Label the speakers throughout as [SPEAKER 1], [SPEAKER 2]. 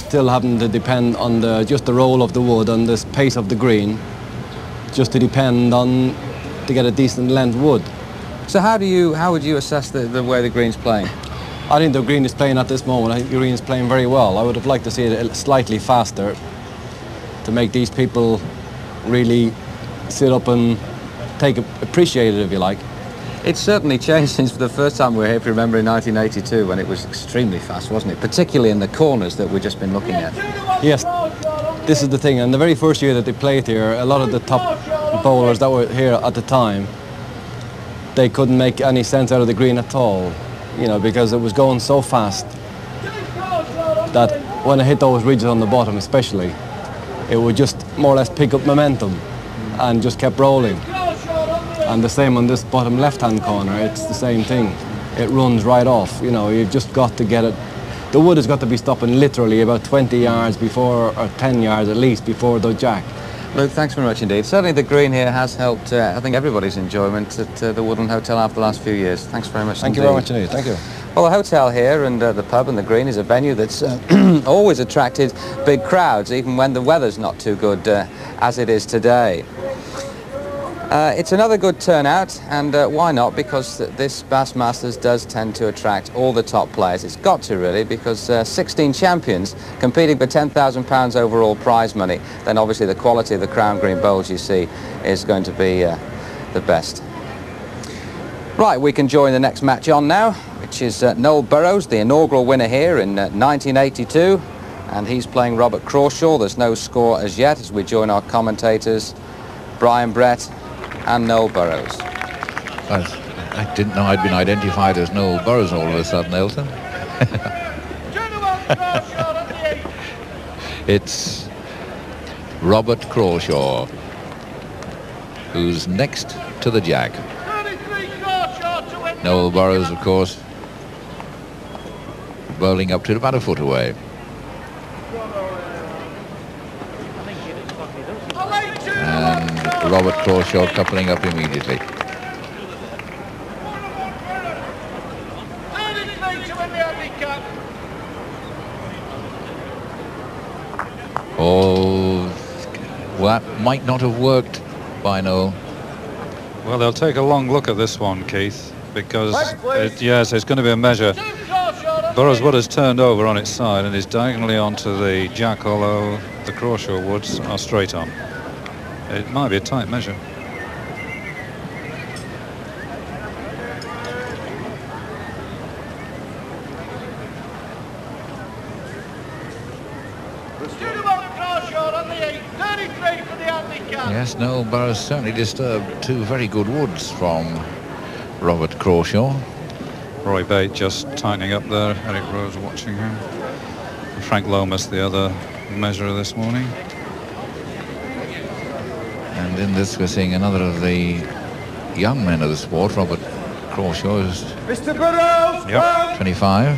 [SPEAKER 1] still having to depend on just the roll of the wood and the pace of the green, just to depend on to get a decent length wood.
[SPEAKER 2] So how would you assess the way the green's playing?
[SPEAKER 1] I think the green is playing at this moment. I think the green is playing very well. I would have liked to see it slightly faster to make these people really sit up and appreciate it, if you like.
[SPEAKER 2] It's certainly changed since the first time we were here, if you remember, in 1982, when it was extremely fast, wasn't it? Particularly in the corners that we've just been looking at.
[SPEAKER 1] Yes, this is the thing. And the very first year that they played here, a lot of the top bowlers that were here at the time, they couldn't make any sense out of the green at all, you know, because it was going so fast that when it hit those ridges on the bottom especially, it would just more or less pick up momentum and just kept rolling. And the same on this bottom left-hand corner, it's the same thing. It runs right off, you know, you've just got to get it. The wood has got to be stopping literally about 20 yards before, or 10 yards at least, before the jack.
[SPEAKER 2] Luke, thanks very much indeed. Certainly the green here has helped, I think, everybody's enjoyment at the Woodland Hotel after the last few years. Thanks very much
[SPEAKER 1] Thank you very much indeed, thank you.
[SPEAKER 2] Well, the hotel here and the pub and the green is a venue that's always attracted big crowds, even when the weather's not too good as it is today. It's another good turnout, and why not? Because this Bass Masters does tend to attract all the top players. It's got to, really, because 16 champions competing for £10,000 overall prize money. Then obviously the quality of the Crown Green bowls you see is going to be the best. Right, we can join the next match on now, which is Noel Burrows, the inaugural winner here in 1982, and he's playing Robert Crawshaw. There's no score as yet as we join our commentators, Brian Brett and Noel Burrows.
[SPEAKER 3] I didn't know I'd been identified as Noel Burrows all of a sudden, Elton. It's Robert Crawshaw, who's next to the jack. Noel Burrows, of course, bowling up to about a foot away. And Robert Crawshaw coupling up immediately. Oh, well, that might not have worked by Noel.
[SPEAKER 4] Well, they'll take a long look at this one, Keith, because yes, it's going to be a measure. Burrows Wood has turned over on its side and is diagonally onto the jack, although the Crawshaw woods are straight on. It might be a tight measure.
[SPEAKER 3] Yes, Noel Burrows certainly disturbed two very good woods from Robert Crawshaw.
[SPEAKER 4] Roy Bate just tightening up there. Eric Rose watching him. Frank Lomas, the other measurer this morning.
[SPEAKER 3] And in this we're seeing another of the young men of the sport. Robert Crawshaw is
[SPEAKER 5] Mr. Burrows,
[SPEAKER 4] yep,
[SPEAKER 3] 25.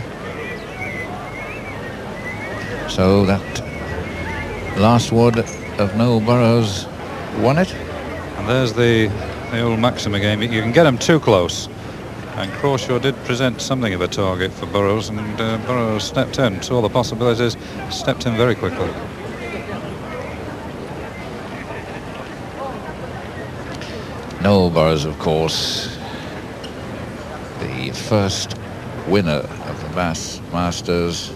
[SPEAKER 3] So that last wood of Noel Burrows won it.
[SPEAKER 4] And there's the old maxim again. You can get them too close. And Crawshaw did present something of a target for Burrows, and Burrows stepped in, saw the possibilities, stepped in very quickly.
[SPEAKER 3] Noel Burrows, of course, the first winner of the Bass Masters.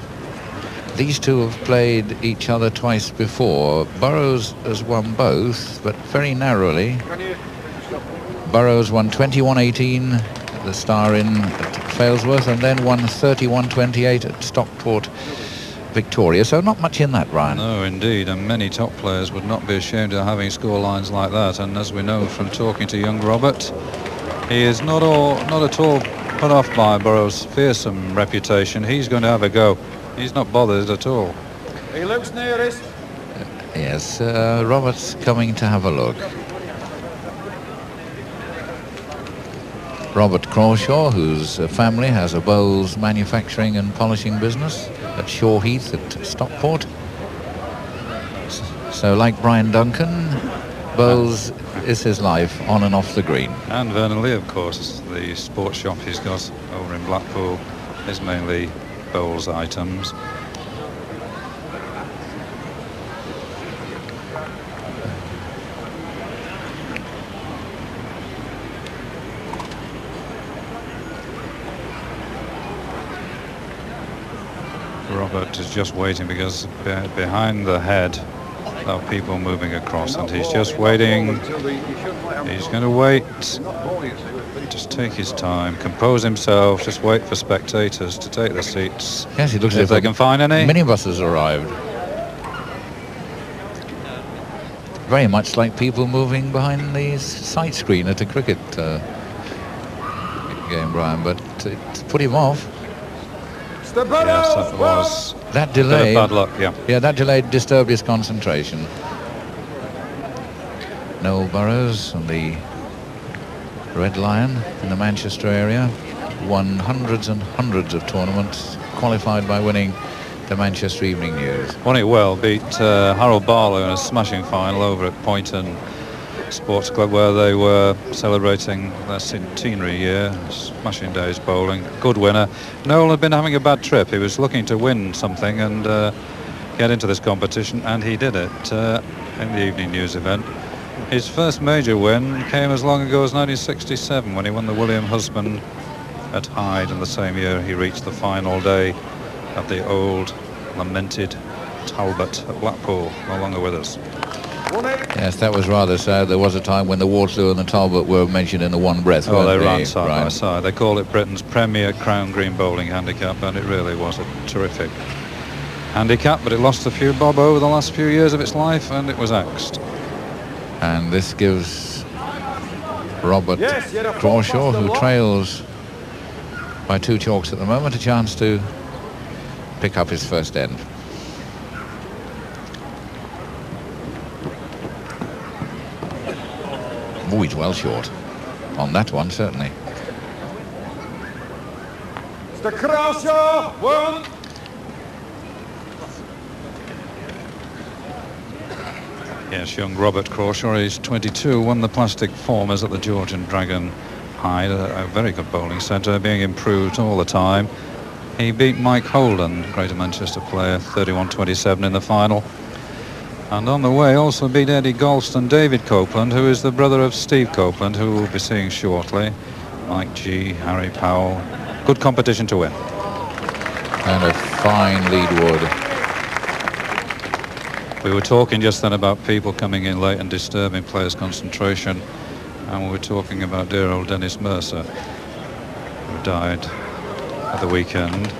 [SPEAKER 3] These two have played each other twice before. Burrows has won both, but very narrowly. Burrows won 21-18 at the Star Inn at Failsworth, and then won 31-28 at Stockport, Victoria. So not much in that, Brian.
[SPEAKER 4] No, indeed, and many top players would not be ashamed of having score lines like that. And as we know from talking to young Robert, he is not at all put off by Burrows' fearsome reputation. He's going to have a go. He's not bothered at all.
[SPEAKER 5] He looks nearest.
[SPEAKER 3] Yes, Robert's coming to have a look. Robert Crawshaw, whose family has a bowls manufacturing and polishing business at Shaw Heath at Stockport. So like Brian Duncan, bowls is his life on and off the green.
[SPEAKER 4] And Vernon Lee, of course, the sports shop he's got over in Blackpool is mainly bowls items. Robert is just waiting because behind the head there are people moving across, and he's just waiting. He's going to wait. Just take his time, compose himself, just wait for spectators to take the seats.
[SPEAKER 3] Yes, it looks
[SPEAKER 4] if they can find any.
[SPEAKER 3] Minibuses arrived. Very much like people moving behind the sight screen at a cricket game, Brian, but it put him off.
[SPEAKER 4] Yes, that was
[SPEAKER 3] that delay.
[SPEAKER 4] Bad luck,
[SPEAKER 3] yeah, that delay disturbed his concentration. Noel Burrows on the Red Lion in the Manchester area, won hundreds and hundreds of tournaments, qualified by winning the Manchester Evening News.
[SPEAKER 4] Won it well, beat Harold Barlow in a smashing final over at Poynton Sports Club, where they were celebrating their centenary year. Smashing day's bowling, good winner. Noel had been having a bad trip. He was looking to win something and get into this competition, and he did it in the Evening News event. His first major win came as long ago as 1967 when he won the William Husband at Hyde, and the same year he reached the final day of the old lamented Talbot at Blackpool, no longer with us.
[SPEAKER 3] Yes, that was rather sad. There was a time when the Waterloo and the Talbot were mentioned in the one breath.
[SPEAKER 4] Oh, they ran side by side. They call it Britain's premier crown green bowling handicap, and it really was a terrific handicap, but it lost a few bob over the last few years of its life, and it was axed.
[SPEAKER 3] And this gives Robert Crawshaw, who trails by 2 chalks at the moment, a chance to pick up his first end. Oh, he's well short on that one, certainly.
[SPEAKER 5] Mr. Crawshaw, 1.
[SPEAKER 4] Yes, young Robert Crawshaw, he's 22, won the plastic formers at the George and Dragon Hyde, a very good bowling centre, being improved all the time. He beat Mike Holden, Greater Manchester player, 31-27 in the final. And on the way also beat Eddie Galston, David Copeland, who is the brother of Steve Copeland, who we'll be seeing shortly. Mike G, Harry Powell. Good competition to win.
[SPEAKER 3] And a fine lead wood.
[SPEAKER 4] We were talking just then about people coming in late and disturbing players' concentration, and we were talking about dear old Dennis Mercer, who died at the weekend.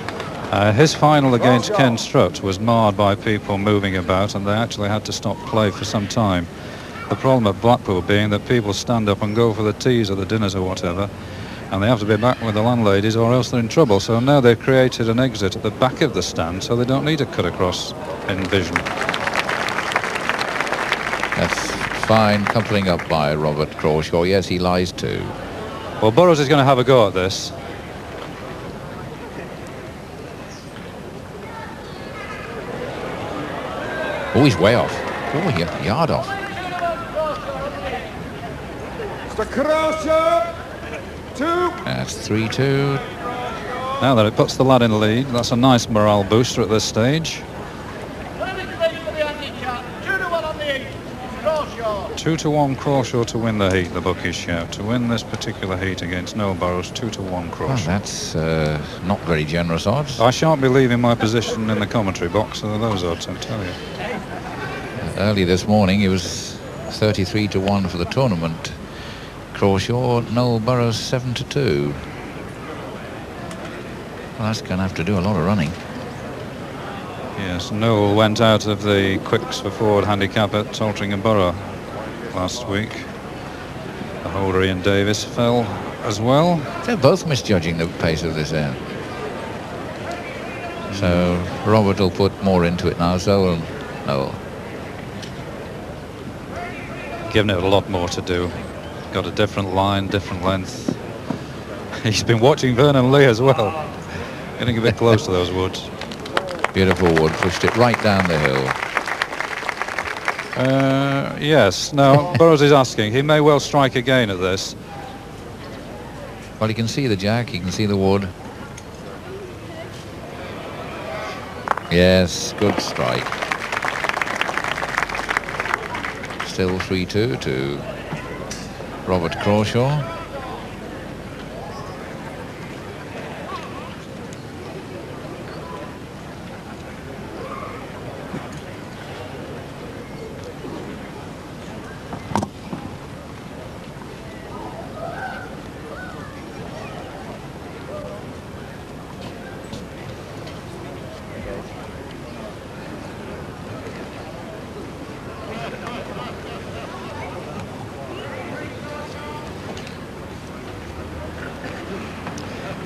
[SPEAKER 4] His final against Ken Strutt was marred by people moving about, and they actually had to stop play for some time. The problem at Blackpool being that people stand up and go for the teas or the dinners or whatever, and they have to be back with the landladies or else they're in trouble. So now they've created an exit at the back of the stand, so they don't need to cut across in vision.
[SPEAKER 3] That's fine coupling up by Robert Crawshaw. Yes, he lies too.
[SPEAKER 4] Well, Burrows is going to have a go at this.
[SPEAKER 3] Oh, he's way off. Oh, a yard off.
[SPEAKER 5] Mr. Crawshaw, 2.
[SPEAKER 3] That's 3-2.
[SPEAKER 4] Now that it puts the lad in the lead, that's a nice morale booster at this stage. 2-1 Crawshaw to win the heat, the bookies shout. To win this particular heat against Noel Burrows, 2-1 Crawshaw.
[SPEAKER 3] Well, that's not very generous odds.
[SPEAKER 4] I shan't be leaving my position in the commentary box, so those odds, I tell you.
[SPEAKER 3] Early this morning, he was 33-1 for the tournament. Crawshaw, Noel Burrows 7-2. Well, that's going to have to do a lot of running.
[SPEAKER 4] Yes, Noel went out of the quicks for forward handicap at Altrincham Borough last week. The holder Ian Davis fell as well.
[SPEAKER 3] They're both misjudging the pace of this end. So Robert will put more into it now, so will Noel.
[SPEAKER 4] Giving it a lot more to do. Got a different line, different length. He's been watching Vernon Lee as well. Getting a bit close to those woods.
[SPEAKER 3] Beautiful wood, pushed it right down the hill.
[SPEAKER 4] Yes, now Burrows is asking. He may well strike again at this.
[SPEAKER 3] Well, you can see the jack, you can see the wood. Yes, good strike. Still 3-2 to Robert Crawshaw.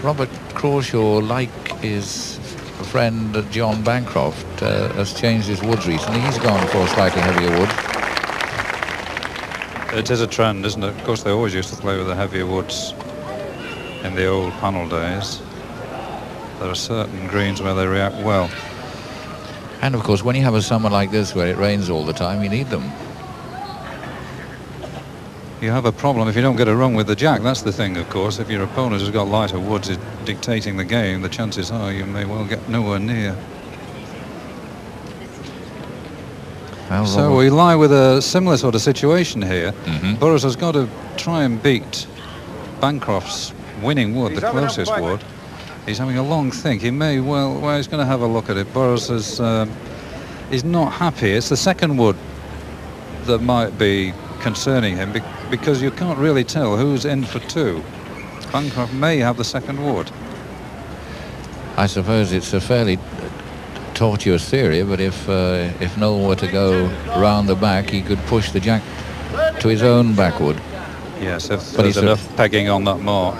[SPEAKER 3] Robert Crawshaw, like his friend John Bancroft, has changed his woods recently. He's gone for a slightly heavier wood.
[SPEAKER 4] It is a trend, isn't it? Of course, they always used to play with the heavier woods in the old panel days. There are certain greens where they react well.
[SPEAKER 3] And of course, when you have a summer like this where it rains all the time, you need them.
[SPEAKER 4] You have a problem if you don't get a run with the jack. That's the thing, of course. If your opponent has got lighter woods dictating the game, the chances are you may well get nowhere near.
[SPEAKER 3] Well,
[SPEAKER 4] so we lie with a similar sort of situation here. Burrows has got to try and beat Bancroft's winning wood, the closest wood. He's having a long think. He may well he's going to have a look at it. Burrows is not happy. It's the second wood that might be concerning him, because you can't really tell who's in for two. Bancroft may have the second wood.
[SPEAKER 3] I suppose it's a fairly tortuous theory, but if Noel were to go round the back, he could push the jack to his own backwood.
[SPEAKER 4] Yes, if there's enough pegging on that mark.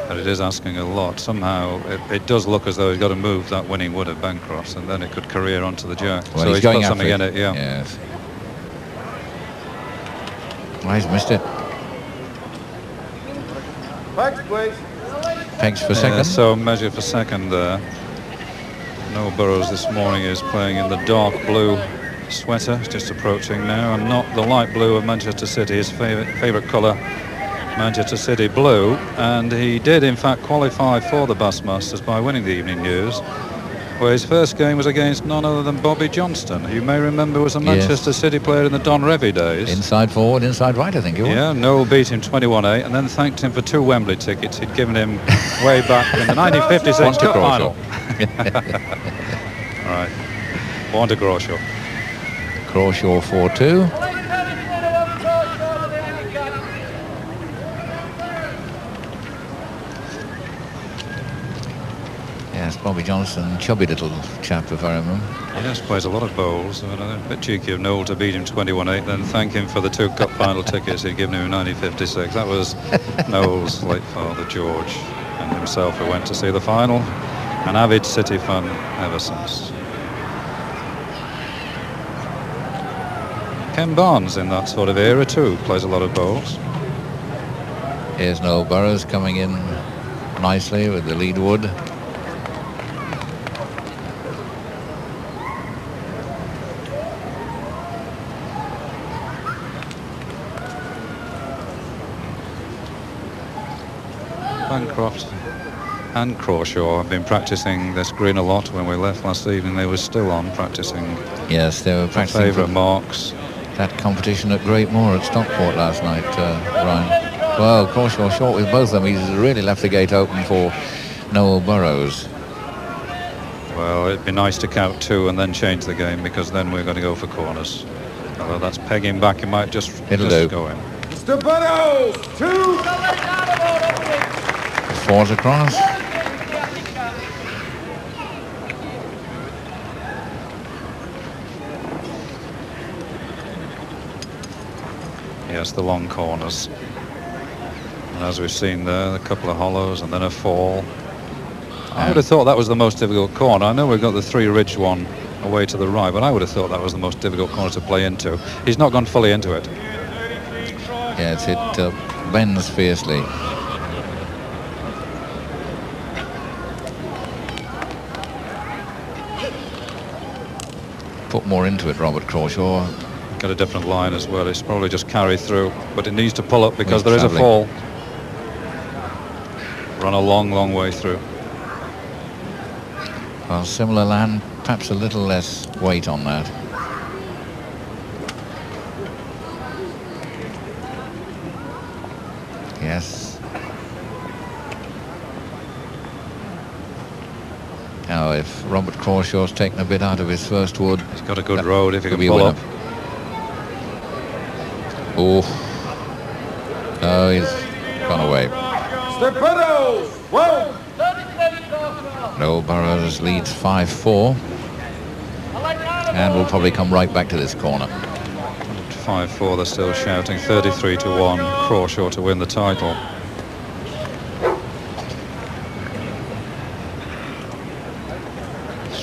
[SPEAKER 4] But it is asking a lot. Somehow it does look as though he's got to move that winning wood at Bancroft, and then it could career onto the jack.
[SPEAKER 3] Well,
[SPEAKER 4] so he's got something in it, yeah.
[SPEAKER 3] Yes. Well, he's missed it.
[SPEAKER 5] Thanks, please.
[SPEAKER 3] Pegs for second.
[SPEAKER 4] So measure for second there. Noel Burrows this morning is playing in the dark blue sweater. He's just approaching now, and not the light blue of Manchester City, his favourite colour, Manchester City blue. And he did in fact qualify for the Bassmasters by winning the Evening News, where his first game was against none other than Bobby Johnston, who you may remember was a Manchester City player in the Don Revie days.
[SPEAKER 3] Inside forward, inside right, I think he was.
[SPEAKER 4] Yeah, Noel beat him 21-8 and then thanked him for 2 Wembley tickets he'd given him way back in the 1956 Cup final. All right, one to Crawshaw.
[SPEAKER 3] Crawshaw 4-2. Yes, Bobby Johnson, chubby little chap, if I remember.
[SPEAKER 4] Yes, plays a lot of bowls. A bit cheeky of Noel to beat him 21-8, then thank him for the 2 cup final tickets he'd given him in 1956. That was Noel's late father, George, and himself, who went to see the final. An avid City fan ever since. Ken Barnes in that sort of era too, plays a lot of bowls.
[SPEAKER 3] Here's Noel Burrows coming in nicely with the lead wood.
[SPEAKER 4] Bancroft and Crawshaw have been practicing this green a lot. When we left last evening, they were still on practicing.
[SPEAKER 3] Yes, they were practicing
[SPEAKER 4] favourite marks.
[SPEAKER 3] That competition at Great Moor at Stockport last night, Ryan. Well, Crawshaw short with both of them. He's really left the gate open for Noel Burrows.
[SPEAKER 4] Well, it'd be nice to count 2 and then change the game, because then we're going to go for corners. Although that's pegging back, it might just go in.
[SPEAKER 5] Mr. Burrows, 2.
[SPEAKER 3] 4's across.
[SPEAKER 4] Yes, the long corners. And as we've seen there, a couple of hollows and then a fall. I would have thought that was the most difficult corner. I know we've got the 3 ridge one away to the right, but I would have thought that was the most difficult corner to play into. He's not gone fully into it.
[SPEAKER 3] Yes, it bends fiercely. Put more into it, Robert Crawshaw.
[SPEAKER 4] Got a different line as well. It's probably just carry through, but it needs to pull up because there is a fall. Run a long way through.
[SPEAKER 3] Well, similar land, perhaps a little less weight on that. Yes. Now, if Robert Crawshaw's taken a bit out of his first wood,
[SPEAKER 4] he's got a good road if he can pull up.
[SPEAKER 3] Oh, no, he's gone away. Noel Burrows leads 5-4, and will probably come right back to this corner.
[SPEAKER 4] 5-4, they're still shouting. 33-1, Crawshaw to win the title.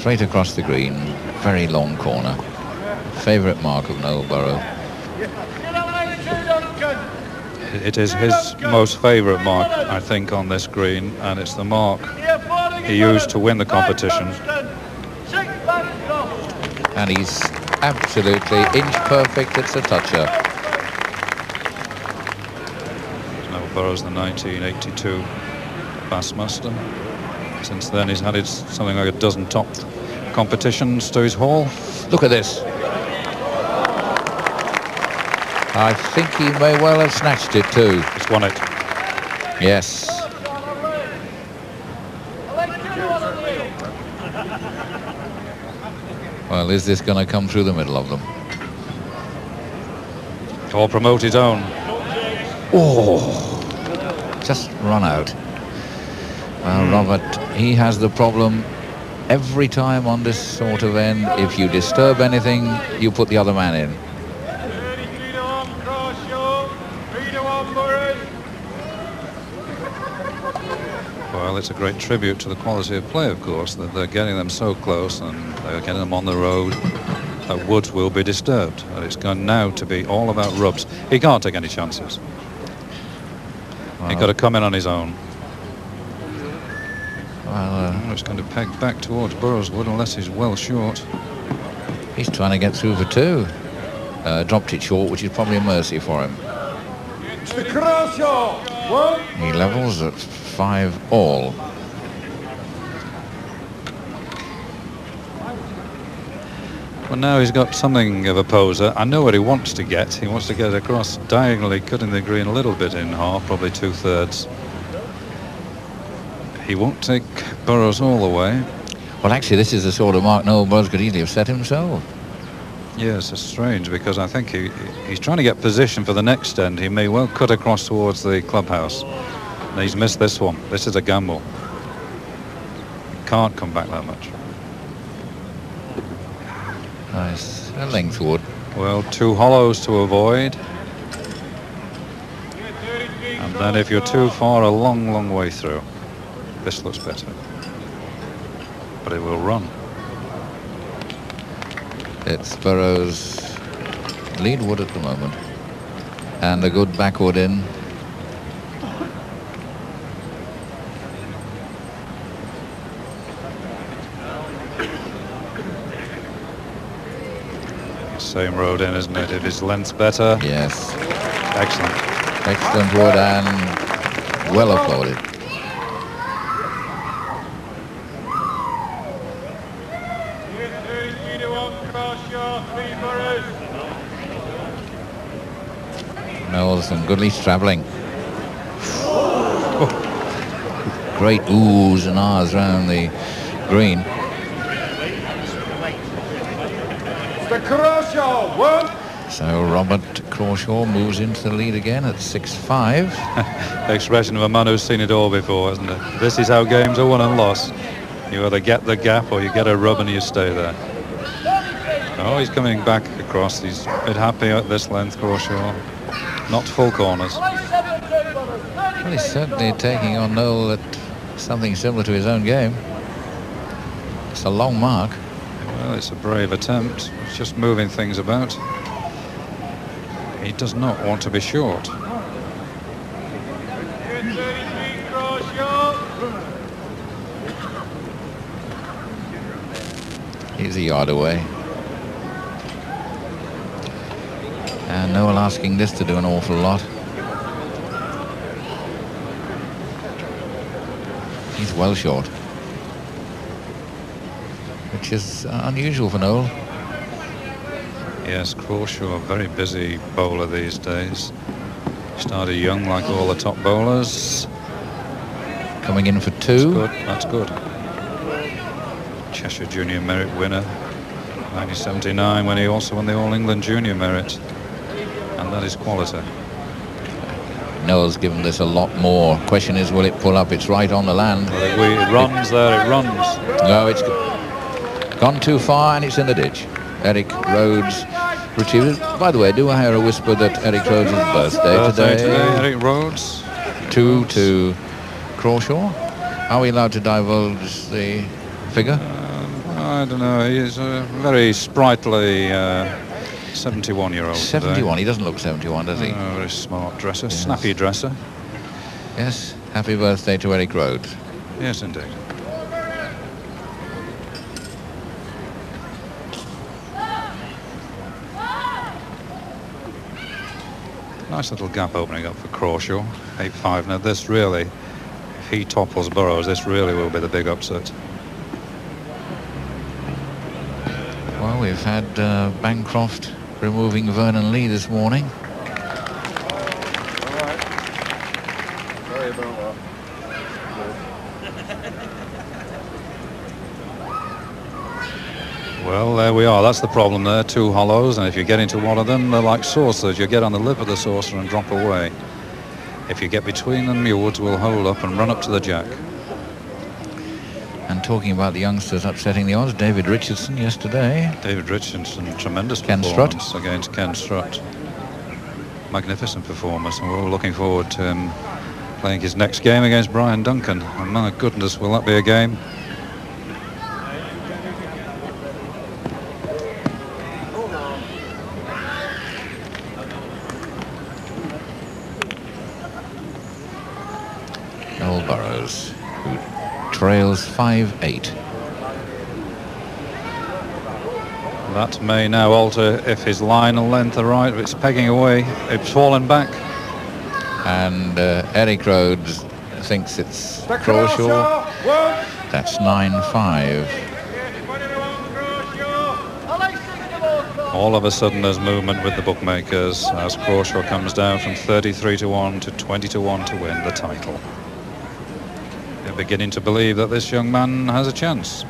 [SPEAKER 3] straight across the green, very long corner. Favourite mark of Noel Burrows.
[SPEAKER 4] It is his most favourite mark, I think, on this green, and it's the mark he used to win the competition.
[SPEAKER 3] And he's absolutely inch perfect. It's a toucher.
[SPEAKER 4] Noel Burrows, the 1982 Bassmaster. Since then, he's had something like a dozen top competitions to his haul.
[SPEAKER 3] Look at this. I think he may well have snatched it too.
[SPEAKER 4] He's won it.
[SPEAKER 3] Yes. Well, is this going to come through the middle of them?
[SPEAKER 4] Or promote his own.
[SPEAKER 3] Oh, just run out. Well, Robert, he has the problem every time on this sort of end. If you disturb anything, you put the other man in.
[SPEAKER 4] Well, it's a great tribute to the quality of play, of course, that they're getting them so close and they're getting them on the road that Woods will be disturbed. And it's going now to be all about rubs. He can't take any chances.
[SPEAKER 3] Well,
[SPEAKER 4] He's got to come in on his own.
[SPEAKER 3] Well,
[SPEAKER 4] It's going to peg back towards Burrows Wood unless he's well short.
[SPEAKER 3] he's trying to get through for two. Dropped it short, which is probably a mercy for him.
[SPEAKER 5] The Crawshaw. 1.
[SPEAKER 3] He levels at 5 all.
[SPEAKER 4] Well, now he's got something of a poser. I know what he wants to get. He wants to get across diagonally, cutting the green a little bit in half, probably 2/3. He won't take Burrows all the way.
[SPEAKER 3] Well, actually, this is the sort of mark Noel Burrows could easily have set himself.
[SPEAKER 4] Yes, it's strange because I think he's trying to get position for the next end. He may well cut across towards the clubhouse. And he's missed this one. This is a gamble. He can't come back that much.
[SPEAKER 3] Nice. A length wood.
[SPEAKER 4] Well, 2 hollows to avoid. And then if you're too far, a long, long way through. This looks better. But it will run.
[SPEAKER 3] It's Burrows' lead wood at the moment. And a good backwood in.
[SPEAKER 4] Same road in, isn't it? If his length's better.
[SPEAKER 3] Yes.
[SPEAKER 4] Excellent.
[SPEAKER 3] Excellent wood and well applauded. Noel's and Goodley's travelling. Great oohs and ahs round the green.
[SPEAKER 5] The Crawshaw. 1.
[SPEAKER 3] So Robert Crawshaw moves into the lead again at 6-5.
[SPEAKER 4] Expression of a man who's seen it all before, isn't it? This is how games are won and lost. You either get the gap or you get a rub and you stay there. Oh, he's coming back across. He's a bit happy at this length, Crawshaw. Not full corners.
[SPEAKER 3] Well, he's certainly taking on Noel at something similar to his own game. It's a long mark.
[SPEAKER 4] Well, it's a brave attempt. It's just moving things about. He does not want to be short.
[SPEAKER 3] He's a yard away. And Noel asking this to do an awful lot. He's well short, which is unusual for Noel.
[SPEAKER 4] Yes, Crawshaw, a very busy bowler these days. Started young like all the top bowlers.
[SPEAKER 3] Coming in for 2.
[SPEAKER 4] That's good. Cheshire Junior Merit winner, 1979, when he also won the All England Junior Merit. And that is quality.
[SPEAKER 3] Noel's given this a lot more. Question is, will it pull up? It's right on the land.
[SPEAKER 4] It runs there, it runs.
[SPEAKER 3] No, it's gone too far and it's in the ditch. Eric Rhodes retrieved it. By the way, do I hear a whisper that Eric Rhodes' birthday today?
[SPEAKER 4] Eric Rhodes.
[SPEAKER 3] 2 to Crawshaw. Are we allowed to divulge the figure?
[SPEAKER 4] I don't know. He's a very sprightly 71-year-old.
[SPEAKER 3] 71. He doesn't look 71, does he?
[SPEAKER 4] Very smart dresser,
[SPEAKER 3] Yes.
[SPEAKER 4] snappy dresser.
[SPEAKER 3] Yes. Happy birthday to Eric Rhodes.
[SPEAKER 4] Yes, indeed. Nice little gap opening up for Crawshaw. 8-5. Now this really, if he topples Burrows, this really will be the big upset.
[SPEAKER 3] Well, we've had Bancroft removing Vernon Lee this morning.
[SPEAKER 4] Well, there we are. That's the problem there. Two hollows, and if you get into one of them, they're like saucers. You get on the lip of the saucer and drop away. If you get between them, your woods will hold up and run up to the jack.
[SPEAKER 3] And talking about the youngsters upsetting the odds, David Richardson yesterday.
[SPEAKER 4] David Richardson, tremendous
[SPEAKER 3] Ken
[SPEAKER 4] performance against Ken Strutt. Magnificent performance, and we're all looking forward to him playing his next game against Brian Duncan. And my goodness, will that be a game?
[SPEAKER 3] Burrows, who trails 5-8.
[SPEAKER 4] That may now alter if his line and length are right. It's pegging away. It's fallen back.
[SPEAKER 3] And Eric Rhodes thinks it's Crawshaw. That's 9-5.
[SPEAKER 4] All of a sudden there's movement with the bookmakers as Crawshaw comes down from 33-1 to 20-1 to win the title. They're beginning to believe that this young man has a chance.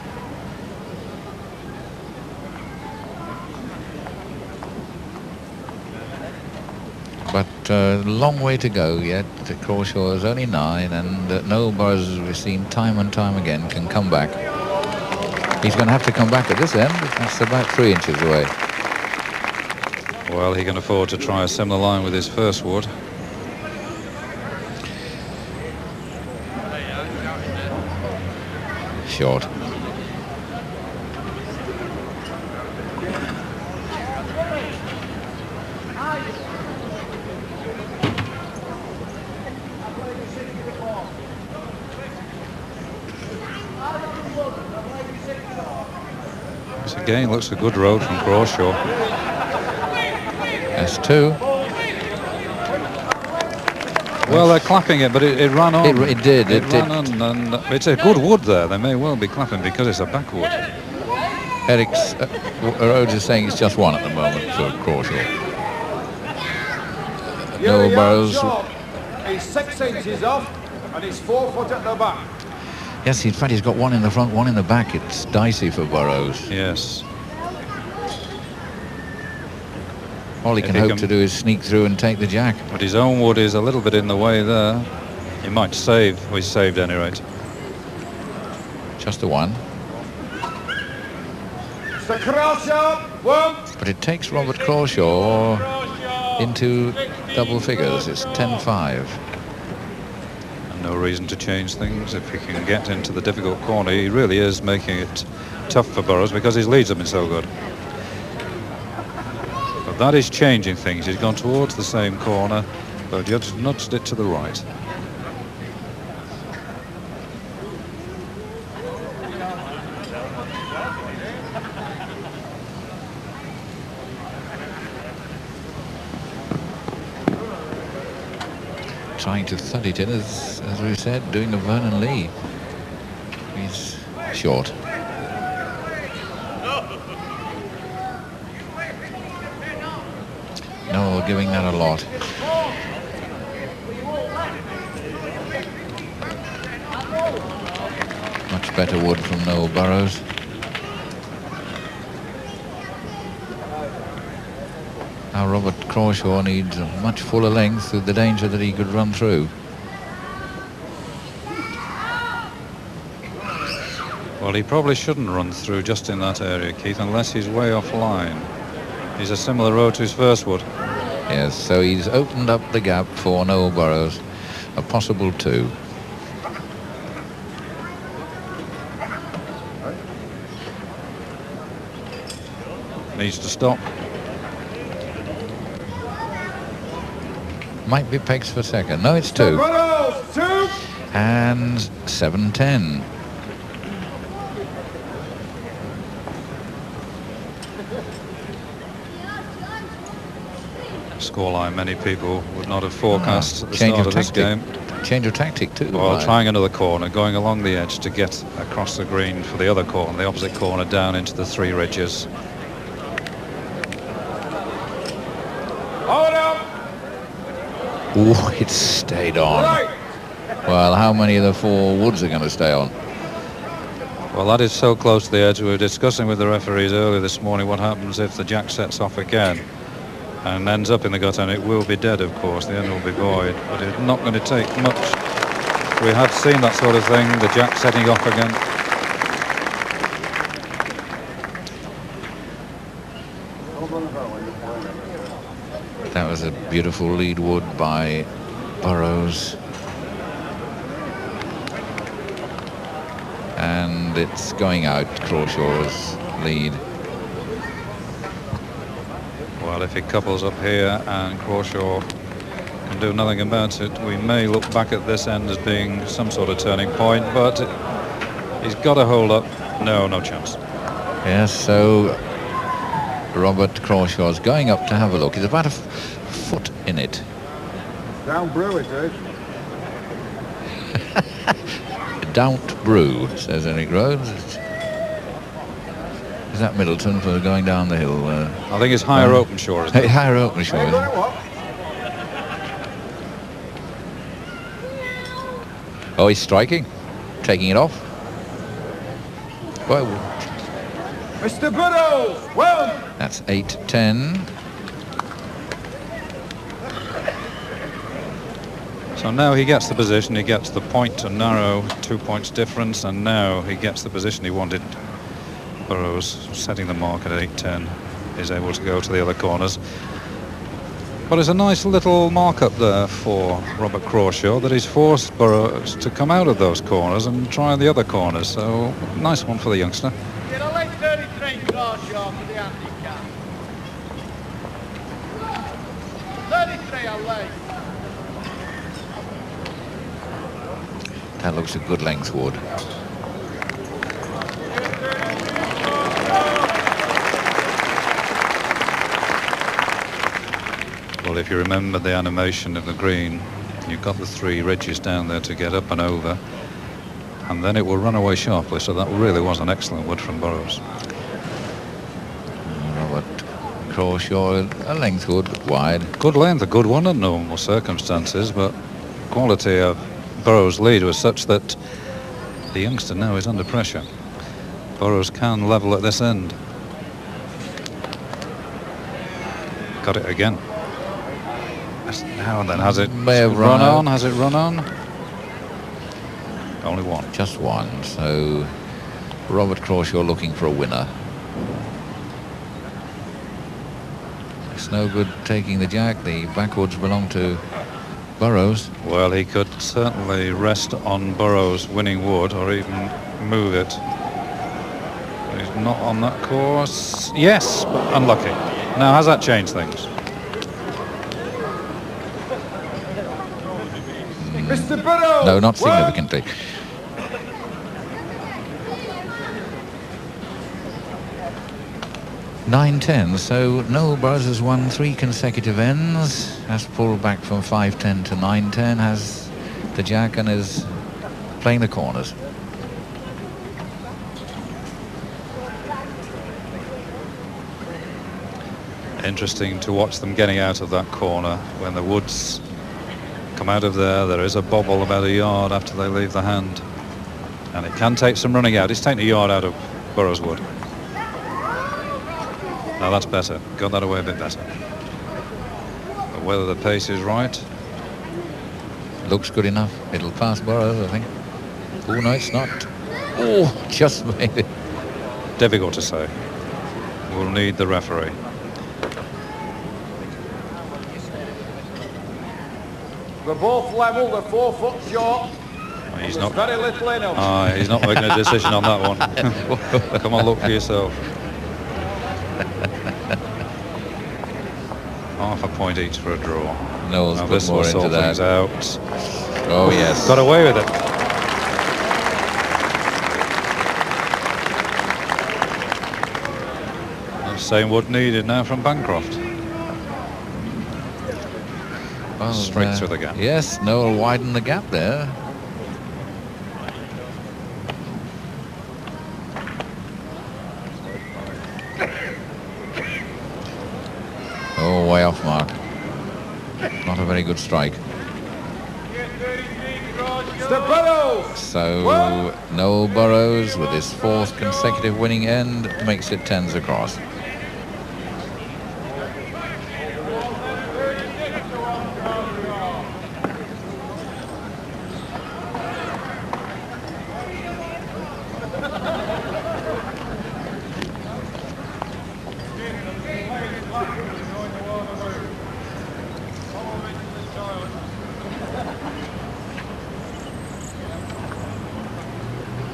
[SPEAKER 3] But a long way to go yet. Crawshaw is only 9, and Noel Burrows, as we've seen time and time again, can come back. He's going to have to come back at this end. That's about 3 inches away.
[SPEAKER 4] Well, he can afford to try a similar line with his first wood.
[SPEAKER 3] Short.
[SPEAKER 4] This again looks a good road from Crawshaw.
[SPEAKER 3] S2.
[SPEAKER 4] Well, they're clapping it, but it ran on.
[SPEAKER 3] It did.
[SPEAKER 4] It ran on, and it's a good wood there. They may well be clapping because it's a backwood.
[SPEAKER 3] Eric's Rhodes is saying it's just 1 at the moment for Crawshaw. Noel Burrows.
[SPEAKER 5] He's 6 inches off, and he's 4 foot at the back.
[SPEAKER 3] Yes, in fact, he's got 1 in the front, 1 in the back. It's dicey for Burrows.
[SPEAKER 4] Yes.
[SPEAKER 3] All he can hope to do is sneak through and take the jack.
[SPEAKER 4] But his own wood is a little bit in the way there. He might save. Well, he's saved at any rate.
[SPEAKER 3] Just a 1.
[SPEAKER 5] Mr. Crawshaw, 1.
[SPEAKER 3] But it takes Robert Crawshaw into double figures. It's 10-5.
[SPEAKER 4] And no reason to change things. If he can get into the difficult corner, he really is making it tough for Burrows because his leads have been so good. But that is changing things. He's gone towards the same corner, but just nudged it to the right.
[SPEAKER 3] Trying to thud it in, as we said, doing a Vernon Lee. He's short. No, giving that a lot. Much better wood from Noel Burrows. Now Robert Crawshaw needs a much fuller length with the danger that he could run through.
[SPEAKER 4] Well, he probably shouldn't run through just in that area, Keith, unless he's way offline. He's a similar road to his first wood.
[SPEAKER 3] Yes, so he's opened up the gap for Noel Burrows, a possible 2.
[SPEAKER 4] needs to stop.
[SPEAKER 3] Might be pegs for second. No, it's 2.
[SPEAKER 5] Burrows, 2.
[SPEAKER 3] And 7-10.
[SPEAKER 4] Scoreline many people would not have forecast at the
[SPEAKER 3] Change
[SPEAKER 4] start
[SPEAKER 3] of
[SPEAKER 4] of this
[SPEAKER 3] tactic.
[SPEAKER 4] game.
[SPEAKER 3] Change of tactic too.
[SPEAKER 4] Well,
[SPEAKER 3] right.
[SPEAKER 4] trying another corner, going along the edge to get across the green for the other corner, the opposite corner, down into the 3 ridges.
[SPEAKER 5] Hold up.
[SPEAKER 3] Oh, it's stayed on.
[SPEAKER 5] Right.
[SPEAKER 3] Well, how many of the 4 woods are going to stay on?
[SPEAKER 4] Well, that is so close to the edge. We were discussing with the referees earlier this morning what happens if the jack sets off again and ends up in the gutter, and it will be dead, of course. The end will be void, but it's not going to take much. We have seen that sort of thing, the jack setting off again.
[SPEAKER 3] That was a beautiful lead wood by Burrows. And it's going out, Crawshaw's lead.
[SPEAKER 4] Well, if he couples up here and Crawshaw can do nothing about it, we may look back at this end as being some sort of turning point, but he's got to hold up. No chance.
[SPEAKER 3] Yes, so Robert Crawshaw's going up to have a look. He's about a foot in it.
[SPEAKER 5] Down Brew it is.
[SPEAKER 3] Don't brew, says Eric Rhodes. Is that Middleton for going down the hill?
[SPEAKER 4] I think it's higher Openshaw, isn't it?
[SPEAKER 3] Higher Openshaw.
[SPEAKER 5] Hey,
[SPEAKER 3] isn't it?
[SPEAKER 5] what?
[SPEAKER 3] Oh, he's striking, taking it off. Well,
[SPEAKER 5] Mr. Burrows, well.
[SPEAKER 3] that's 8-10.
[SPEAKER 4] So now he gets the position, he gets the point to narrow, 2 points difference, and now he gets the position he wanted. Burrows setting the mark at 8-10, is able to go to the other corners. But it's a nice little mark-up there for Robert Crawshaw, that he's forced Burrows to come out of those corners and try the other corners. So nice one for the youngster.
[SPEAKER 6] Get a late 33 Crawshaw for the handicap. 33 I'll late.
[SPEAKER 3] That looks a good length wood.
[SPEAKER 4] Well, if you remember the animation of the green, you've got the 3 ridges down there to get up and over, and then it will run away sharply. So that really was an excellent wood from Burrows.
[SPEAKER 3] Robert Crawshaw, a length wood, but wide.
[SPEAKER 4] Good length, a good one under normal circumstances, but quality of Burrows' lead was such that the youngster now is under pressure. Burrows can level at this end. Got it again. Now and then, has it
[SPEAKER 3] May have
[SPEAKER 4] run
[SPEAKER 3] run out.
[SPEAKER 4] on? Has it run on? Only one.
[SPEAKER 3] Just one. So Robert Crawshaw looking for a winner. It's no good taking the jack. The backwoods belong to Burrows.
[SPEAKER 4] Well, he could certainly rest on Burrows' winning wood, or even move it. He's not on that course. Yes, but unlucky. Now, has that changed things?
[SPEAKER 5] Mr. Burrows.
[SPEAKER 3] No, not
[SPEAKER 5] well.
[SPEAKER 3] significantly. (9-10), so Noel Burrows has won 3 consecutive ends, has pulled back from 5-10 to 9-10, has the jack and is playing the corners.
[SPEAKER 4] Interesting to watch them getting out of that corner when the woods come out of there. There is a bobble about a yard after they leave the hand, and it can take some running out. It's taken a yard out of Burrows' wood. Now that's better. Got that away a bit better. But whether the pace is right,
[SPEAKER 3] Looks good enough. It'll pass Burrows, I think. Oh, no, it's not. Oh, just made it.
[SPEAKER 4] difficult to say. We'll need the referee.
[SPEAKER 5] They're both level, they're 4 foot short.
[SPEAKER 4] He's
[SPEAKER 5] There's
[SPEAKER 4] not.
[SPEAKER 5] very little in them.
[SPEAKER 4] He's not making a decision on that one. Come on, look for yourself. Half a point each for a draw.
[SPEAKER 3] Knowles
[SPEAKER 4] Now
[SPEAKER 3] put
[SPEAKER 4] this will
[SPEAKER 3] more into
[SPEAKER 4] sort things
[SPEAKER 3] that.
[SPEAKER 4] out.
[SPEAKER 3] Oh, yes.
[SPEAKER 4] Got away with it. Same wood needed now from Bancroft.
[SPEAKER 3] Well,
[SPEAKER 4] Straight through the gap.
[SPEAKER 3] Yes, Noel widened the gap there. Oh, way off mark. Not a very good strike.
[SPEAKER 5] Burrows.
[SPEAKER 3] So Noel Burrows, with his 4th consecutive winning end, makes it 10s across.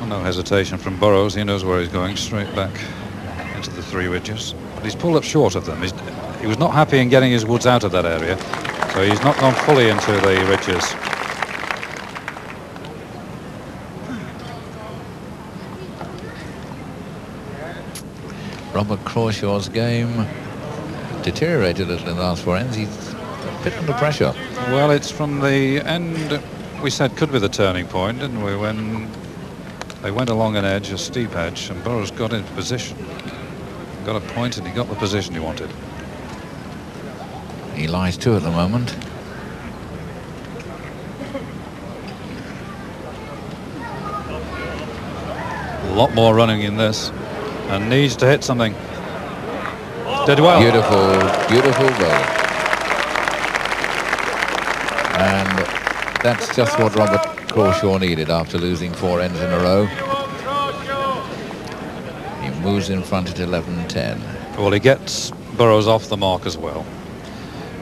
[SPEAKER 4] No hesitation from Burrows. He knows where he's going, straight back into the 3 ridges. But he's pulled up short of them. He was not happy in getting his woods out of that area, so he's not gone fully into the ridges.
[SPEAKER 3] Robert Crawshaw's game deteriorated a little in the last 4 ends. He's a bit under pressure.
[SPEAKER 4] Well, it's from the end we said could be the turning point, didn't we, when they went along an edge, a steep edge, and Burrows got into position. Got a point and he got the position he wanted.
[SPEAKER 3] He lies 2 at the moment.
[SPEAKER 4] A lot more running in this, and needs to hit something. Did well.
[SPEAKER 3] Beautiful, beautiful goal. And that's just what Robert Crawshaw needed after losing 4 ends in a row. He moves in front at 11-10.
[SPEAKER 4] Well, he gets Burrows off the mark as well.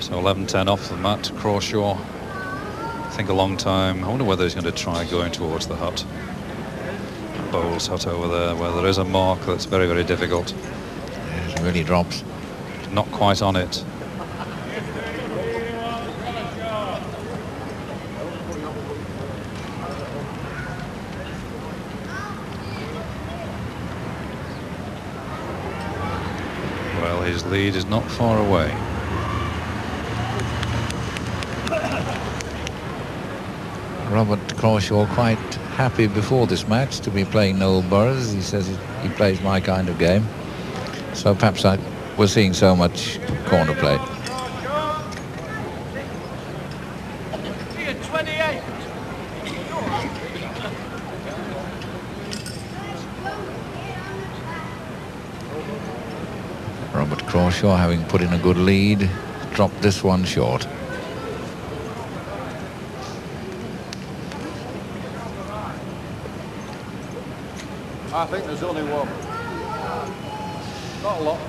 [SPEAKER 4] So 11-10 off the mat. Crawshaw, I think a long time. I wonder whether he's going to try going towards the hut. Bowles hut over there, where there is a mark that's very, very difficult.
[SPEAKER 3] It really drops.
[SPEAKER 4] Not quite on it. Well, his lead is not far away.
[SPEAKER 3] Robert Crawshaw quite happy before this match to be playing Noel Burrows. He says he plays my kind of game. So perhaps we're seeing so much corner play. Robert Crawshaw, having put in a good lead, dropped this one short.
[SPEAKER 5] I think there's only one. Not a lot.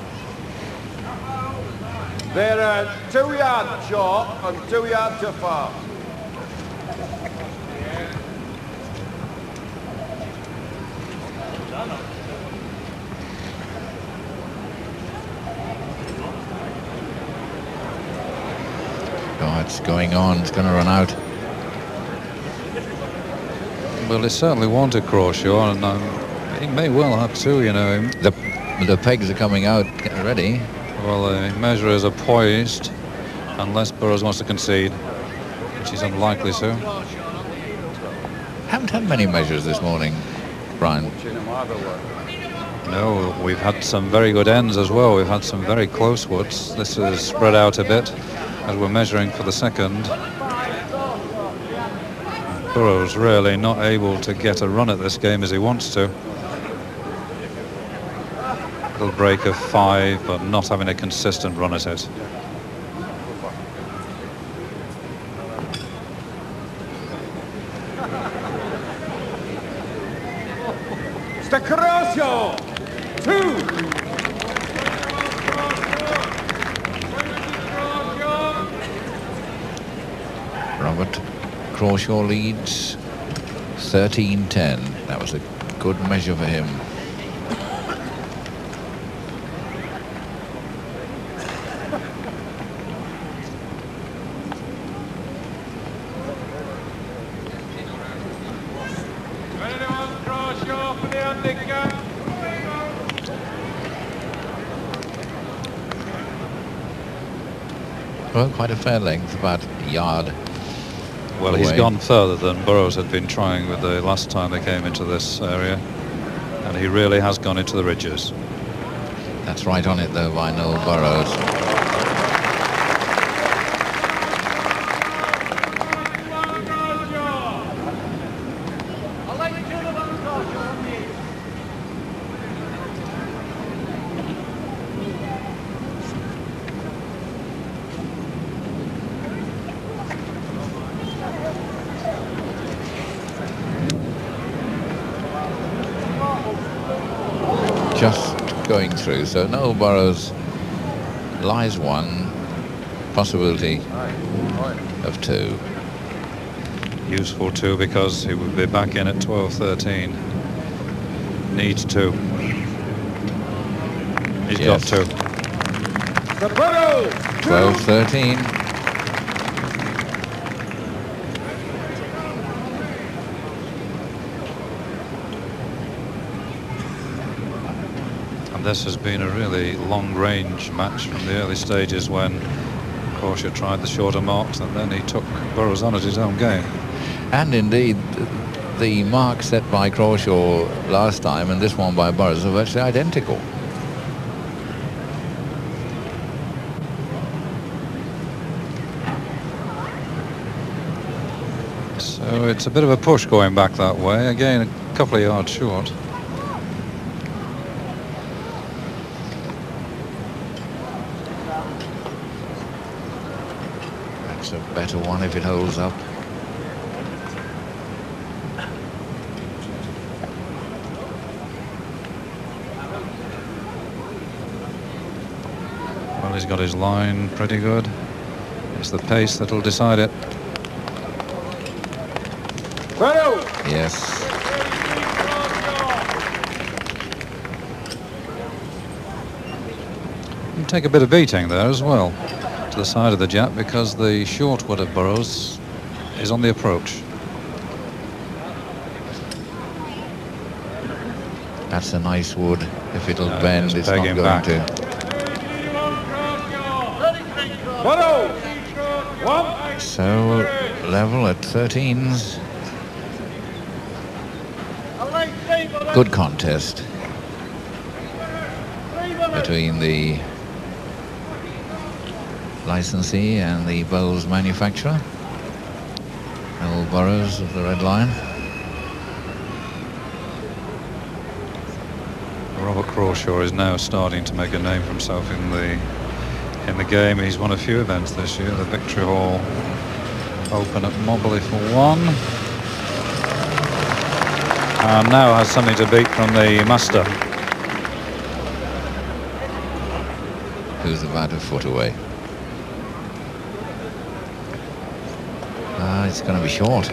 [SPEAKER 5] They're 2 yards short and 2 yards too far.
[SPEAKER 3] Oh, it's going on. It's going to run out.
[SPEAKER 4] Well, they certainly wanted Crawshaw, and he may well have to, you know.
[SPEAKER 3] The pegs are coming out. Get ready.
[SPEAKER 4] Well, the measurers are poised, unless Burrows wants to concede, which is unlikely to.
[SPEAKER 3] Haven't had many measures this morning, Brian.
[SPEAKER 4] No, we've had some very good ends as well. We've had some very close woods. This is spread out a bit as we're measuring for the second. Burrows really not able to get a run at this game as he wants to. Little break of 5, but not having a consistent run at it.
[SPEAKER 5] Mr. Crawshaw, 2.
[SPEAKER 3] Robert Crawshaw leads 13-10. That was a good measure for him.
[SPEAKER 6] Crawshaw for the handicap.
[SPEAKER 3] Well, quite a fair length, about a yard.
[SPEAKER 4] Well, he's gone further than Burrows had been trying with the last time they came into this area, and he really has gone into the ridges.
[SPEAKER 3] That's right on it, though, by Noel Burrows. Just going through, so Noel Burrows lies one, possibility of two.
[SPEAKER 4] Useful too, because he would be back in at 12-13. Needs two. He's got two.
[SPEAKER 3] 12-13.
[SPEAKER 4] This has been a really long-range match from the early stages when Crawshaw tried the shorter marks, and then he took Burrows on at his own game.
[SPEAKER 3] And indeed, the mark set by Crawshaw last time and this one by Burrows are virtually identical.
[SPEAKER 4] So it's a bit of a push going back that way. Again, a couple of yards short.
[SPEAKER 3] A better one if it holds up.
[SPEAKER 4] Well, he's got his line pretty good. It's the pace that'll decide it.
[SPEAKER 3] Yes.
[SPEAKER 4] You take a bit of beating there as well, to the side of the jab, because the short wood of Burrows is on the approach.
[SPEAKER 3] That's a nice wood. If it'll bend, it's not going
[SPEAKER 4] back.
[SPEAKER 3] to. So level at 13s. Good contest between the licensee and the bowls manufacturer. Noel Burrows of the red line.
[SPEAKER 4] Robert Crawshaw is now starting to make a name for himself in the game. He's won a few events this year. The Victory Hall Open at Mobley for one, and now has something to beat from the Master,
[SPEAKER 3] who's about a foot away. It's going to be short.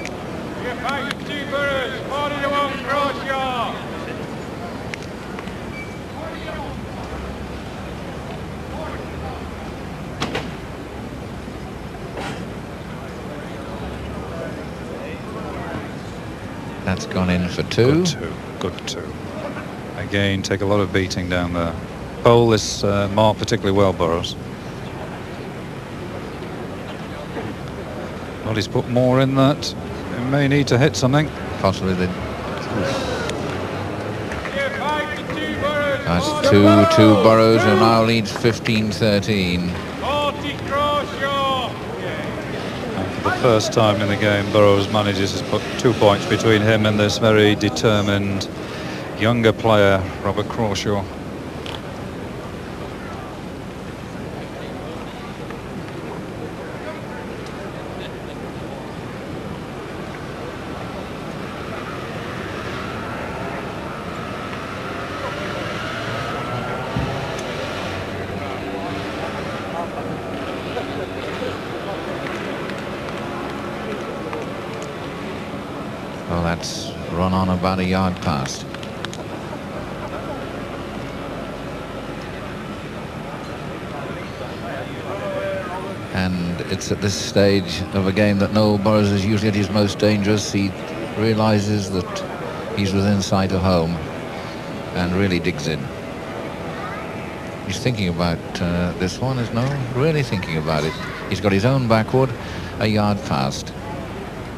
[SPEAKER 3] That's gone in for two.
[SPEAKER 4] Good two. Again, take a lot of beating down there. Bowl this mark particularly well, Burrows. Well, he's put more in that. He may need to hit something.
[SPEAKER 3] Possibly. That's two Burrows, who now leads 15-13.
[SPEAKER 4] For the first time in the game, Burrows manages to put 2 points between him and this very determined younger player, Robert Crawshaw.
[SPEAKER 3] Well, that's run on about a yard past. And it's at this stage of a game that Noel Burrows is usually at his most dangerous. He realizes that he's within sight of home and really digs in. He's thinking about this one, is no? Really thinking about it. He's got his own backward, a yard past.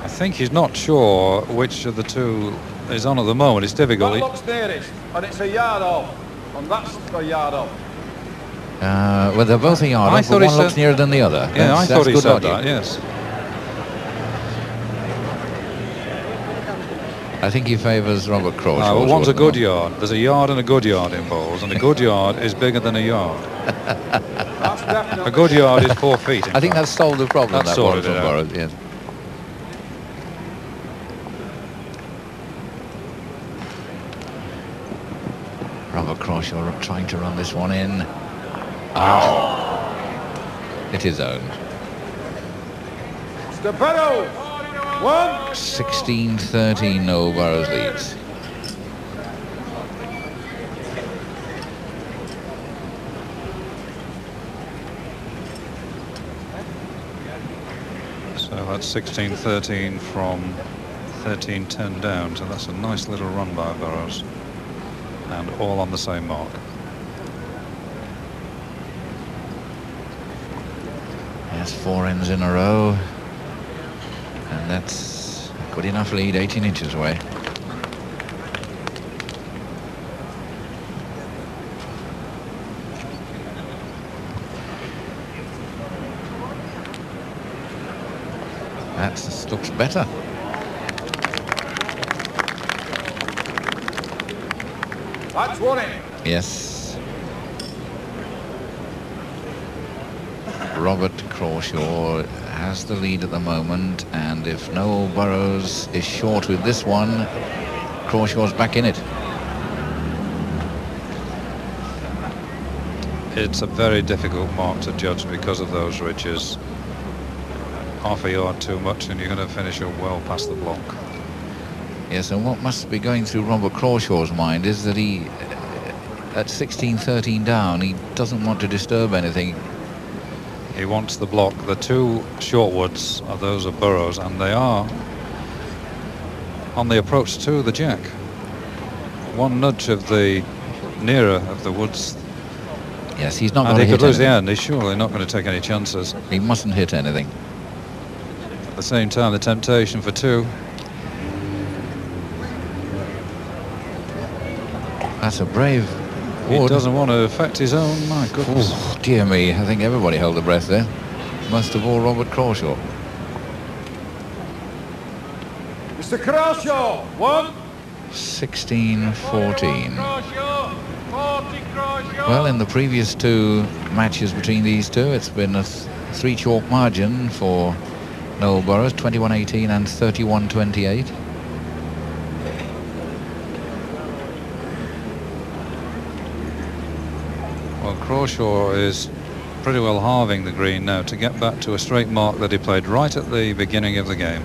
[SPEAKER 4] I think he's not sure which of the two is on at the moment. It's difficult.
[SPEAKER 5] That looks nearest, and it's a yard off. And that's a yard off.
[SPEAKER 3] Well, they're both a yard off, but one looks nearer than the other.
[SPEAKER 4] Yeah, I thought he
[SPEAKER 3] good
[SPEAKER 4] said
[SPEAKER 3] logic.
[SPEAKER 4] that, yes.
[SPEAKER 3] I think he favours Robert Crawshaw.
[SPEAKER 4] Well, one's a good yard. There's a yard and a good yard in bowls, and a good yard is bigger than a yard. A good yard is 4 feet.
[SPEAKER 3] I think that's solved the problem.
[SPEAKER 4] That's
[SPEAKER 3] that one
[SPEAKER 4] sorted
[SPEAKER 3] from
[SPEAKER 4] it out.
[SPEAKER 3] Burrows, yes. Robert Crawshaw trying to run this one in. Ow! It is owned.
[SPEAKER 5] Mr. Burrows, 1.
[SPEAKER 3] 16-13, no, Burrows leads.
[SPEAKER 4] So that's 16-13 from 13-10 down. So that's a nice little run by Burrows. And all on the same mark.
[SPEAKER 3] Yes, 4 ends in a row. And that's a good enough lead, 18 inches away. That looks better.
[SPEAKER 5] That's 1 in.
[SPEAKER 3] Yes. Robert Crawshaw has the lead at the moment, and if Noel Burrows is short with this one, Crawshaw's back in it.
[SPEAKER 4] It's a very difficult mark to judge because of those ridges. Half a yard too much and you're going to finish it well past the block.
[SPEAKER 3] Yes, and what must be going through Robert Crawshaw's mind is that he, at 16-13 down, he doesn't want to disturb anything.
[SPEAKER 4] He wants the block. The two short woods are those of Burrows, and they are on the approach to the jack. One nudge of the nearer of the woods.
[SPEAKER 3] Yes, he's not going
[SPEAKER 4] And
[SPEAKER 3] to
[SPEAKER 4] he
[SPEAKER 3] hit
[SPEAKER 4] could lose the
[SPEAKER 3] anything.
[SPEAKER 4] end. He's surely not going to take any chances.
[SPEAKER 3] He mustn't hit anything.
[SPEAKER 4] At the same time, the temptation for 2.
[SPEAKER 3] That's a brave
[SPEAKER 4] He
[SPEAKER 3] wood.
[SPEAKER 4] doesn't want to affect his own. My goodness.
[SPEAKER 3] Oh, dear me, I think everybody held their breath there. Most of all, Robert Crawshaw.
[SPEAKER 5] Mr. Crawshaw, 1.
[SPEAKER 3] 16-14.
[SPEAKER 6] Crawshaw, 40 Crawshaw.
[SPEAKER 3] Well, in the previous 2 matches between these two, it's been a 3 chalk margin for Noel Burrows, 21-18 and 31-28.
[SPEAKER 4] Well, Crawshaw is pretty well halving the green now to get back to a straight mark that he played right at the beginning of the game.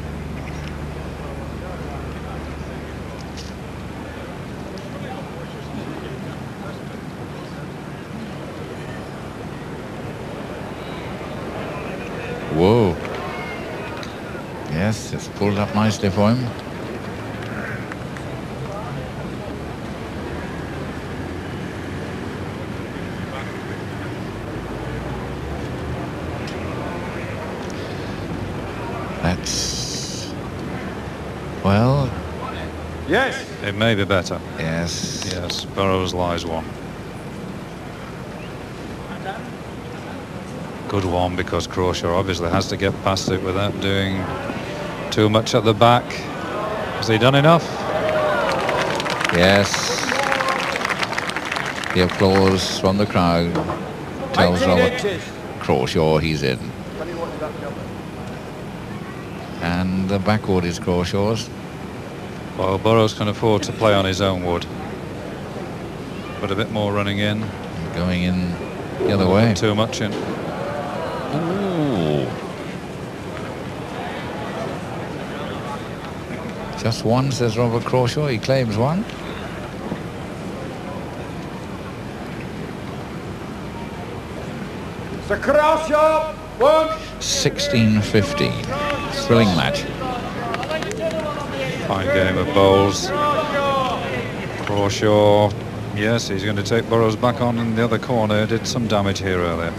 [SPEAKER 3] Whoa. Yes, it's pulled up nicely for him. That's... well...
[SPEAKER 5] Yes.
[SPEAKER 4] It may be better.
[SPEAKER 3] yes.
[SPEAKER 4] Yes, Burrows lies 1. Good one, because Crawshaw obviously has to get past it without doing too much at the back. Has he done enough?
[SPEAKER 3] Yes. The applause from the crowd tells
[SPEAKER 5] 18
[SPEAKER 3] Robert
[SPEAKER 5] inches.
[SPEAKER 3] Crawshaw he's in. And the backwood is Crawshaw's.
[SPEAKER 4] Well, Burrows can afford to play on his own wood. But a bit more running in.
[SPEAKER 3] Going in the other way.
[SPEAKER 4] Too much in.
[SPEAKER 3] Ooh. Just 1, says Robert Crawshaw. He claims 1.
[SPEAKER 5] Mr. Crawshaw, 1.
[SPEAKER 3] 16-15. Thrilling match.
[SPEAKER 4] Fine game of bowls. Crawshaw, yes, he's going to take Burrows back on in the other corner. Did some damage here earlier.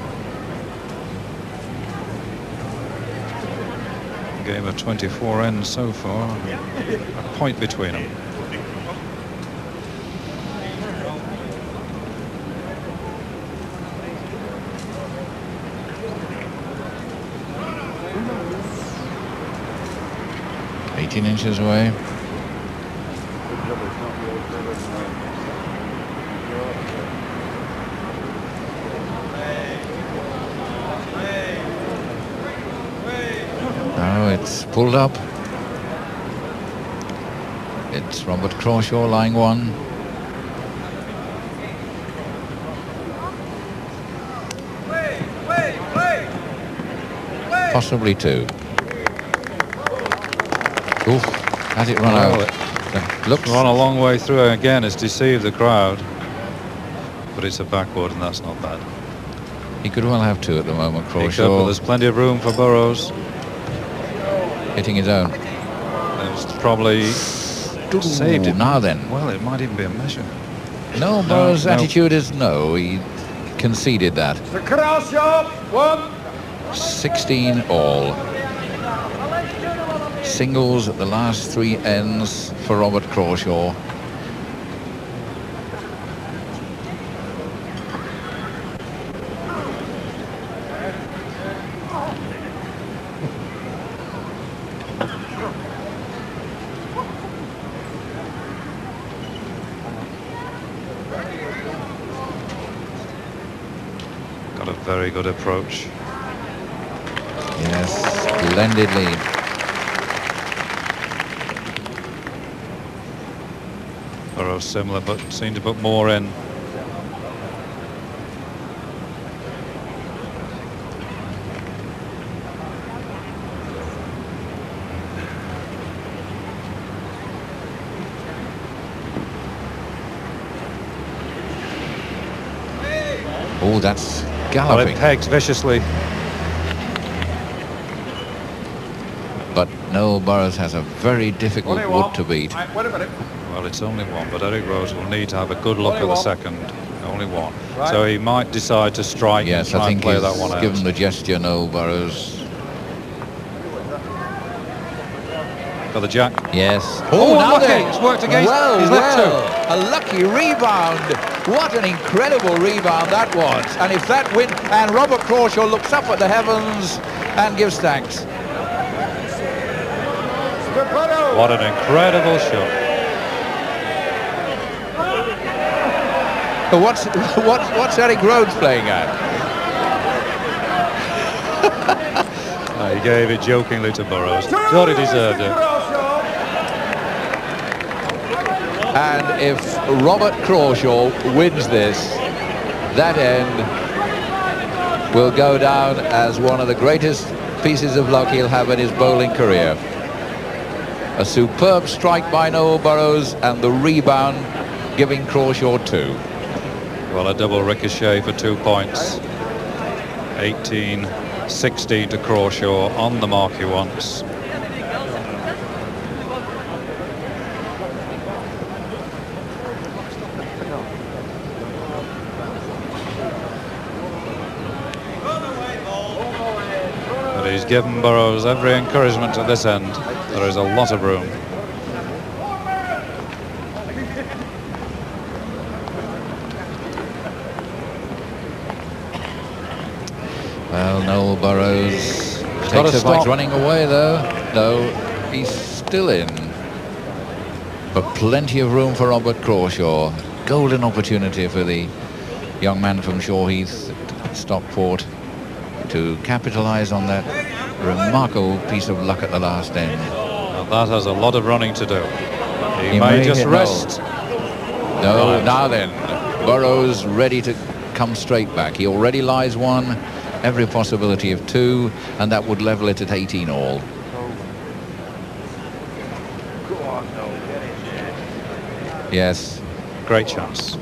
[SPEAKER 4] Game of 24 ends so far. A point between them.
[SPEAKER 3] Inches away. Now it's pulled up. It's Robert Crawshaw lying one. Possibly two. Oof, has it run out?
[SPEAKER 4] It looks run a long way through again. It's deceived the crowd, but it's a backward, and that's not bad.
[SPEAKER 3] He could well have two at the moment, Crawshaw.
[SPEAKER 4] But there's plenty of room for Burrows.
[SPEAKER 3] Hitting his own.
[SPEAKER 4] It's probably saved it.
[SPEAKER 3] Now then.
[SPEAKER 4] Well, it might even be a measure.
[SPEAKER 3] No, Burrows' attitude is no. He conceded that.
[SPEAKER 5] The Crawshaw, 1.
[SPEAKER 3] 16 all. Singles at the last 3 ends for Robert Crawshaw.
[SPEAKER 4] Got a very good approach.
[SPEAKER 3] Yes, splendidly.
[SPEAKER 4] Burrows similar, but seemed to put more in.
[SPEAKER 3] Oh, that's
[SPEAKER 4] Well,
[SPEAKER 3] galloping.
[SPEAKER 4] it pegs viciously.
[SPEAKER 3] But no, Burrows has a very difficult wood to beat.
[SPEAKER 5] Wait a minute.
[SPEAKER 4] Well, it's only one, but Eric Rose will need to have a good look at the second. Only one.
[SPEAKER 5] Right.
[SPEAKER 4] So he might decide to strike
[SPEAKER 3] Yes,
[SPEAKER 4] and try
[SPEAKER 3] I think
[SPEAKER 4] and play
[SPEAKER 3] he's
[SPEAKER 4] that one out.
[SPEAKER 3] given the gesture, no, Burrows.
[SPEAKER 4] Got the jack.
[SPEAKER 3] Yes.
[SPEAKER 4] Oh,
[SPEAKER 3] now
[SPEAKER 4] unlucky.
[SPEAKER 3] then.
[SPEAKER 4] It's worked against.
[SPEAKER 3] Well,
[SPEAKER 4] He's left
[SPEAKER 3] a lucky rebound. What an incredible rebound that was. And if that win, and Robert Crawshaw looks up at the heavens and gives thanks.
[SPEAKER 4] What an incredible shot.
[SPEAKER 3] What's Eric Rhodes playing at?
[SPEAKER 4] He gave it jokingly to Burrows. Thought he deserved it.
[SPEAKER 3] And if Robert Crawshaw wins this, that end will go down as one of the greatest pieces of luck he'll have in his bowling career. A superb strike by Noel Burrows and the rebound giving Crawshaw 2.
[SPEAKER 4] Well, a double ricochet for 2 points. 18-16 to Crawshaw on the mark he wants. But he's given Burrows every encouragement at this end. There is a lot of room.
[SPEAKER 3] Well, Noel Burrows
[SPEAKER 4] Got
[SPEAKER 3] takes
[SPEAKER 4] to
[SPEAKER 3] a bite
[SPEAKER 4] stop.
[SPEAKER 3] running away though. No, he's still in. But plenty of room for Robert Crawshaw. Golden opportunity for the young man from Shaw Heath at Stockport to capitalise on that remarkable piece of luck at the last end.
[SPEAKER 4] Well, that has a lot of running to do. He may just
[SPEAKER 3] hit
[SPEAKER 4] rest.
[SPEAKER 3] No,
[SPEAKER 4] Right.
[SPEAKER 3] now then, Burrows ready to come straight back. He already lies one, every possibility of 2, and that would level it at 18 all. Yes,
[SPEAKER 4] Great chance.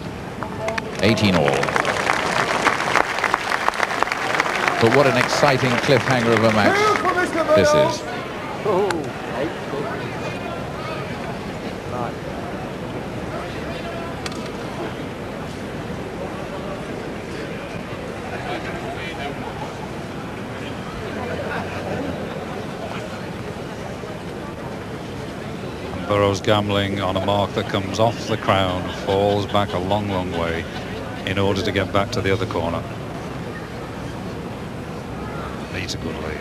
[SPEAKER 3] 18 all. But what an exciting cliffhanger of a match this is.
[SPEAKER 4] Burrows gambling on a mark that comes off the crown, falls back a long, long way in order to get back to the other corner. Needs a good lead.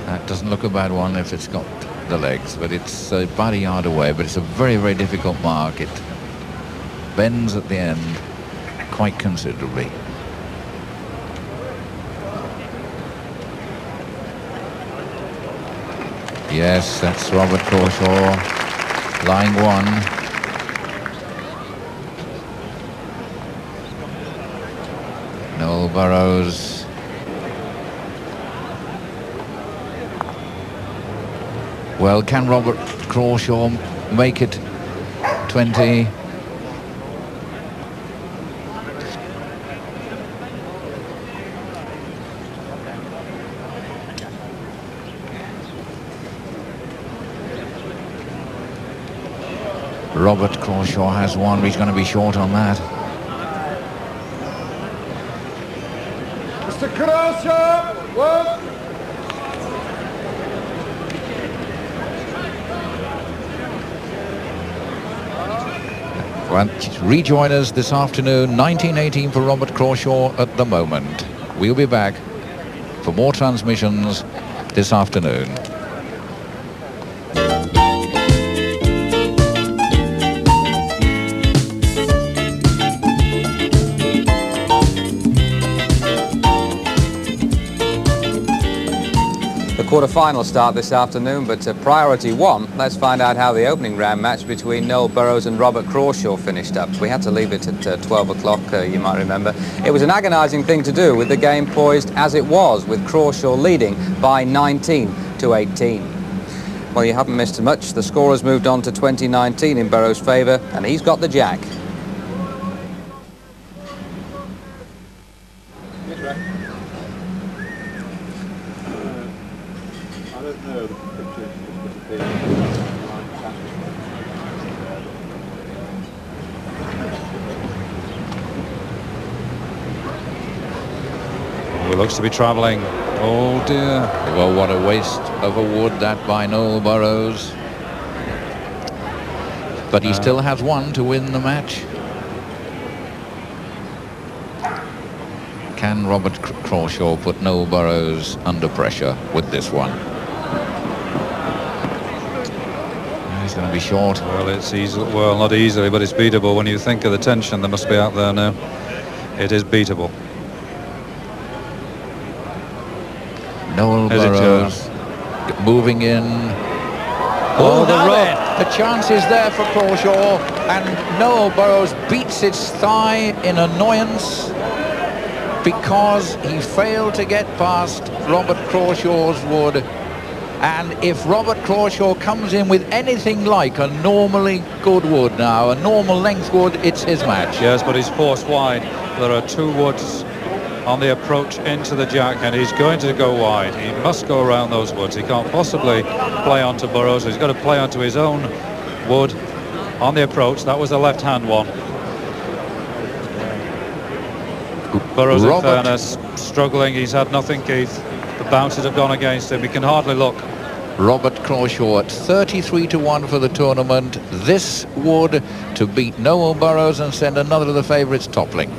[SPEAKER 3] That doesn't look a bad one if it's got the legs, but it's about a yard away, but it's a very, very difficult mark. It bends at the end quite considerably. Yes, that's Robert Crawshaw, line one. Noel Burrows. Well, can Robert Crawshaw make it 20? Robert Crawshaw has one, but he's going to be short on that.
[SPEAKER 5] Mr. Crawshaw, one.
[SPEAKER 3] Well, rejoin us this afternoon, 1918 for Robert Crawshaw at the moment. We'll be back for more transmissions this afternoon.
[SPEAKER 2] Quarter-final start this afternoon, but priority one, let's find out how the opening round match between Noel Burrows and Robert Crawshaw finished up. We had to leave it at 12 o'clock, you might remember. It was an agonising thing to do with the game poised as it was, with Crawshaw leading by 19-18. Well, you haven't missed much. The score has moved on to 2019 in Burrows' favour, and he's got the jack.
[SPEAKER 4] Looks to be travelling. Oh dear.
[SPEAKER 3] Well, what a waste of a wood that by Noel Burrows. But he still has one to win the match. Can Robert Crawshaw put Noel Burrows under pressure with this one? He's going to be short.
[SPEAKER 4] Well, it's easy. Well, not easily, but it's beatable. When you think of the tension that must be out there now, it is beatable.
[SPEAKER 3] Noel Burrows moving in.
[SPEAKER 4] Oh, the rub.
[SPEAKER 3] The chance is there for Crawshaw, and Noel Burrows beats his thigh in annoyance because he failed to get past Robert Crawshaw's wood. And if Robert Crawshaw comes in with anything like a normally good wood now, a normal length wood, it's his match.
[SPEAKER 4] Yes, but he's forced wide. There are two woods on the approach into the jack, and he's going to go wide. He must go around those woods. He can't possibly play onto Burrows. He's got to play onto his own wood on the approach. That was a left-hand one. Burrows, in fairness, struggling. He's had nothing, Keith. The bounces have gone against him. He can hardly look.
[SPEAKER 3] Robert Crawshaw at 33-1 for the tournament. This would to beat Noel Burrows and send another of the favourites toppling.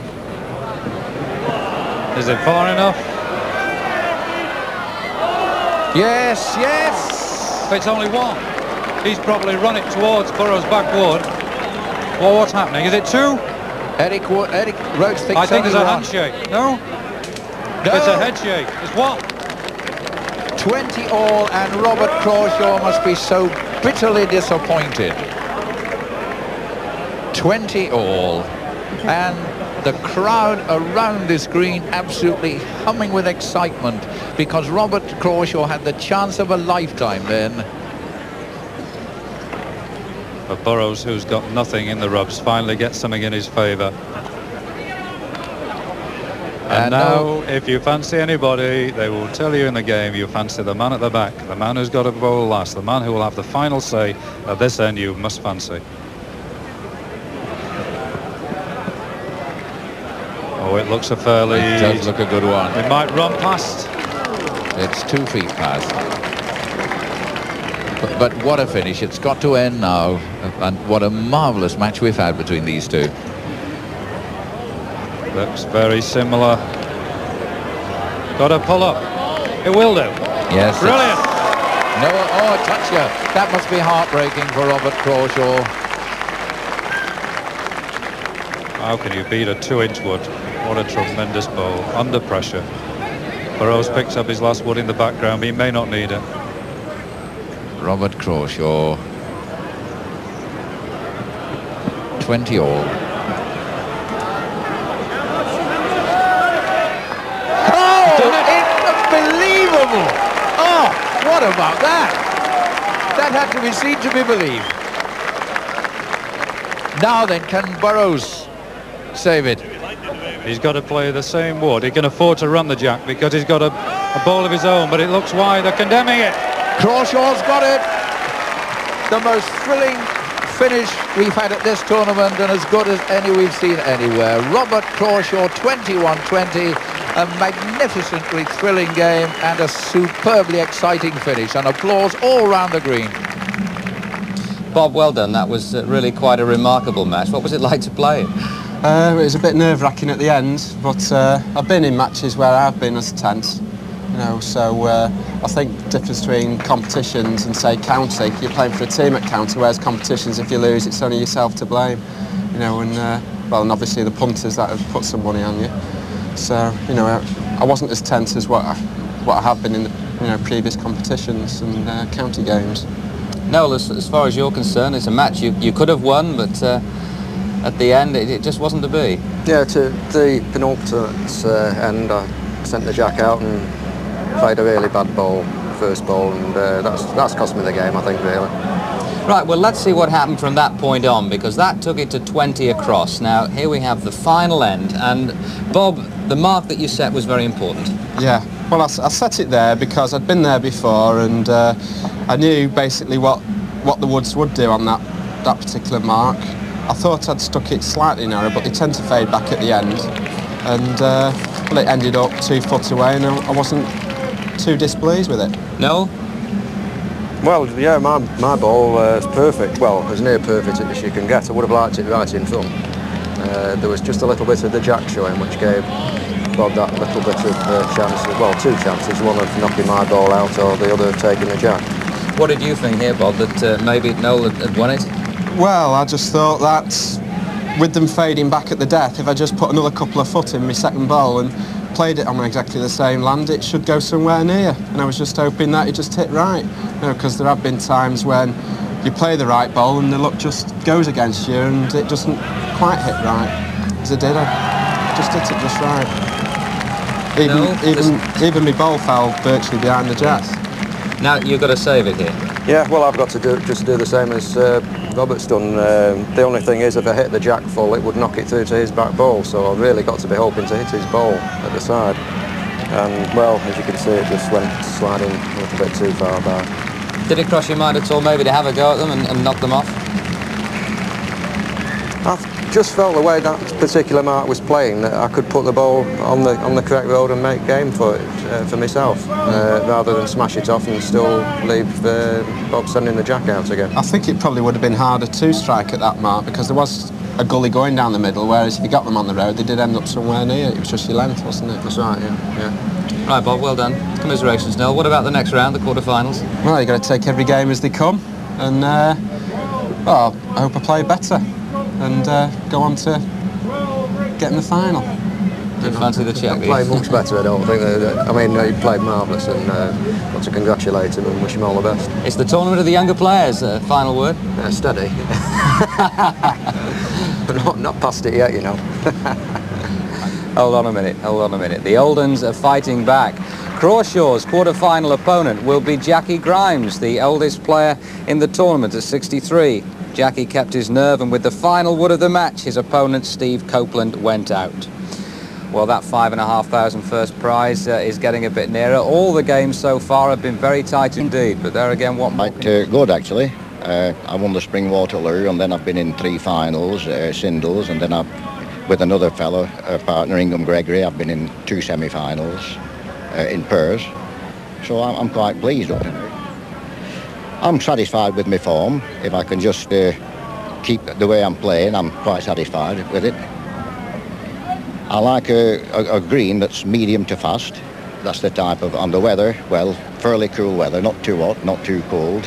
[SPEAKER 4] Is it far enough?
[SPEAKER 3] Yes, yes.
[SPEAKER 4] It's only one. He's probably run it towards Burrows' back wood. Well, what's happening? Is it two?
[SPEAKER 3] Eric Rhodes thinks
[SPEAKER 4] I think there's a
[SPEAKER 3] one.
[SPEAKER 4] handshake. No?
[SPEAKER 3] No.
[SPEAKER 4] It's a head shake. It's what?
[SPEAKER 3] 20 all, and Robert Crawshaw must be so bitterly disappointed. 20 all, and the crowd around this green absolutely humming with excitement because Robert Crawshaw had the chance of a lifetime then.
[SPEAKER 4] But Burrows, who's got nothing in the rubs, finally gets something in his favour. And now, if you fancy anybody, they will tell you in the game you fancy the man at the back, the man who's got to bowl last, the man who will have the final say at this end you must fancy. Oh, it looks a fairly...
[SPEAKER 3] It does look a good one.
[SPEAKER 4] It might run past.
[SPEAKER 3] It's 2 feet past. But what a finish. It's got to end now. And what a marvellous match we've had between these two.
[SPEAKER 4] Looks very similar. Got to pull up. It will do.
[SPEAKER 3] Yes.
[SPEAKER 4] Brilliant.
[SPEAKER 3] No, oh, touch you. That must be heartbreaking for Robert Crawshaw.
[SPEAKER 4] How can you beat a 2-inch wood? What a tremendous bowl. Under pressure. Burrows picks up his last wood in the background, but he may not need it.
[SPEAKER 3] Robert Crawshaw. 20 all. Oh, unbelievable! Oh, what about that? That had to be seen to be believed. Now then, can Burrows save it?
[SPEAKER 4] He's got to play the same wood. He can afford to run the jack because he's got a ball of his own, but it looks wide. They're condemning it.
[SPEAKER 3] Crawshaw's got it. The most thrilling finish we've had at this tournament, and as good as any we've seen anywhere. Robert Crawshaw, 21-20. A magnificently thrilling game and a superbly exciting finish. And applause all round the green.
[SPEAKER 2] Bob, well done. That was really quite a remarkable match. What was it like to play it?
[SPEAKER 7] It was a bit nerve-wracking at the end, but I've been in matches where I've been as tense, you know, so I think the difference between competitions and, say, county, you're playing for a team at county, whereas competitions, if you lose, it's only yourself to blame, you know, and, well, and obviously the punters that have put some money on you. So, you know, I wasn't as tense as what I have been in the, you know, previous competitions and county games.
[SPEAKER 2] No, as far as you're concerned, it's a match you could have won, but at the end it just wasn't to be.
[SPEAKER 8] Yeah, to the penultimate end, I sent the jack out and played a really bad ball, first ball, and that's cost me the game, I think, really.
[SPEAKER 2] Right, well, let's see what happened from that point on, because that took it to 20 across. Now, here we have the final end, and Bob, the mark that you set was very important.
[SPEAKER 7] Yeah, well, I set it there because I'd been there before, and I knew basically what the woods would do on that particular mark. I thought I'd stuck it slightly narrow, but they tend to fade back at the end, and well, it ended up 2 foot away, and I wasn't too displeased with it.
[SPEAKER 2] No?
[SPEAKER 8] Well, yeah, my ball is perfect. Well, as near perfect as you can get. I would have liked it right in front. There was just a little bit of the jack showing, which gave Bob that little bit of chance, well, 2 chances, one of knocking my ball out or the other of taking the jack.
[SPEAKER 2] What did you think here, Bob, that maybe Noel had won it?
[SPEAKER 7] Well, I just thought that with them fading back at the death, if I just put another couple of foot in my second ball and played it on exactly the same land, it should go somewhere near. And I was just hoping that it just hit right. You know, because there have been times when you play the right ball and the luck just goes against you and it doesn't quite hit right. As it did, I just hit it just right. Even my ball fell virtually behind the jack.
[SPEAKER 2] Now, you've got to save it here.
[SPEAKER 8] Yeah, well, I've got to do the same as Robert's done. The only thing is, if I hit the jack full, it would knock it through to his back ball, so I've really got to be hoping to hit his ball at the side. And, well, as you can see, it just went sliding a little bit too far back.
[SPEAKER 2] Did it cross your mind at all maybe to have a go at them and knock them off?
[SPEAKER 8] I just felt the way that particular mark was playing that I could put the ball on the correct road and make game for it for myself, rather than smash it off and still leave Bob sending the jack out again.
[SPEAKER 7] I think it probably would have been harder to strike at that mark because there was a gully going down the middle, whereas if you got them on the road, they did end up somewhere near. It was just your length, wasn't it?
[SPEAKER 8] That's right, yeah.
[SPEAKER 2] Right, Bob, well done. Commiserations, Noel. What about the next round, the quarterfinals?
[SPEAKER 7] Well, you've got to take every game as they come, and well, I hope I play better and go on to get in the final.
[SPEAKER 2] Do you fancy the check?
[SPEAKER 8] Played much better, I don't think. I mean, he played marvellous, and got to congratulate him and wish him all the best.
[SPEAKER 2] It's the tournament of the younger players. Final word?
[SPEAKER 8] Steady. But not past it yet, you know.
[SPEAKER 2] Hold on a minute. The old uns are fighting back. Crawshaw's quarter-final opponent will be Jackie Grimes, the oldest player in the tournament at 63. Jackie kept his nerve, and with the final wood of the match, his opponent, Steve Copeland, went out. Well, that $5,500 first prize is getting a bit nearer. All the games so far have been very tight indeed, but there again, what more?
[SPEAKER 9] Good, actually. I won the Spring Waterloo, and then I've been in 3 finals, singles, and then with another fellow, partner, Ingham Gregory, I've been in 2 semi-finals in pairs. So I'm quite pleased up to now. I'm satisfied with my form. If I can just keep the way I'm playing, I'm quite satisfied with it. I like a green that's medium to fast. That's the type of, on the weather, well, fairly cool weather, not too hot, not too cold.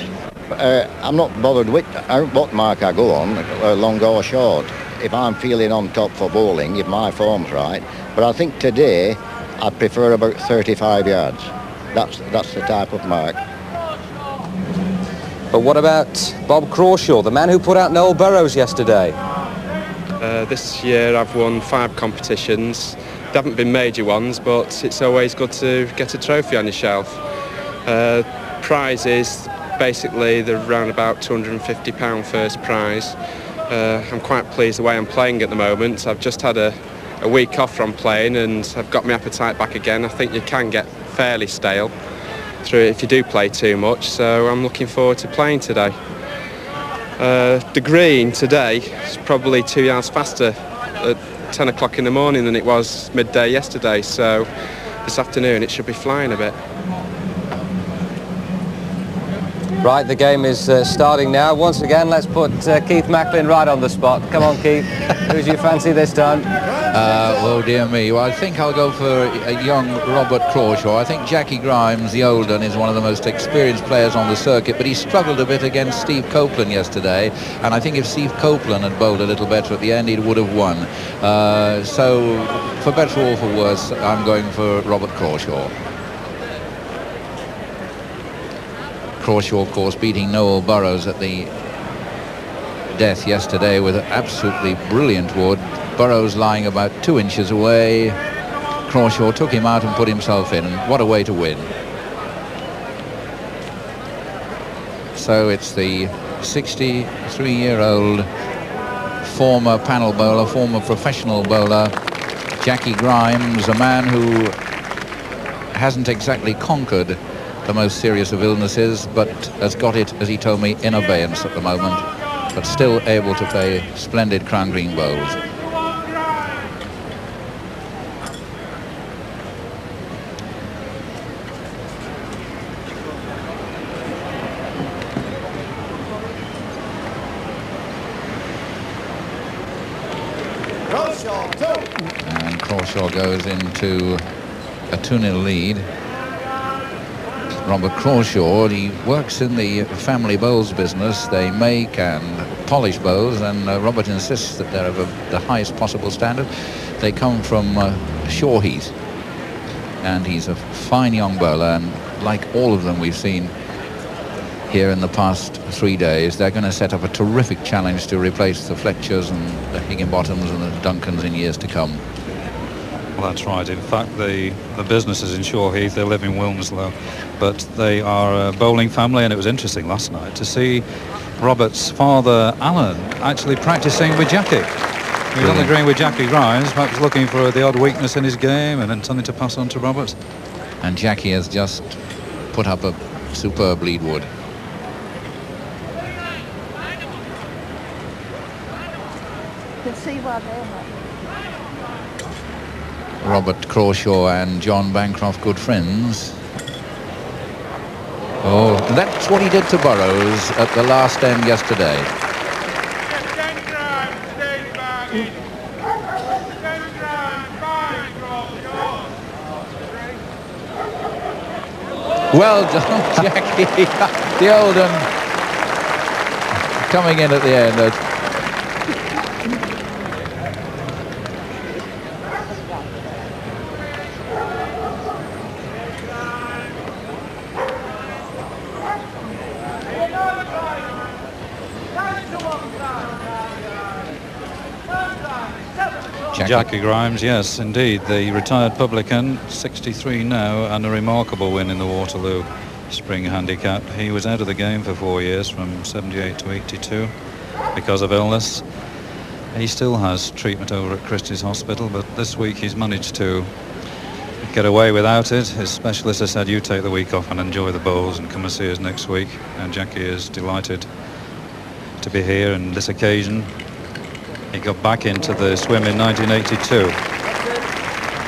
[SPEAKER 9] I'm not bothered with what mark I go on, long or short. If I'm feeling on top for bowling, if my form's right. But I think today, I prefer about 35 yards. That's the type of mark.
[SPEAKER 2] But what about Bob Crawshaw, the man who put out Noel Burrows yesterday?
[SPEAKER 7] This year I've won 5 competitions. They haven't been major ones, but it's always good to get a trophy on your shelf. Prizes, basically they're around about £250 first prize. I'm quite pleased the way I'm playing at the moment. I've just had a week off from playing and I've got my appetite back again. I think you can get fairly stale through it if you do play too much, so I'm looking forward to playing today. The green today is probably 2 yards faster at 10 o'clock in the morning than it was midday yesterday, so this afternoon it should be flying a bit.
[SPEAKER 2] Right, the game is starting now. Once again, let's put Keith Macklin right on the spot. Come on, Keith. Who's your fancy this time?
[SPEAKER 3] Well, dear me. Well, I think I'll go for a young Robert Crawshaw. I think Jackie Grimes, the old one, is one of the most experienced players on the circuit, but he struggled a bit against Steve Copeland yesterday, and I think if Steve Copeland had bowled a little better at the end, he would have won. So, for better or for worse, I'm going for Robert Crawshaw. Crawshaw, of course, beating Noel Burrows at the death yesterday with an absolutely brilliant wood. Burrows lying about 2 inches away. Crawshaw took him out and put himself in. What a way to win. So it's the 63-year-old former panel bowler, former professional bowler, Jackie Grimes, a man who hasn't exactly conquered the most serious of illnesses, but has got it, as he told me, in abeyance at the moment, but still able to play splendid crown green bowls. And Crawshaw goes into a 2-0 lead. Robert Crawshaw, he works in the family bowls business. They make and polish bowls, and Robert insists that they're of the highest possible standard. They come from Shaw Heath, and he's a fine young bowler, and like all of them we've seen here in the past 3 days, they're going to set up a terrific challenge to replace the Fletchers and the Higginbottoms and the Duncans in years to come.
[SPEAKER 4] Well, that's right. In fact, the businesses in Shaw Heath, they live in Wilmslow, but they are a bowling family, and it was interesting last night to see Robert's father, Alan, actually practicing with Jackie. He was on the green with Jackie Grimes, perhaps looking for the odd weakness in his game and then something to pass on to Robert.
[SPEAKER 3] And Jackie has just put up a superb lead wood.
[SPEAKER 10] You can see why they're not.
[SPEAKER 3] Robert Crawshaw and John Bancroft, good friends. Oh, that's what he did to Burrows at the last end yesterday. Well done, Jackie. The old one coming in at the end.
[SPEAKER 4] Jackie Grimes, yes, indeed, the retired publican, 63 now, and a remarkable win in the Waterloo Spring Handicap. He was out of the game for 4 years, from 78 to 82, because of illness. He still has treatment over at Christie's Hospital, but this week he's managed to get away without it. His specialist has said, you take the week off and enjoy the bowls and come and see us next week. And Jackie is delighted to be here on this occasion. He got back into the swim in 1982.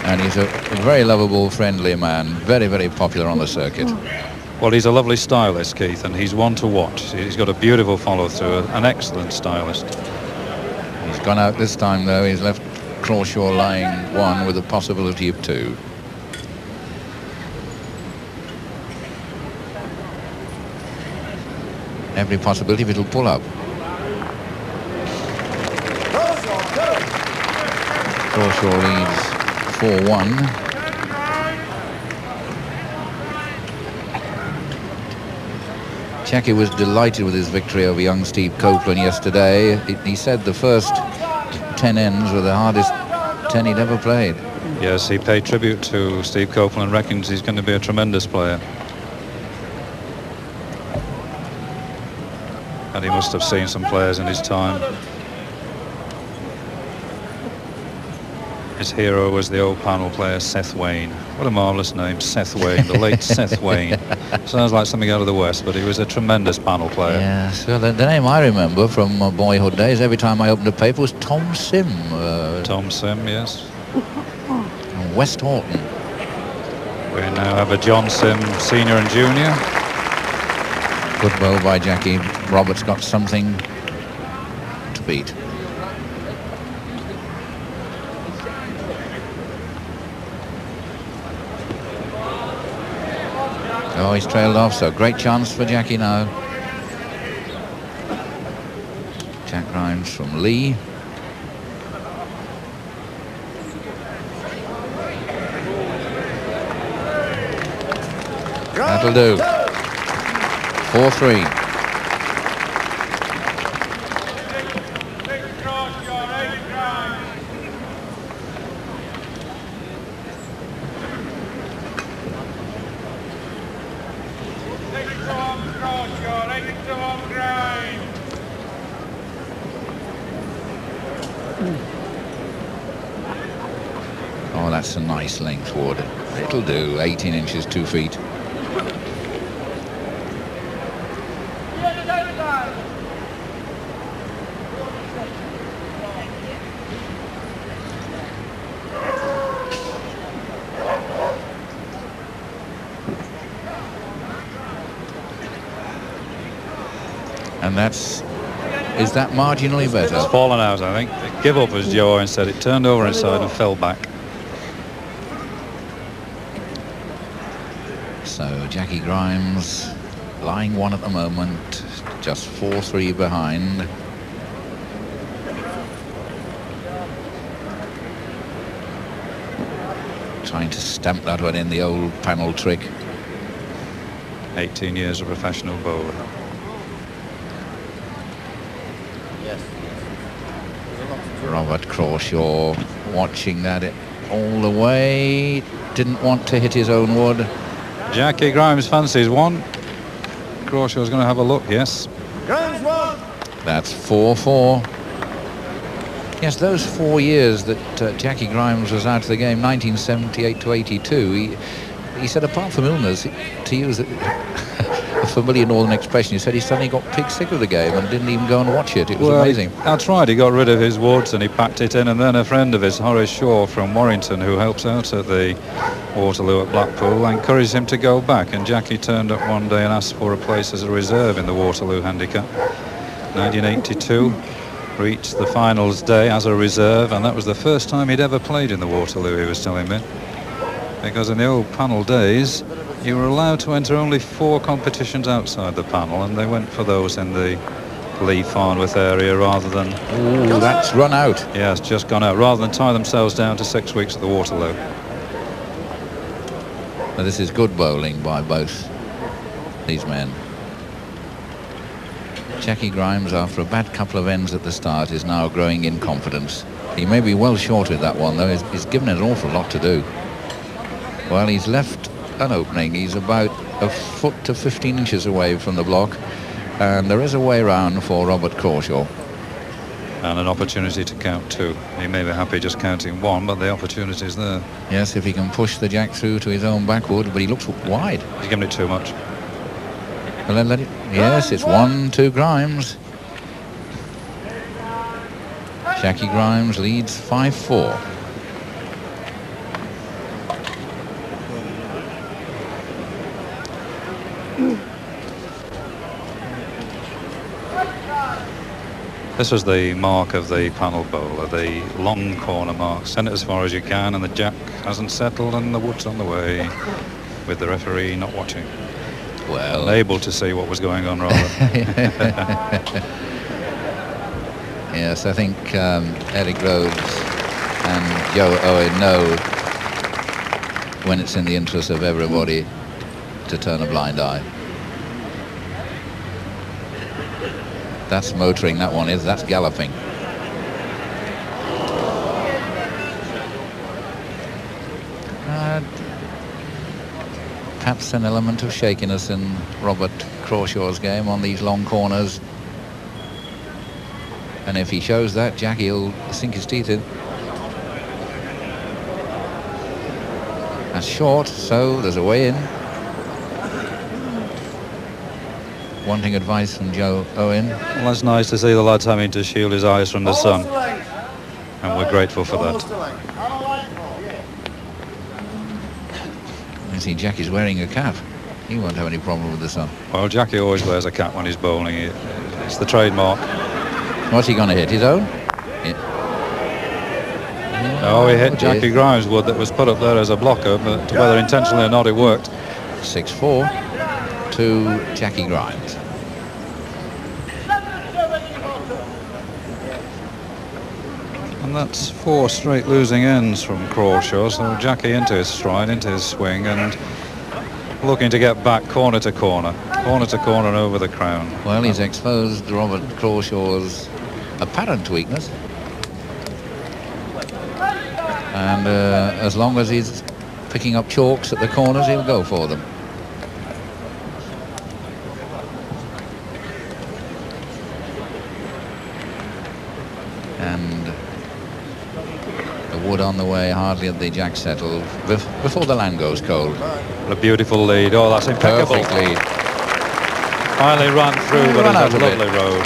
[SPEAKER 3] And he's a very lovable, friendly man. Very, very popular on the circuit.
[SPEAKER 4] Well, he's a lovely stylist, Keith, and he's one to watch. He's got a beautiful follow-through, an excellent stylist.
[SPEAKER 3] He's gone out this time, though. He's left Crawshaw lying 1 with a possibility of 2. Every possibility of it'll pull up. Crawshaw leads 4-1. Jackie was delighted with his victory over young Steve Copeland yesterday. He said the first 10 ends were the hardest 10 he'd ever played.
[SPEAKER 4] Yes, he paid tribute to Steve Copeland and reckons he's going to be a tremendous player. And he must have seen some players in his time. His hero was the old panel player Seth Wayne. What a marvellous name, Seth Wayne, the late Seth Wayne. Sounds like something out of the West, but he was a tremendous panel player.
[SPEAKER 3] Yes, well, the name I remember from my boyhood days, every time I opened a paper, was Tom Sim.
[SPEAKER 4] Tom Sim, yes.
[SPEAKER 3] West Horton.
[SPEAKER 4] We now have a John Sim Senior and Junior.
[SPEAKER 3] Good bowl by Jackie. Roberts got something to beat. Oh, he's trailed off, so great chance for Jackie now. Jack Grimes from Lee. That'll do. 4-3. Oh, that's a nice length wood. It'll do. 18 inches, 2 feet. And is that marginally better?
[SPEAKER 4] It's fallen out, I think. Give up, as Joe Owen said. It turned over inside and fell back.
[SPEAKER 3] So Jackie Grimes lying 1 at the moment, just 4-3 behind. Trying to stamp that one in, the old panel trick.
[SPEAKER 4] 18 years of professional bowler.
[SPEAKER 3] Robert Crawshaw watching that all the way. Didn't want to hit his own wood.
[SPEAKER 4] Jackie Grimes fancies 1. Crawshaw's going to have a look, yes.
[SPEAKER 5] Grimes 1.
[SPEAKER 3] That's 4-4. Yes, those 4 years that Jackie Grimes was out of the game, 1978 to 82, he said apart from illness, to use a familiar northern expression, he said he suddenly got pig sick of the game and didn't even go and watch it. It was amazing.
[SPEAKER 4] That's right, he got rid of his woods and he packed it in, and then a friend of his, Horace Shaw from Warrington, who helps out at the Waterloo at Blackpool, encouraged him to go back, and Jackie turned up one day and asked for a place as a reserve in the Waterloo handicap. 1982, reached the finals day as a reserve, and that was the first time he'd ever played in the Waterloo, he was telling me, because in the old panel days you were allowed to enter only 4 competitions outside the panel, and they went for those in the Lee Farnworth area rather than...
[SPEAKER 3] Ooh, that's run out.
[SPEAKER 4] Yeah, it's just gone out, rather than tie themselves down to 6 weeks at the Waterloo.
[SPEAKER 3] Now, this is good bowling by both these men. Jackie Grimes, after a bad couple of ends at the start, is now growing in confidence. He may be well short with that one, though. He's given it an awful lot to do. Well, he's left an opening. He's about a foot to 15 inches away from the block, and there is a way round for Robert Crawshaw.
[SPEAKER 4] And an opportunity to count 2. He may be happy just counting 1, but the opportunity is there.
[SPEAKER 3] Yes, if he can push the jack through to his own backwood, but he looks wide.
[SPEAKER 4] He's given it too much.
[SPEAKER 3] Well, then let it. Yes, it's 1-2 Grimes. Jackie Grimes leads 5-4.
[SPEAKER 4] This was the mark of the panel bowler, the long corner mark. Send it as far as you can, and the jack hasn't settled, and the wood's on the way, with the referee not watching.
[SPEAKER 3] Well,
[SPEAKER 4] unable to see what was going on, rather.
[SPEAKER 3] Yes, I think Eric Rhodes and Joe Owen know when it's in the interest of everybody to turn a blind eye. That's motoring, that one is. That's galloping. Perhaps an element of shakiness in Robert Crawshaw's game on these long corners. And if he shows that, Jackie will sink his teeth in. That's short, so there's a way in. Wanting advice from Joe Owen.
[SPEAKER 4] Well, that's nice to see the lad's having to shield his eyes from the sun, and we're grateful for that.
[SPEAKER 3] I see Jackie's wearing a cap. He won't have any problem with the sun.
[SPEAKER 4] Well, Jackie always wears a cap when he's bowling. It's the trademark.
[SPEAKER 3] What's he going to hit? His own? Yeah.
[SPEAKER 4] No, he hit Jackie Grimes' wood that was put up there as a blocker, but whether intentionally or not, it worked.
[SPEAKER 3] 6-4 to Jackie Grimes.
[SPEAKER 4] And that's 4 straight losing ends from Crawshaw, so Jackie into his stride, into his swing, and looking to get back corner to corner and over the crown.
[SPEAKER 3] Well, he's exposed Robert Crawshaw's apparent weakness. And as long as he's picking up chalks at the corners, he'll go for them. And the wood on the way, hardly at the jack settle, before the land goes cold.
[SPEAKER 4] What a beautiful lead. Oh, that's impeccable.
[SPEAKER 3] Perfect lead.
[SPEAKER 4] Finally ran through, but it's a lovely road.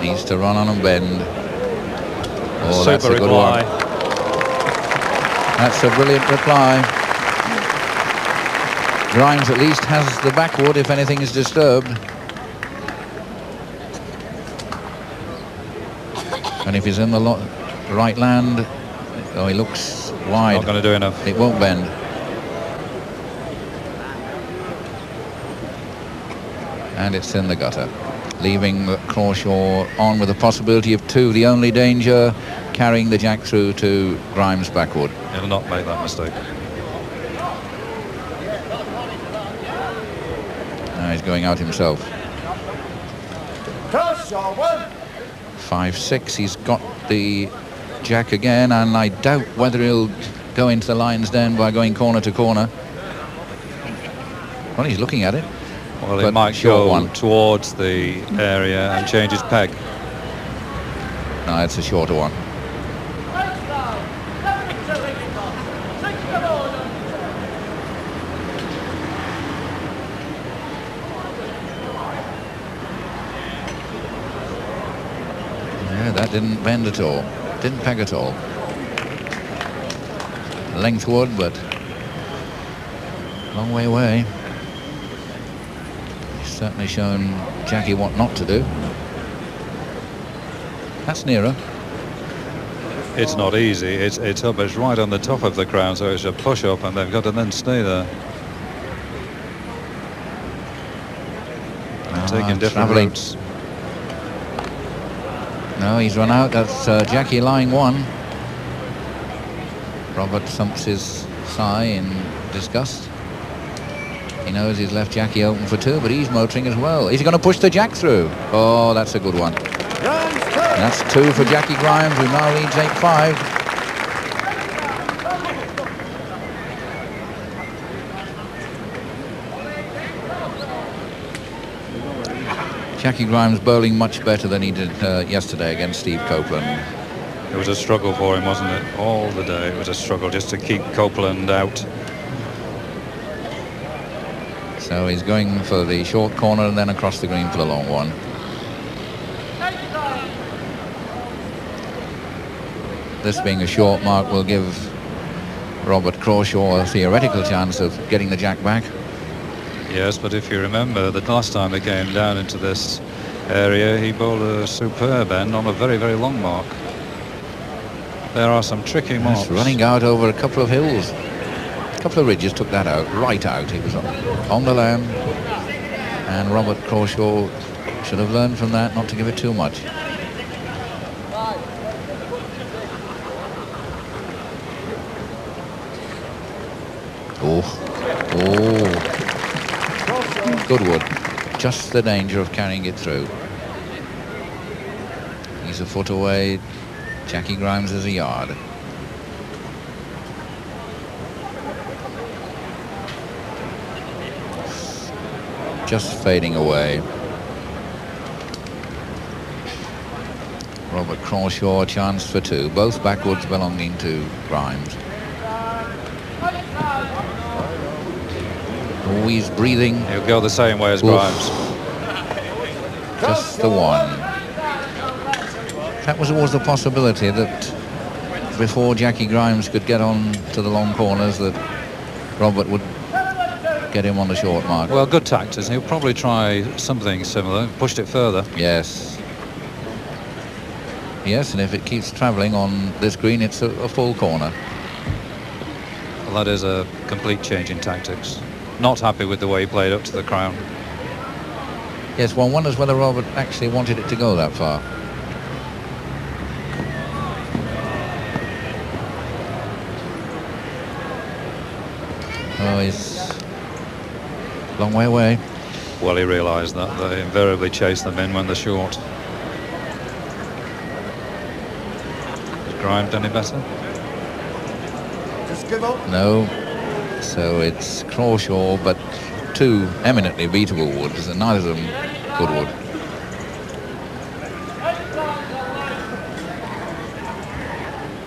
[SPEAKER 3] Needs to run on and bend. Oh, that's a good one. That's a brilliant reply. Grimes at least has the backwood if anything is disturbed. And if he's in the right land, oh, he looks wide.
[SPEAKER 4] Not going to do enough.
[SPEAKER 3] It won't bend. And it's in the gutter, leaving Crawshaw on with the possibility of 2. The only danger, carrying the jack through to Grimes' backwood.
[SPEAKER 4] He'll not make that mistake.
[SPEAKER 3] Now he's going out himself. 5-6, he's got the jack again, and I doubt whether he'll go into the lion's den by going corner to corner. Well, he's looking at it.
[SPEAKER 4] Well, he might go towards the area and change his peg.
[SPEAKER 3] No, it's a shorter one. Yeah, that didn't bend at all. Didn't peg at all. Length wood, but long way away. Certainly shown Jackie what not to do. That's nearer.
[SPEAKER 4] It's not easy. It's up. It's right on the top of the crown, so it's a push up, and they've got to then stay there. Taking different routes.
[SPEAKER 3] No, he's run out. That's Jackie lying 1. Robert thumps his thigh in disgust. He knows he's left Jackie open for 2, but he's motoring as well. Is he going to push the jack through? Oh, that's a good one. That's 2 for Jackie Grimes, who now leads 8-5. Jackie Grimes bowling much better than he did yesterday against Steve Copeland.
[SPEAKER 4] It was a struggle for him, wasn't it? All the day it was a struggle just to keep Copeland out.
[SPEAKER 3] So he's going for the short corner and then across the green for the long one. this being a short mark will give Robert Crawshaw a theoretical chance of getting the jack back.
[SPEAKER 4] Yes, but if you remember that last time they came down into this area, he bowled a superb end on a very, very long mark. There are some tricky marks.
[SPEAKER 3] It's running out over a couple of hills. A couple of ridges took that out, right out. He was on the land. And Robert Crawshaw should have learned from that not to give it too much. Goodwood, just the danger of carrying it through. He's a foot away. Jackie Grimes is a yard. Just fading away. Robert Crawshaw, a chance for two, both backwards belonging to Grimes. Oh, he's breathing.
[SPEAKER 4] He'll go the same way as Grimes.
[SPEAKER 3] Just the one. That was always the possibility that before Jackie Grimes could get on to the long corners that Robert would get him on the short mark.
[SPEAKER 4] Well, good tactics. He'll probably try something similar, pushed it further.
[SPEAKER 3] Yes. Yes, and if it keeps travelling on this green, it's a full corner.
[SPEAKER 4] Well, that is a complete change in tactics. Not happy with the way he played up to the crown.
[SPEAKER 3] Yes, one wonders whether Robert actually wanted it to go that far. Oh, he's a long way away.
[SPEAKER 4] Well, he realised that. They invariably chase them in when they're short. Has Grimes done any better?
[SPEAKER 5] Just give up.
[SPEAKER 3] No. So it's Crawshaw, but two eminently beatable woods, and neither of them Goodwood.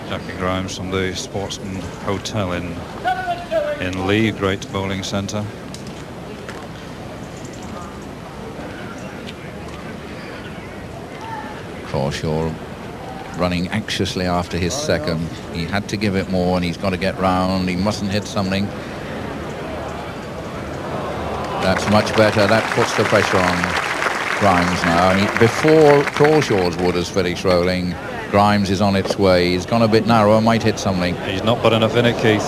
[SPEAKER 4] Jackie Grimes from the Sportsman Hotel in Lee, great bowling centre.
[SPEAKER 3] Crawshaw running anxiously after his second. He had to give it more, and he's got to get round. He mustn't hit something. That's much better. That puts the pressure on Grimes now. And before Crawshaw's wood has finished rolling, Grimes is on its way. He's gone a bit narrow, might hit something.
[SPEAKER 4] He's not put enough in it, Keith.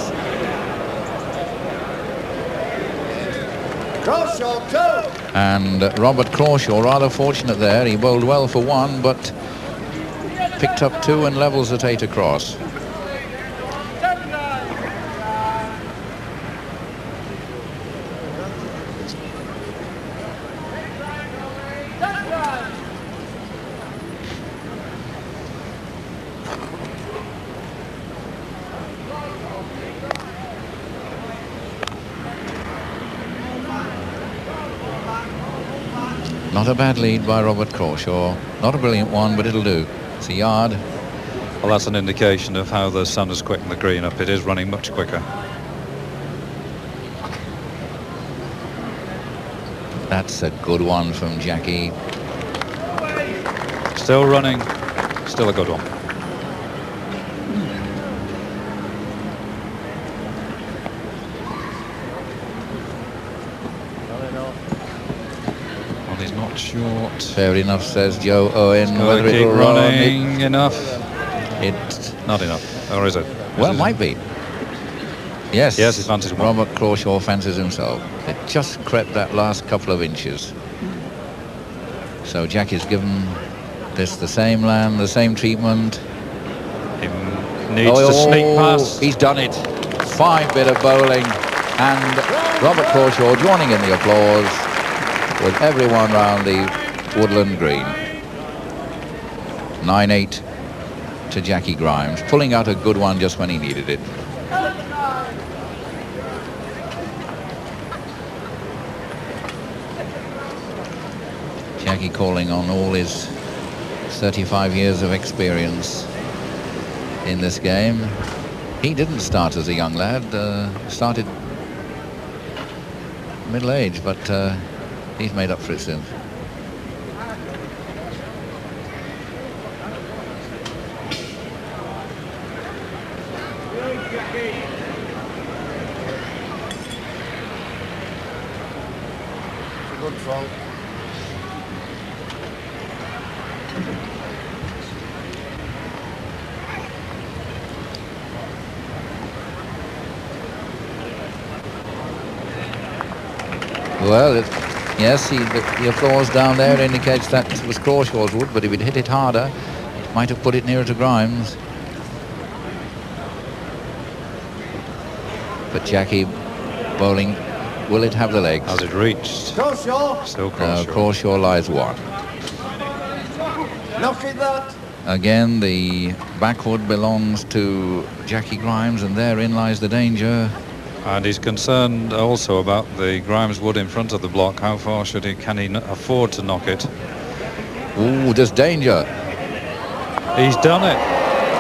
[SPEAKER 3] And Robert Crawshaw rather fortunate there. He bowled well for one, but picked up two and levels at 8 across. Not a bad lead by Robert Crawshaw. Not a brilliant one, but it'll do. It's a yard.
[SPEAKER 4] Well, that's an indication of how the sun has quickened the green up. It is running much quicker.
[SPEAKER 3] That's a good one from Jackie.
[SPEAKER 4] Still running. Still a good one. Well, he's not short.
[SPEAKER 3] Fair enough, says Joe Owen.
[SPEAKER 4] Whether
[SPEAKER 3] it'll
[SPEAKER 4] running enough.
[SPEAKER 3] It's
[SPEAKER 4] not enough, or is it?
[SPEAKER 3] Well, it might be. Yes.
[SPEAKER 4] Yes, he fancies one.
[SPEAKER 3] Robert Crawshaw fancies himself. It just crept that last couple of inches. So Jackie's given this the same land, the same treatment.
[SPEAKER 4] He needs to sneak past.
[SPEAKER 3] He's done it. Fine bit of bowling. And Robert Crawshaw joining in the applause with everyone round the woodland green. 9-8 to Jackie Grimes, pulling out a good one just when he needed it. Jackie calling on all his 35 years of experience in this game. He didn't start as a young lad, started middle age, but he's made up for it since.
[SPEAKER 11] Good fault.
[SPEAKER 3] Well, yes, the applause down there indicates that was Crawshaw's wood, but if he'd hit it harder, it might have put it nearer to Grimes. But Jackie bowling, will it have the legs?
[SPEAKER 4] Has it reached?
[SPEAKER 11] Crawshaw.
[SPEAKER 4] Still Crawshaw.
[SPEAKER 3] No, Crawshaw lies one.
[SPEAKER 11] Knock it that.
[SPEAKER 3] Again, the backwood belongs to Jackie Grimes, and therein lies the danger.
[SPEAKER 4] And he's concerned also about the Grimes wood in front of the block. How far can he afford to knock it?
[SPEAKER 3] Ooh, there's danger.
[SPEAKER 4] He's done it.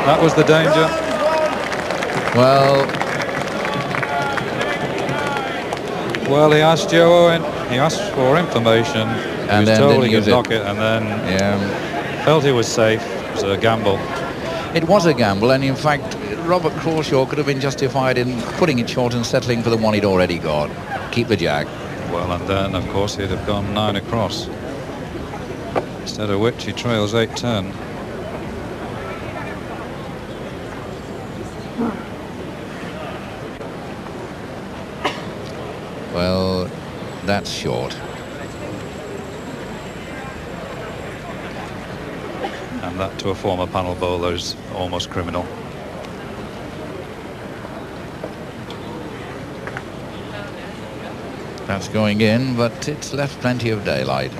[SPEAKER 4] That was the danger. Well, he asked Joe Owen. He asked for information.
[SPEAKER 3] And
[SPEAKER 4] he was
[SPEAKER 3] then
[SPEAKER 4] told
[SPEAKER 3] didn't
[SPEAKER 4] he could
[SPEAKER 3] use it.
[SPEAKER 4] knock it, and then felt he was safe. It was a gamble.
[SPEAKER 3] It was a gamble, and in fact, Robert Crawshaw could have been justified in putting it short and settling for the one he'd already got. Keep the jack.
[SPEAKER 4] Well, and then, of course, he'd have gone 9 across. Instead of which, he trails 8-10.
[SPEAKER 3] Well, that's short.
[SPEAKER 4] And that, to a former panel bowler, is almost criminal.
[SPEAKER 3] That's going in, but it's left plenty of daylight.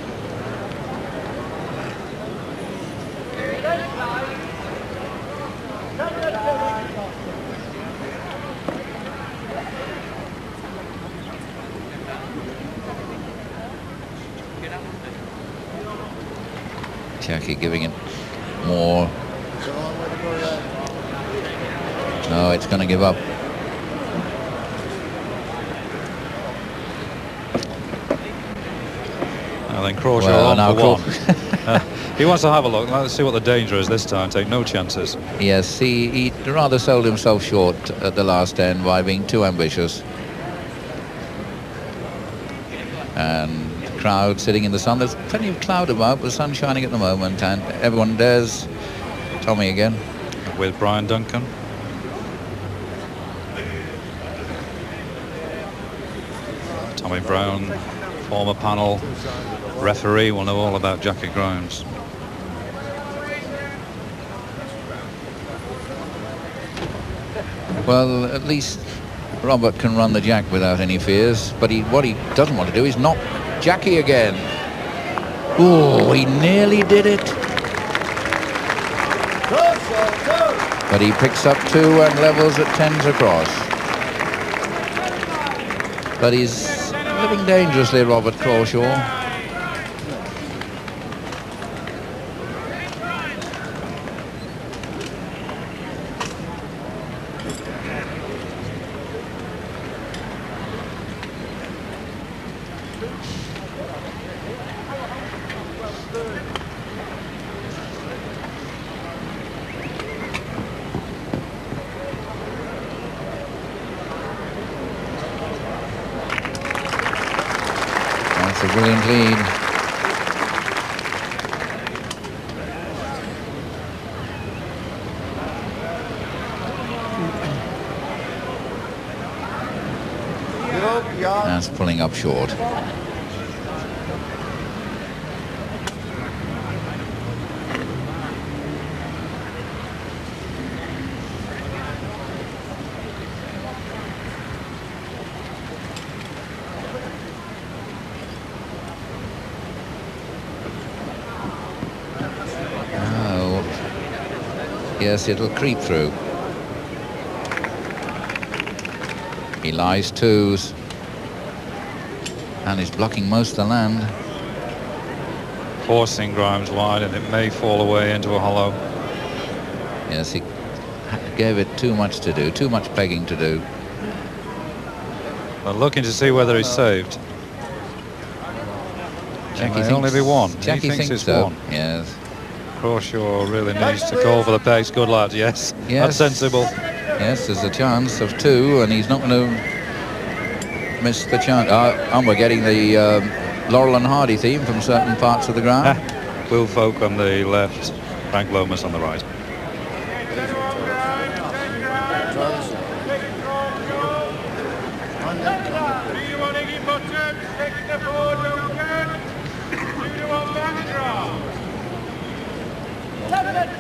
[SPEAKER 3] Jackie giving it more. No, it's going to give up.
[SPEAKER 4] I think Crawshaw
[SPEAKER 3] Well,
[SPEAKER 4] on for one. He wants to have a look. Let's see what the danger is this time. Take no chances.
[SPEAKER 3] Yes, he rather sold himself short at the last end by being too ambitious. And the crowd sitting in the sun. There's plenty of cloud about, but the sun's shining at the moment, and everyone dares. Tommy again.
[SPEAKER 4] With Brian Duncan. Tommy Brown, former panel referee, will know all about Jackie Grimes.
[SPEAKER 3] Well, at least Robert can run the jack without any fears, but what he doesn't want to do is knock Jackie again. Oh, he nearly did it. But he picks up 2 and levels at 10s across. But he's living dangerously, Robert Crawshaw. That's a brilliant lead. That's pulling up short. Yes, it'll creep through. He lies 2s and is blocking most of the land.
[SPEAKER 4] Forcing Grimes wide, and it may fall away into a hollow.
[SPEAKER 3] Yes, he gave it too much to do, too much pegging to do.
[SPEAKER 4] But looking to see whether he's saved.
[SPEAKER 3] Jackie
[SPEAKER 4] It may only be one.
[SPEAKER 3] Jackie
[SPEAKER 4] he thinks it's
[SPEAKER 3] so.
[SPEAKER 4] one.
[SPEAKER 3] Yes.
[SPEAKER 4] Crawshaw really needs to call for the pace. Good lad, yes.
[SPEAKER 3] Yes.
[SPEAKER 4] That's sensible.
[SPEAKER 3] Yes, there's a chance of 2, and he's not going to miss the chance. And we're getting the Laurel and Hardy theme from certain parts of the ground.
[SPEAKER 4] Will Folk on the left, Frank Lomas on the right.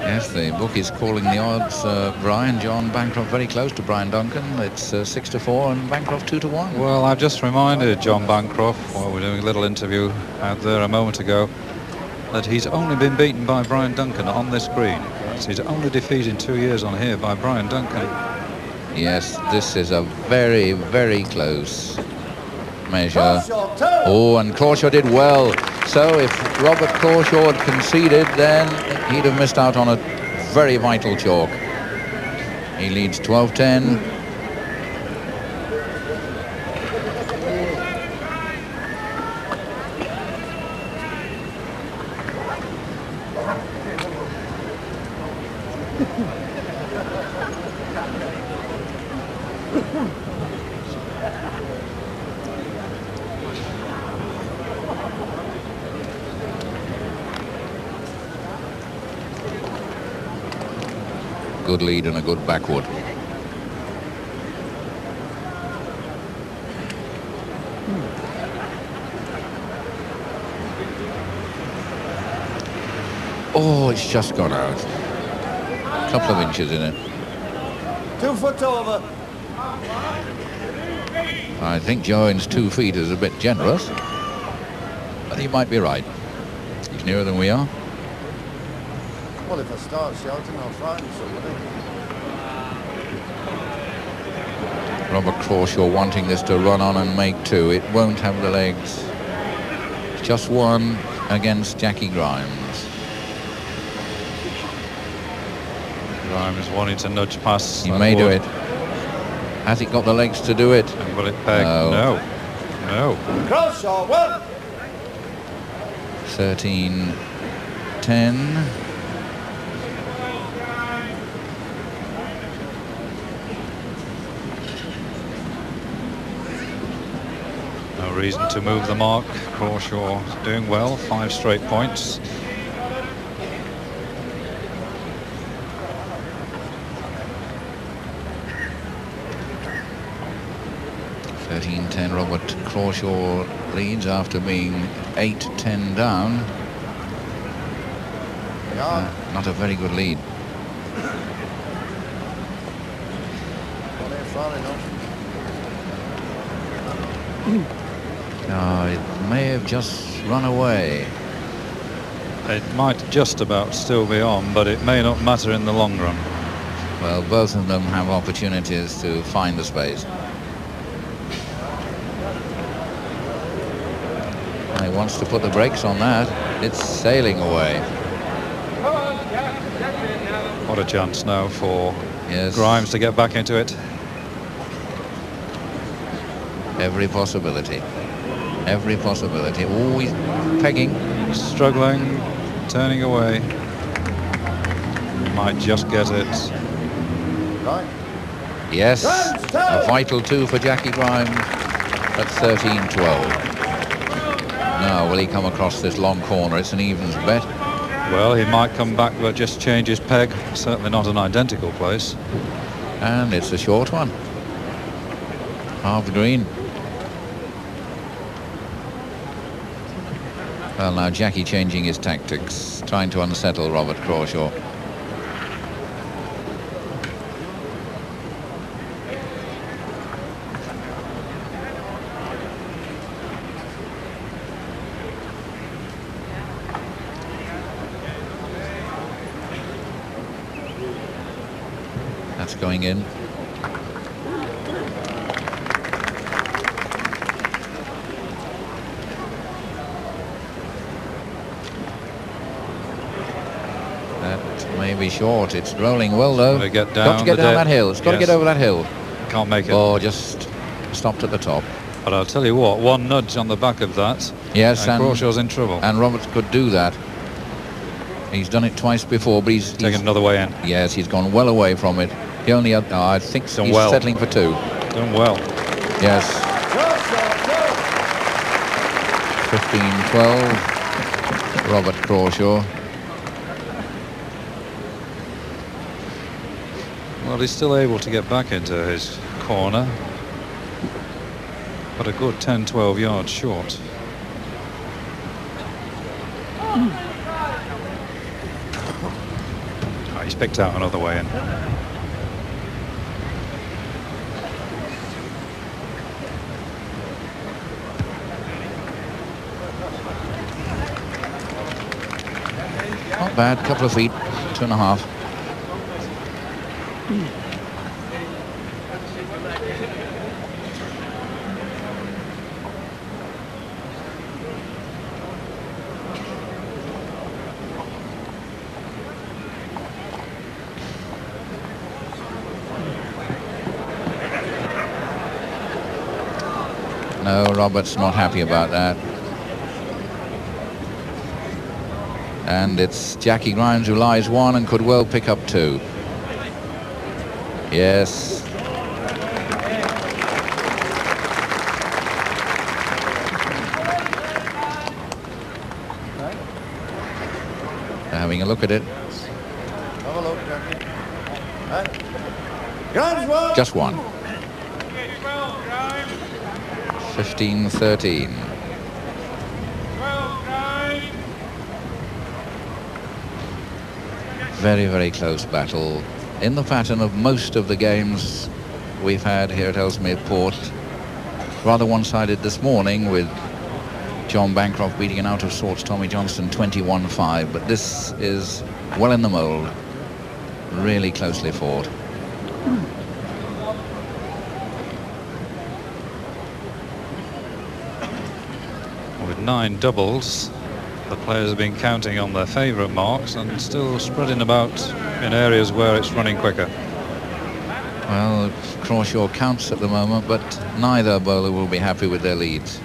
[SPEAKER 3] Yes, the book is calling the odds. Brian John Bancroft very close to Brian Duncan. It's 6-4 and Bancroft 2-1.
[SPEAKER 4] Well, I've just reminded John Bancroft, while we're doing a little interview out there a moment ago, that he's only been beaten by Brian Duncan on this green. He's only defeated in 2 years on here by Brian Duncan.
[SPEAKER 3] Yes, this is a very, very close measure. Oh, and Crawshaw did well. So if Robert Crawshaw had conceded, then he'd have missed out on a very vital chalk. He leads 12-10. Good lead and a good backwood. Oh, it's just gone out. A couple of inches in it.
[SPEAKER 6] 2 foot over.
[SPEAKER 3] I think Jones 2 feet is a bit generous, but he might be right. He's nearer than we are.
[SPEAKER 6] Well, if I start shouting, I'll frighten somebody.
[SPEAKER 3] Robert Crawshaw wanting this to run on and make 2. It won't have the legs. Just 1 against Jackie Grimes.
[SPEAKER 4] Grimes wanting to nudge past.
[SPEAKER 3] He may do it. Has it got the legs to do it?
[SPEAKER 4] And will it peg? No. No.
[SPEAKER 6] Crawshaw, 1.
[SPEAKER 3] 13-10.
[SPEAKER 4] No reason to move the mark. Crawshaw doing well, 5 straight points.
[SPEAKER 3] Robert Crawshaw leads after being 8-10 down. Not a very good lead. It may have just run away.
[SPEAKER 4] It might just about still be on, but it may not matter in the long run.
[SPEAKER 3] Well, both of them have opportunities to find the space. He wants to put the brakes on that. It's sailing away.
[SPEAKER 4] What a chance now for Grimes to get back into it.
[SPEAKER 3] Every possibility. Every possibility. Always pegging.
[SPEAKER 4] Struggling, turning away. Might just get it.
[SPEAKER 3] Yes, a vital 2 for Jackie Grimes at 13-12. Now, will he come across this long corner? It's an evens bet.
[SPEAKER 4] Well, he might come back but just change his peg. Certainly not an identical place.
[SPEAKER 3] And it's a short one. Half the green. Well, now Jackie changing his tactics, trying to unsettle Robert Crawshaw. That's going in. Be short. It's rolling well though.
[SPEAKER 4] Got
[SPEAKER 3] to get down that hill. It's got to get over that hill.
[SPEAKER 4] Can't make it.
[SPEAKER 3] Or just stopped at the top.
[SPEAKER 4] But I'll tell you what, one nudge on the back of that.
[SPEAKER 3] Yes,
[SPEAKER 4] and Crawshaw's in trouble.
[SPEAKER 3] And Roberts could do that. He's done it twice before, but he's
[SPEAKER 4] taken another way in.
[SPEAKER 3] Yes, he's gone well away from it. He only had, I think he's settling for 2.
[SPEAKER 4] Done well.
[SPEAKER 3] Yes. 15-12. Robert Crawshaw.
[SPEAKER 4] Well, he's still able to get back into his corner, but a good 10-12 yards short. Oh, he's picked out another way in.
[SPEAKER 3] Not bad, couple of feet, 2.5. No, Robert's not happy about that. And it's Jackie Grimes who lies 1 and could well pick up 2. Yes. They're having a look at it.
[SPEAKER 6] Have a look, Jackie.
[SPEAKER 3] Just 1. 15-13. Very, very close battle. In the pattern of most of the games we've had here at Ellesmere Port. Rather one-sided this morning with John Bancroft beating an out-of-sorts Tommy Johnson 21-5. But this is well in the mould. Really closely fought.
[SPEAKER 4] With 9 doubles, the players have been counting on their favourite marks and still spreading about in areas where it's running quicker.
[SPEAKER 3] Well, Crawshaw counts at the moment, but neither bowler will be happy with their leads.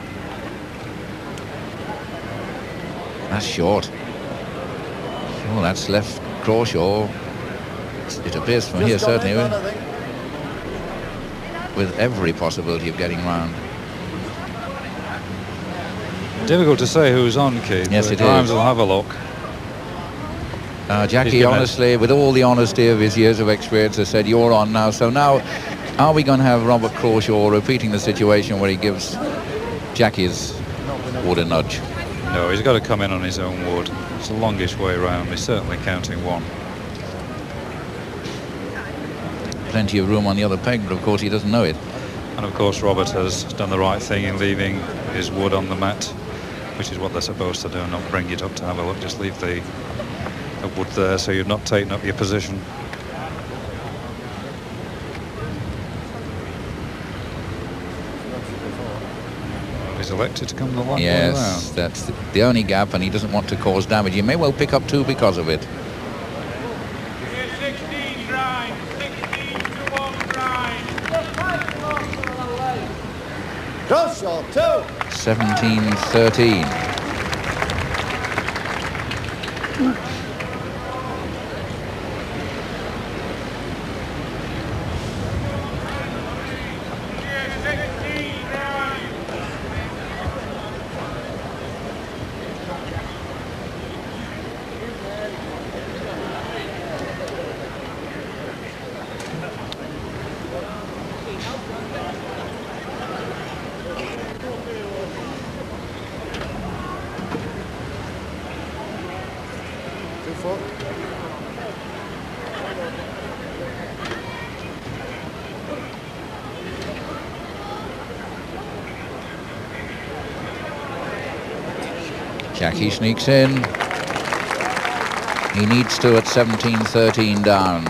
[SPEAKER 3] That's short. Oh, that's left Crawshaw. It appears from here, certainly, with every possibility of getting round.
[SPEAKER 4] Difficult to say who's on, Keith.
[SPEAKER 3] Yes, it
[SPEAKER 4] Grimes
[SPEAKER 3] is.
[SPEAKER 4] will have a look.
[SPEAKER 3] Jackie, honestly, with all the honesty of his years of experience, has said, you're on now. So now, are we going to have Robert Crawshaw repeating the situation where he gives Jackie's wood a nudge?
[SPEAKER 4] No, he's got to come in on his own wood. It's a longish way round. He's certainly counting 1.
[SPEAKER 3] Plenty of room on the other peg, but of course he doesn't know it.
[SPEAKER 4] And of course Robert has done the right thing in leaving his wood on the mat, which is what they're supposed to do, not bring it up to have a look. Just leave the wood there so you're not taking up your position. He's elected to come the long way around.
[SPEAKER 3] Yes, that's the only gap, and he doesn't want to cause damage. He may well pick up 2 because of it.
[SPEAKER 6] 16 Grimes, 16 to 1 Grimes. Crawshaw 2.
[SPEAKER 3] 17-13. Jackie sneaks in. He needs to at 17-13 down.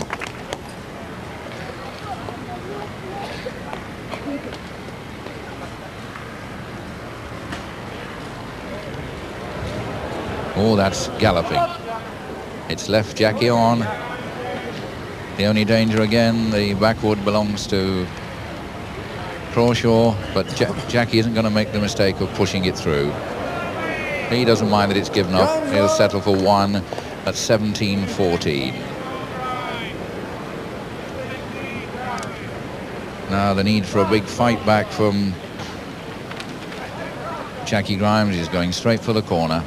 [SPEAKER 3] Oh, that's galloping. It's left Jackie on. The only danger again, the backwood belongs to Crawshaw, but Jackie isn't going to make the mistake of pushing it through. He doesn't mind that it's given up. He'll settle for 1. at 17-14. Now the need for a big fight back from Jackie Grimes. Is going straight for the corner.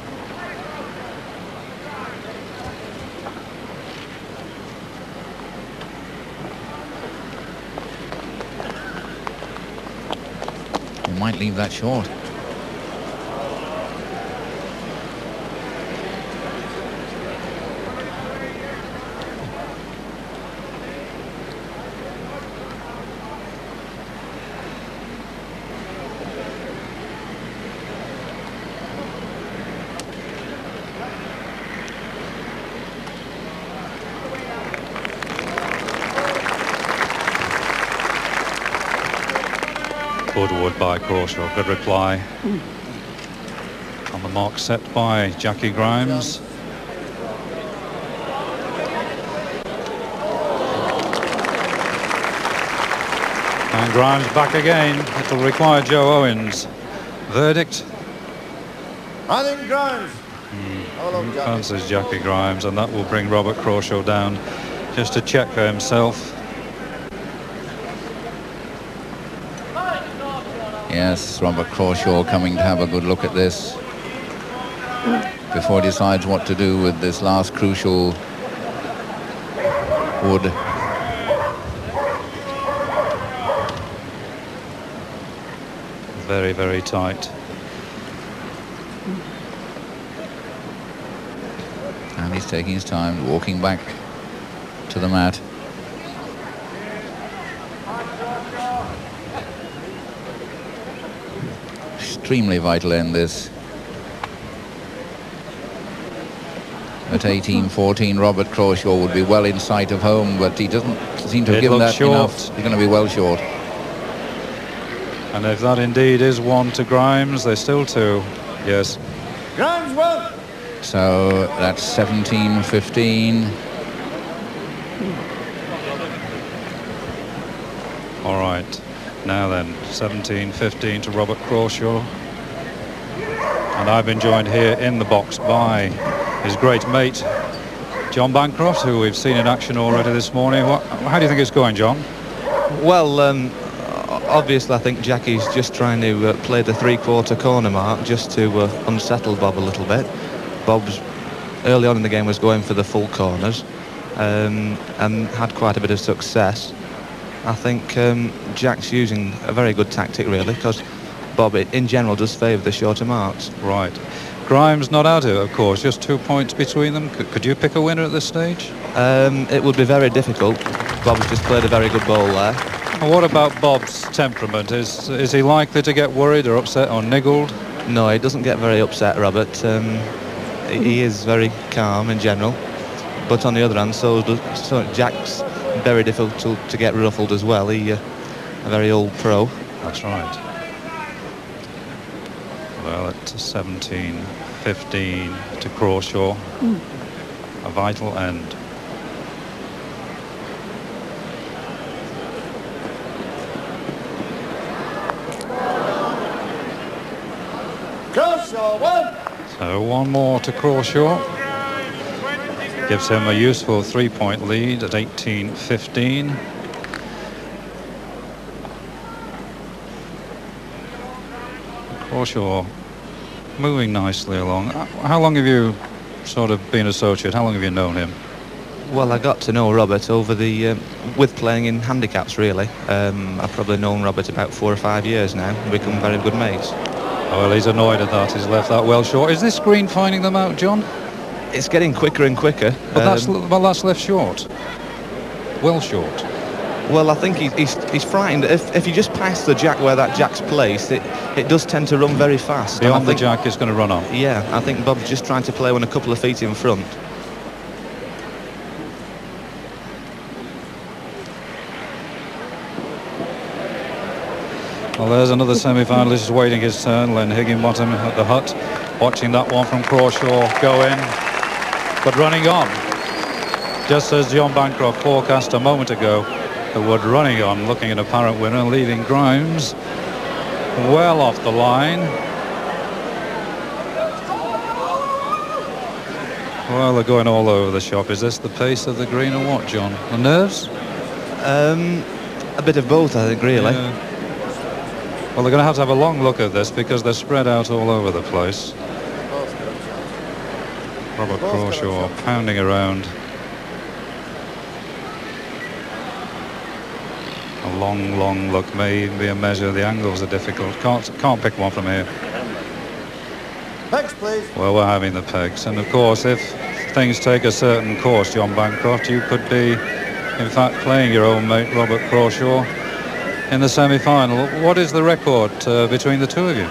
[SPEAKER 3] He might leave that short.
[SPEAKER 4] Wood by Crawshaw. Good reply. On the mark set by Jackie Grimes. And Grimes back again. It'll require Joe Owens. Verdict.
[SPEAKER 5] I think Grimes.
[SPEAKER 4] Fancies Jackie Grimes, and that will bring Robert Crawshaw down just to check for himself.
[SPEAKER 3] Yes, Robert Crawshaw coming to have a good look at this before he decides what to do with this last crucial wood.
[SPEAKER 4] Very, very tight.
[SPEAKER 3] And he's taking his time, walking back to the mat. Extremely vital end this. At 18-14, Robert Crawshaw would be well in sight of home, but he doesn't seem to have given that enough. He's going to be well short.
[SPEAKER 4] And if that indeed is one to Grimes, there's still two. Yes.
[SPEAKER 5] Grimes won.
[SPEAKER 3] So that's 17-15.
[SPEAKER 4] All right. Now then, 17-15 to Robert Crawshaw. And I've been joined here in the box by his great mate, John Bancroft, who we've seen in action already this morning. How do you think it's going, John?
[SPEAKER 11] Well, obviously I think Jackie's just trying to play the three-quarter corner mark just to unsettle Bob a little bit. Bob's early on in the game was going for the full corners and had quite a bit of success. I think Jack's using a very good tactic, really, because Bob, in general, does favour the shorter marks.
[SPEAKER 4] Right. Grimes not out of course, just 2 points between them. Could you pick a winner at this stage?
[SPEAKER 11] It would be very difficult. Bob's just played a very good ball there.
[SPEAKER 4] What about Bob's temperament? Is he likely to get worried or upset or niggled?
[SPEAKER 11] No, he doesn't get very upset, Robert. He is very calm in general. But on the other hand, so Jack's very difficult to get ruffled as well. He's a very old pro.
[SPEAKER 4] That's right. Well, at 17-15 to Crawshaw, a vital end.
[SPEAKER 5] Crawshaw won.
[SPEAKER 4] So one more to Crawshaw. Gives him a useful 3-point lead at 18-15. Crawshaw moving nicely along. How long have you sort of been associated? How long have you known him?
[SPEAKER 11] Well, I got to know Robert over with playing in handicaps, really. I've probably known Robert about 4 or 5 years now. We've become very good mates.
[SPEAKER 4] Oh, well, he's annoyed at that. He's left that well short. Is this green finding them out, John?
[SPEAKER 11] It's getting quicker and quicker.
[SPEAKER 4] But that's left short. Well short.
[SPEAKER 11] Well, I think he's frightened. If you just pass the jack where that jack's placed, it does tend to run very fast.
[SPEAKER 4] Beyond the jack, it's going to run on.
[SPEAKER 11] Yeah, I think Bob's just trying to play one a couple of feet in front.
[SPEAKER 4] Well, there's another semi-finalist waiting his turn. Len Higginbottom at the hut, watching that one from Crawshaw go in, but running on. Just as John Bancroft forecast a moment ago, the Wood running on, looking an apparent winner, leaving Grimes well off the line. Well, they're going all over the shop. Is this the pace of the green or what, John? The nerves?
[SPEAKER 11] A bit of both, I think, really.
[SPEAKER 4] Yeah. Well, they're going to have a long look at this because they're spread out all over the place. Robert Crawshaw pounding around. A long look may be a measure. The angles are difficult. Can't pick one from here.
[SPEAKER 12] Pegs, please.
[SPEAKER 4] Well, we're having the pegs, and of course, if things take a certain course, John Bancroft, you could be, in fact, playing your own mate Robert Crawshaw in the semi-final. What is the record between the two of you?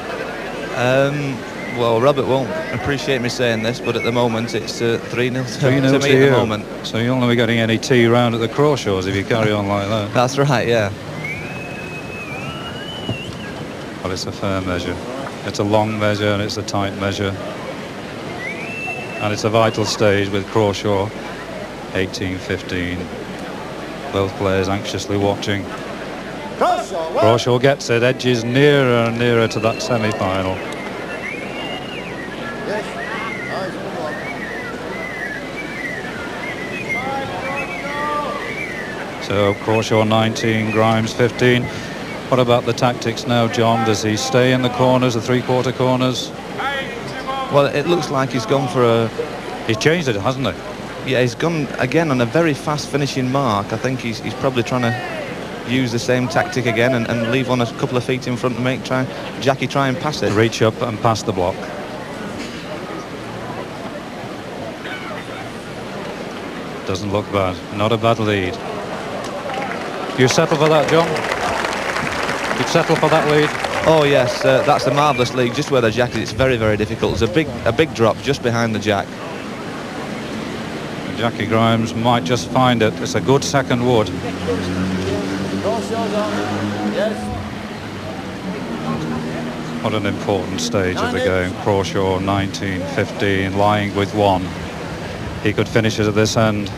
[SPEAKER 11] Well, Robert won't appreciate me saying this, but at the moment it's 3-0 to me at the moment.
[SPEAKER 4] So you'll not be getting any tea round at the Crawshaws if you carry on like that.
[SPEAKER 11] That's right, yeah.
[SPEAKER 4] Well, it's a fair measure. It's a long measure and it's a tight measure. And it's a vital stage with Crawshaw, 18-15. Both players anxiously watching. Crawshaw gets it, edges nearer and nearer to that semi-final. So Crawshaw 19, Grimes 15. What about the tactics now, John? Does he stay in the corners, the three-quarter corners?
[SPEAKER 11] Well, it looks like he's gone for a...
[SPEAKER 4] He's changed it, hasn't he?
[SPEAKER 11] Yeah, he's gone again on a very fast finishing mark. I think he's probably trying to use the same tactic again and leave one a couple of feet in front and make Jackie try and pass it.
[SPEAKER 4] Reach up and pass the block. Doesn't look bad. Not a bad lead. You settle for that, John? You'd settle for that lead?
[SPEAKER 11] Oh yes, that's a marvellous lead. Just where the jack is, it's very, very difficult. There's a big drop just behind the jack.
[SPEAKER 4] Jackie Grimes might just find it. It's a good second wood. What an important stage of the game. Crawshaw 19-15, lying with one. He could finish it at this end.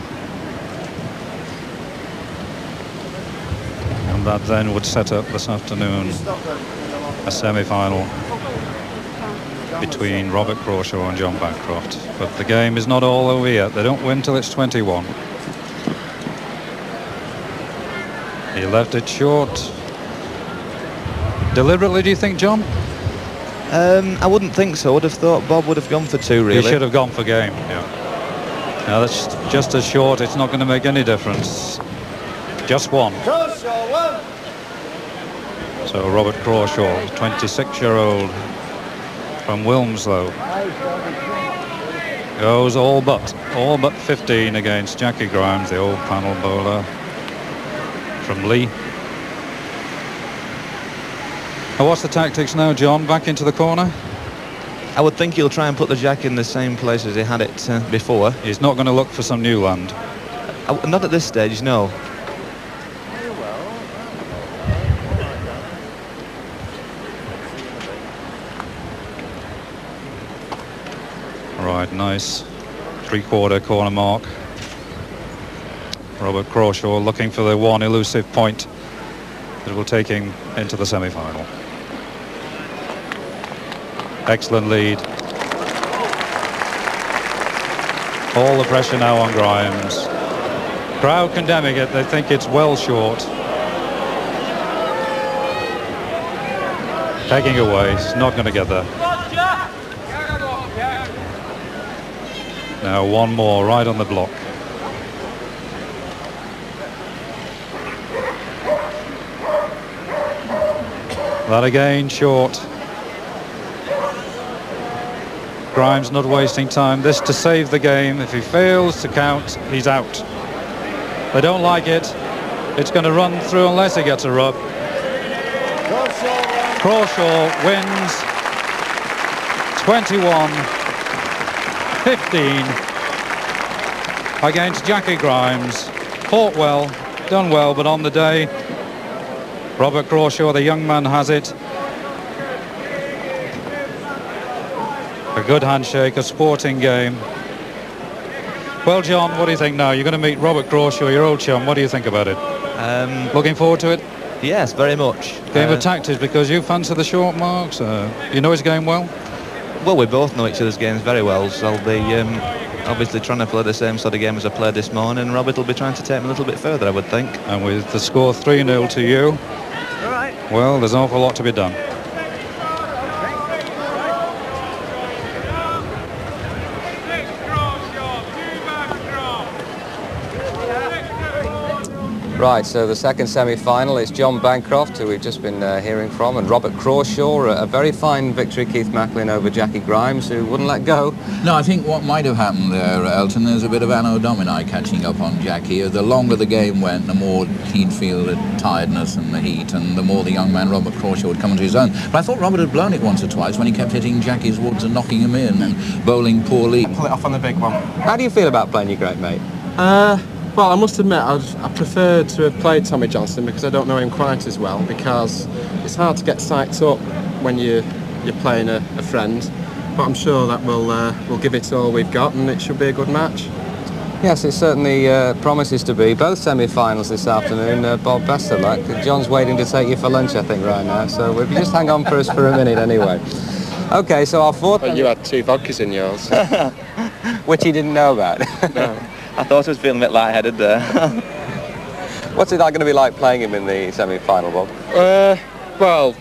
[SPEAKER 4] And that then would set up this afternoon a semi-final between Robert Crawshaw and John Bancroft. But the game is not all over yet. They don't win till it's 21. He left it short. Deliberately, do you think, John?
[SPEAKER 11] I wouldn't think so. I would have thought Bob would have gone for two, really.
[SPEAKER 4] He should have gone for game, yeah. Now that's just as short, it's not going to make any difference. Just one. So Robert Crawshaw, 26-year-old from Wilmslow, goes all but 15 against Jackie Grimes, the old panel bowler from Lee. Now what's the tactics now, John? Back into the corner?
[SPEAKER 11] I would think he'll try and put the jack in the same place as he had it before.
[SPEAKER 4] He's not going to look for some new land?
[SPEAKER 11] Not at this stage, no.
[SPEAKER 4] Right, nice three-quarter corner mark. Robert Crawshaw looking for the one elusive point that will take him into the semi-final. Excellent lead. All the pressure now on Grimes. Crowd condemning it. They think it's well short. Taking away. It's not going to get there. Now one more right on the block. That again short. Grimes not wasting time. This to save the game. If he fails to count, he's out. They don't like it. It's going to run through unless he gets a rub. Crawshaw wins 21-15 against Jackie Grimes. Fought well, done well, but on the day, Robert Crawshaw, the young man, has it. A good handshake, a sporting game. Well, John, what do you think now? You're going to meet Robert Crawshaw, your old chum. What do you think about it? Looking forward to it?
[SPEAKER 11] Yes, very much.
[SPEAKER 4] Game of tactics, because you fancy the short marks. You know his game well?
[SPEAKER 11] Well, we both know each other's games very well, so I'll obviously trying to play the same sort of game as I played this morning, and Robert will be trying to take him a little bit further, I would think.
[SPEAKER 4] And with the score 3-0 to you, well, there's an awful lot to be done.
[SPEAKER 2] Right, so the second semi-final is John Bancroft, who we've just been hearing from, and Robert Crawshaw. A very fine victory, Keith Macklin, over Jackie Grimes, who wouldn't let go.
[SPEAKER 3] No, I think what might have happened there, Elton, there's a bit of Anno Domini catching up on Jackie. The longer the game went, the more he'd feel the tiredness and the heat, and the more the young man, Robert Crawshaw, would come into his own. But I thought Robert had blown it once or twice when he kept hitting Jackie's woods and knocking him in and bowling poorly.
[SPEAKER 7] Pull it off on the big one.
[SPEAKER 2] How do you feel about playing your great mate?
[SPEAKER 7] Well, I must admit, I prefer to have played Tommy Johnston because I don't know him quite as well, because it's hard to get psyched up when you're playing a friend. But I'm sure that we'll give it all we've got, and it should be a good match.
[SPEAKER 2] Yes, it certainly promises to be. Both semi-finals this afternoon. Bob, best of luck. John's waiting to take you for lunch, I think, right now. So if you just hang on for us for a minute anyway. OK, so our fourth...
[SPEAKER 7] Well, you had 2 vodkas in yours.
[SPEAKER 2] Which he didn't know about.
[SPEAKER 7] No.
[SPEAKER 11] I thought I was feeling a bit lightheaded there.
[SPEAKER 2] What's it going to be like playing him in the semi-final, Bob?
[SPEAKER 7] Well,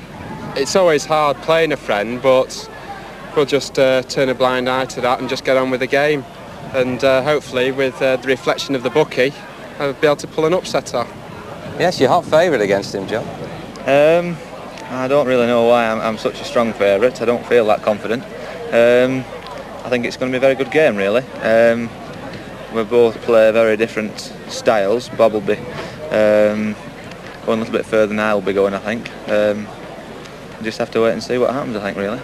[SPEAKER 7] it's always hard playing a friend, but we'll just turn a blind eye to that and just get on with the game. And hopefully, with the reflection of the bookie, I'll be able to pull an upset off.
[SPEAKER 2] Yes, you're hot favourite against him, John.
[SPEAKER 11] I don't really know why I'm such a strong favourite. I don't feel that confident. I think it's going to be a very good game, really. We both play very different styles. Bob will be going a little bit further than I'll be going, I think. Just have to wait and see what happens, I think, really.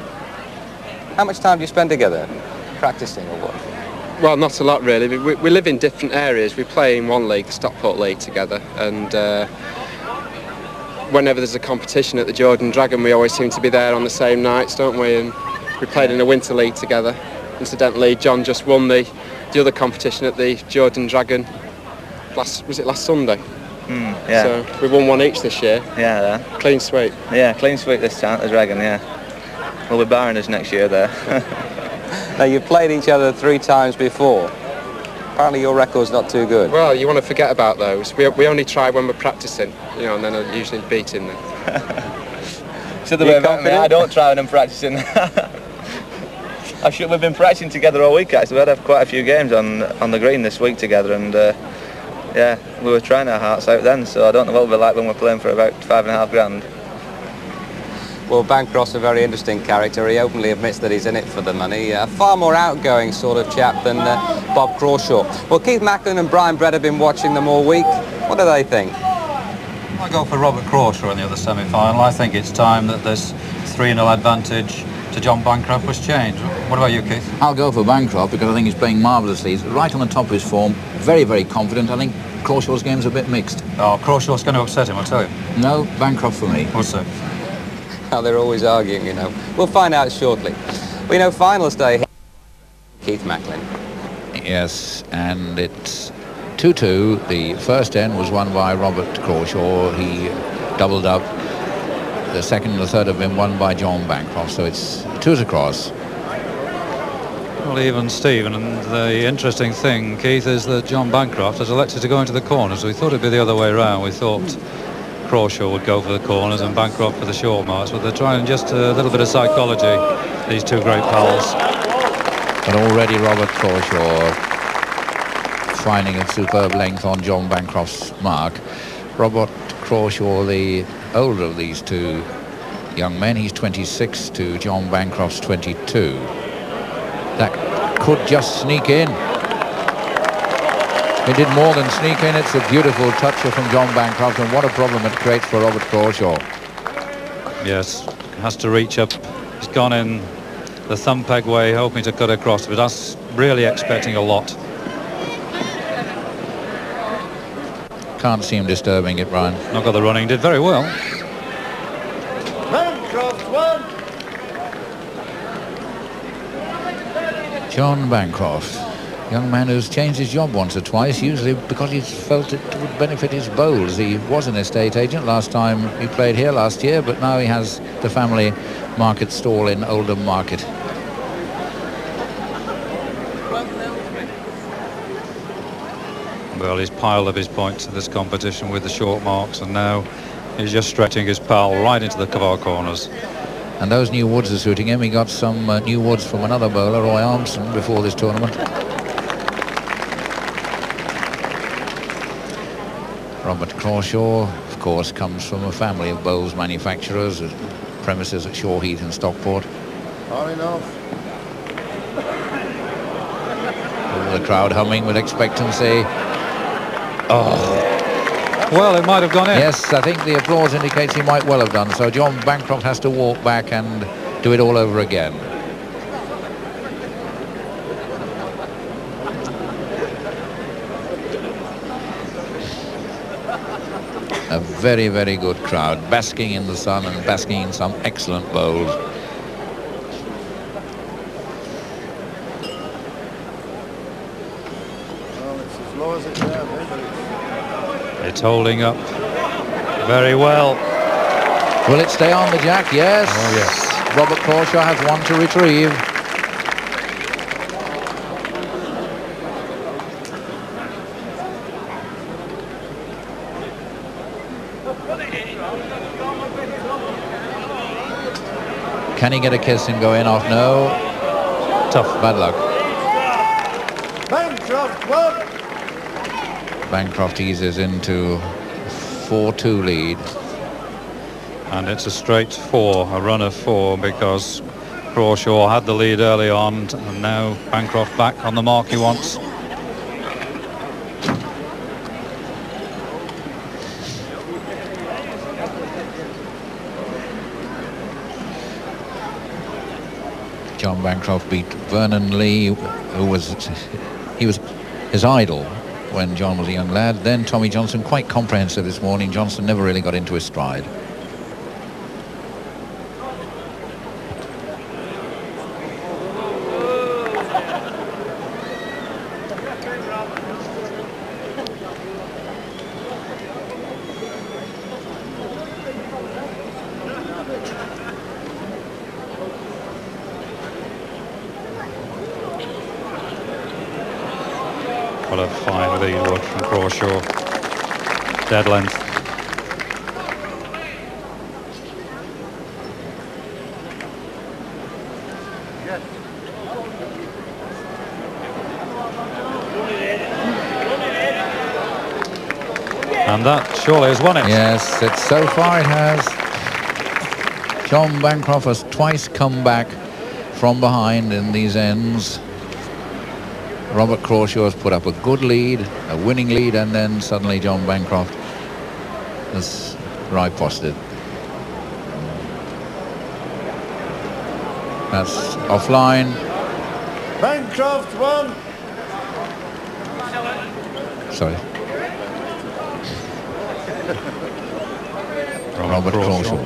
[SPEAKER 2] How much time do you spend together? Practising or what?
[SPEAKER 7] Well, not a lot, really. We live in different areas. We play in one league, the Stockport League, together. And whenever there's a competition at the Jordan Dragon, we always seem to be there on the same nights, don't we? And we played in a winter league together. Incidentally, John just won the other competition at the Jordan Dragon last Sunday?
[SPEAKER 11] Yeah.
[SPEAKER 7] So we won one each this year.
[SPEAKER 11] Yeah.
[SPEAKER 7] Clean sweep.
[SPEAKER 11] Yeah, clean sweep this time at the Dragon, yeah. We'll be barring us next year there.
[SPEAKER 2] Now, you've played each other 3 times before. Apparently your record's not too good.
[SPEAKER 7] Well, you want to forget about those. We only try when we're practising, and then I'm usually beating them.
[SPEAKER 11] So the way about me, I don't try when I'm practising. We've been practising together all week, actually. We had quite a few games on the green this week together, and yeah, we were trying our hearts out then, so I don't know what it'll be like when we're playing for about $5.5 grand.
[SPEAKER 2] Well, Bancroft's a very interesting character. He openly admits that he's in it for the money. A far more outgoing sort of chap than Bob Crawshaw. Well, Keith Macklin and Brian Brett have been watching them all week. What do they think?
[SPEAKER 4] I go for Robert Crawshaw in the other semi-final. I think it's time that this 3-0 advantage to John Bancroft was changed. What about you, Keith?
[SPEAKER 3] I'll go for Bancroft because I think he's playing marvellously. He's right on the top of his form, very, very confident. I think Crawshaw's game's a bit mixed.
[SPEAKER 4] Oh, Crawshaw's going to upset him, I'll tell you.
[SPEAKER 3] No, Bancroft for me.
[SPEAKER 4] We'll see.
[SPEAKER 2] How they're always arguing, We'll find out shortly. Well, finals day, Keith Macklin.
[SPEAKER 3] Yes, and it's 2-2. The first end was won by Robert Crawshaw. He doubled up. The second and the third have been won by John Bancroft, so it's 2 across.
[SPEAKER 4] Well, even Stephen, and the interesting thing, Keith, is that John Bancroft has elected to go into the corners. We thought it'd be the other way around. We thought Crawshaw would go for the corners and Bancroft for the short marks, but they're trying just a little bit of psychology, these two great pals.
[SPEAKER 3] But already Robert Crawshaw finding a superb length on John Bancroft's mark. Robert Crawshaw, the older of these two young men, he's 26 to John Bancroft's 22. That could just sneak in. It did more than sneak in. It's a beautiful toucher from John Bancroft, and what a problem it creates for Robert Crawshaw.
[SPEAKER 4] Yes, has to reach up. He's gone in the thumb peg way, hoping to cut across, but that's really expecting a lot.
[SPEAKER 3] Can't see him disturbing it, Brian.
[SPEAKER 4] Not got the running, did very well.
[SPEAKER 6] Bancroft won.
[SPEAKER 3] John Bancroft, young man who's changed his job once or twice, usually because he's felt it would benefit his bowls. He was an estate agent last time he played here last year, but now he has the family market stall in Oldham Market.
[SPEAKER 4] Well, he's piled up his points in this competition with the short marks, and now he's just stretching his pal right into the far corners.
[SPEAKER 3] And those new woods are suiting him. He got some new woods from another bowler, Roy Armstrong, before this tournament. Robert Crawshaw, of course, comes from a family of bowls manufacturers, premises at Shaw Heath in Stockport.
[SPEAKER 12] Far enough.
[SPEAKER 3] The crowd humming with expectancy.
[SPEAKER 4] Oh. Well, it might have gone in.
[SPEAKER 3] Yes, I think the applause indicates he might well have done so. John Bancroft has to walk back and do it all over again. A very, very good crowd, basking in the sun and basking in some excellent bowls.
[SPEAKER 4] It's holding up very well.
[SPEAKER 3] Will it stay on the jack? Yes.
[SPEAKER 4] Oh, yes.
[SPEAKER 3] Robert Crawshaw has one to retrieve. Can he get a kiss and go in off? No.
[SPEAKER 4] Tough.
[SPEAKER 3] Bad luck.
[SPEAKER 12] Bancroft won.
[SPEAKER 3] Bancroft eases into 4-2 lead.
[SPEAKER 4] And it's a straight 4, a run of 4, because Crawshaw had the lead early on, and now Bancroft back on the mark he wants.
[SPEAKER 3] John Bancroft beat Vernon Lee, who was his idol when John was a young lad. Then Tommy Johnson, quite comprehensive this morning. Johnson never really got into his stride.
[SPEAKER 4] What a fine lead wood from Crawshaw. Dead length. And that surely has won it.
[SPEAKER 3] Yes, it's so far it has. John Bancroft has twice come back from behind in these ends. Robert Crawshaw has put up a good lead, a winning lead, and then suddenly John Bancroft has riposted. That's offline.
[SPEAKER 12] Bancroft won.
[SPEAKER 3] Sorry. Robert Crawshaw.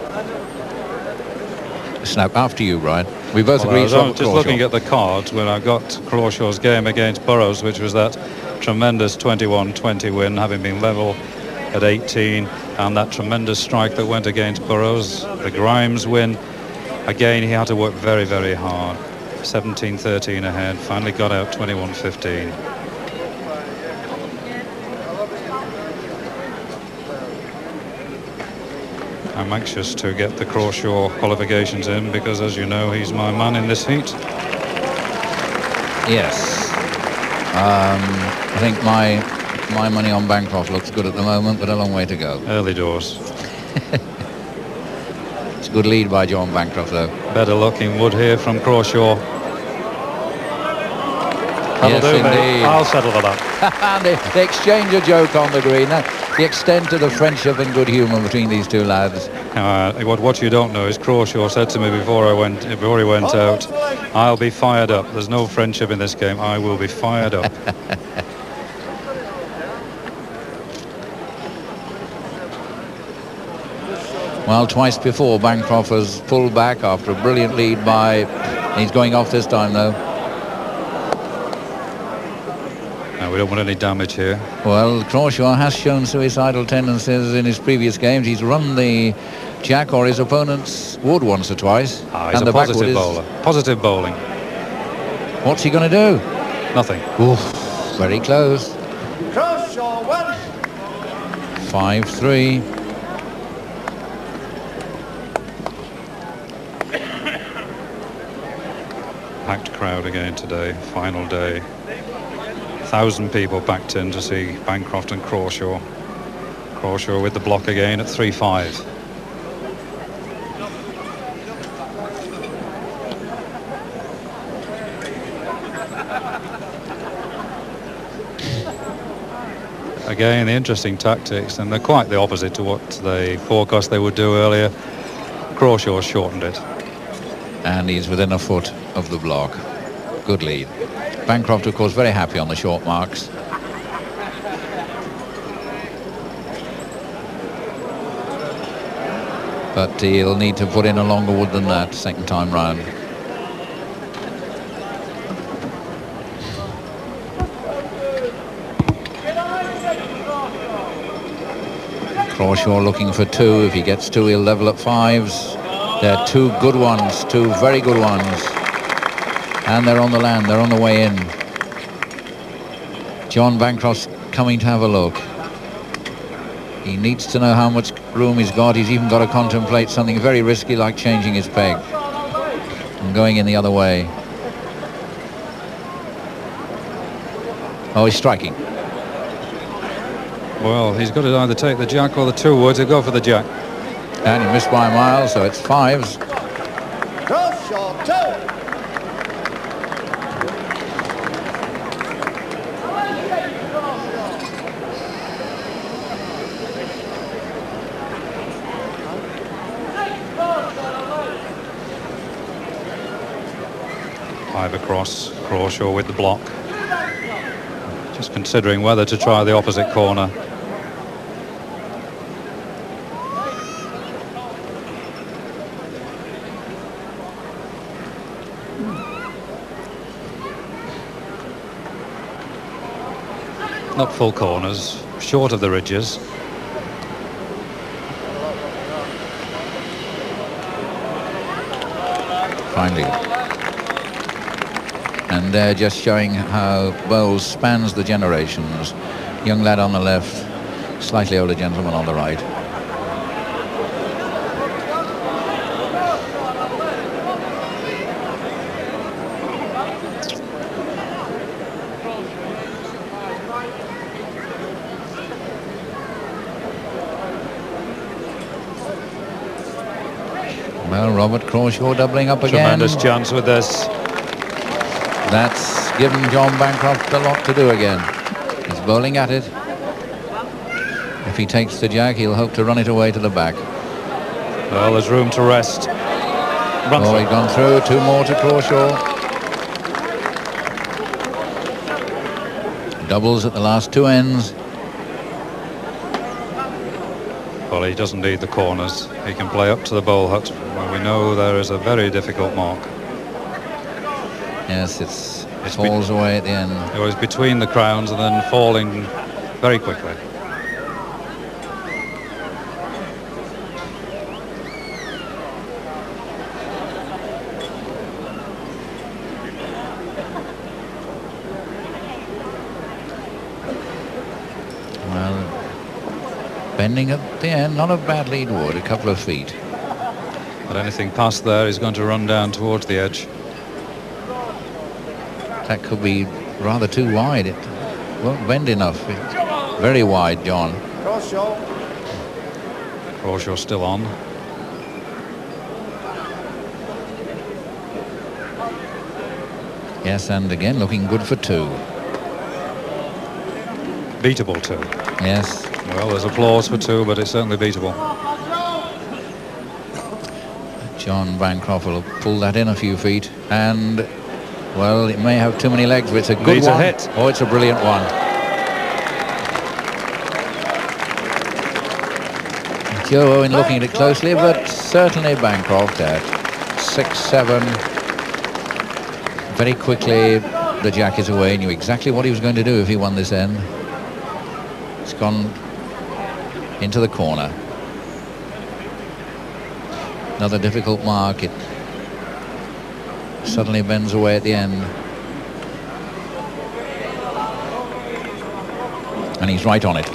[SPEAKER 3] Snap after you, Ryan. We both agree.
[SPEAKER 4] I was just looking at the cards when I got Crawshaw's game against Burrows, which was that tremendous 21-20 win, having been level at 18, and that tremendous strike that went against Burrows, the Grimes win. Again, he had to work very, very hard. 17-13 ahead, finally got out 21-15. I'm anxious to get the Crawshaw qualifications in, because, as you know, he's my man in this heat.
[SPEAKER 3] Yes. I think my money on Bancroft looks good at the moment, but a long way to go.
[SPEAKER 4] Early doors.
[SPEAKER 3] It's a good lead by John Bancroft, though.
[SPEAKER 4] Better looking wood here from Crawshaw. That'll
[SPEAKER 3] Yes,
[SPEAKER 4] do
[SPEAKER 3] indeed.
[SPEAKER 4] me. I'll settle for that.
[SPEAKER 3] They exchange a joke on the green. The extent of the friendship and good humour between these two lads.
[SPEAKER 4] What you don't know is Crawshaw said to me before he went out, "I'll be fired up. There's no friendship in this game. I will be fired up."
[SPEAKER 3] Well, twice before Bancroft has pulled back after a brilliant lead by... He's going off this time, though.
[SPEAKER 4] We don't want any damage here.
[SPEAKER 3] Well, Crawshaw has shown suicidal tendencies in his previous games. He's run the jack or his opponent's wood once or twice.
[SPEAKER 4] He's a positive bowler. Positive bowling.
[SPEAKER 3] What's he going to do?
[SPEAKER 4] Nothing.
[SPEAKER 3] Oof, very close.
[SPEAKER 12] Crawshaw Crawshaw wins.
[SPEAKER 3] 5-3.
[SPEAKER 4] Packed crowd again today, final day. 1,000 people packed in to see Bancroft and Crawshaw. Crawshaw with the block again at 3-5. Again, the interesting tactics, and they're quite the opposite to what they forecast they would do earlier. Crawshaw shortened it.
[SPEAKER 3] And he's within a foot of the block. Good lead. Bancroft, of course, very happy on the short marks. But he'll need to put in a longer wood than that second time round. Crawshaw looking for 2. If he gets 2, he'll level at 5s. They're 2 good ones, 2 very good ones. And they're on the land, they're on the way in. John Bancroft's coming to have a look. He needs to know how much room he's got. He's even got to contemplate something very risky like changing his peg and going in the other way. Oh, he's striking.
[SPEAKER 4] Well, he's got to either take the jack or the 2 wood. He'll go for the jack.
[SPEAKER 3] And he missed by a mile, so it's 5s.
[SPEAKER 12] Crawshaw 2.
[SPEAKER 4] Five across, Crawshaw with the block. Just considering whether to try the opposite corner. Not full corners, short of the ridges.
[SPEAKER 3] Finally. And they're just showing how Burrows spans the generations. Young lad on the left, slightly older gentleman on the right. Well, Robert Crawshaw doubling up again.
[SPEAKER 4] Tremendous chance with this.
[SPEAKER 3] That's given John Bancroft a lot to do again. He's bowling at it. If he takes the jack, he'll hope to run it away to the back.
[SPEAKER 4] Well, there's room to rest.
[SPEAKER 3] Oh, he's gone through. 2 more to Crawshaw. Doubles at the last 2 ends.
[SPEAKER 4] Well, he doesn't need the corners. He can play up to the bowl hut, where we know there is a very difficult mark.
[SPEAKER 3] Yes, it falls away at the end.
[SPEAKER 4] It was between the crowns and then falling very quickly.
[SPEAKER 3] Well, bending at the end, not a bad lead wood, a couple of feet.
[SPEAKER 4] But anything past there, he's going to run down towards the edge.
[SPEAKER 3] That could be rather too wide. It won't bend enough. It's very wide, John.
[SPEAKER 12] Crawshaw.
[SPEAKER 4] Crawshaw still on.
[SPEAKER 3] Yes, and again looking good for 2.
[SPEAKER 4] Beatable 2.
[SPEAKER 3] Yes.
[SPEAKER 4] Well, there's applause for 2, but it's certainly beatable.
[SPEAKER 3] John Bancroft will pull that in a few feet, and well, it may have too many legs, but it's a good
[SPEAKER 4] Needs
[SPEAKER 3] one.
[SPEAKER 4] a hit.
[SPEAKER 3] Oh, it's a brilliant one. Joe Owen looking at it closely, but certainly Bancroft at 6-7. Very quickly, the jack is away. Knew exactly what he was going to do if he won this end. It's gone into the corner. Another difficult mark. It suddenly bends away at the end. And he's right on it.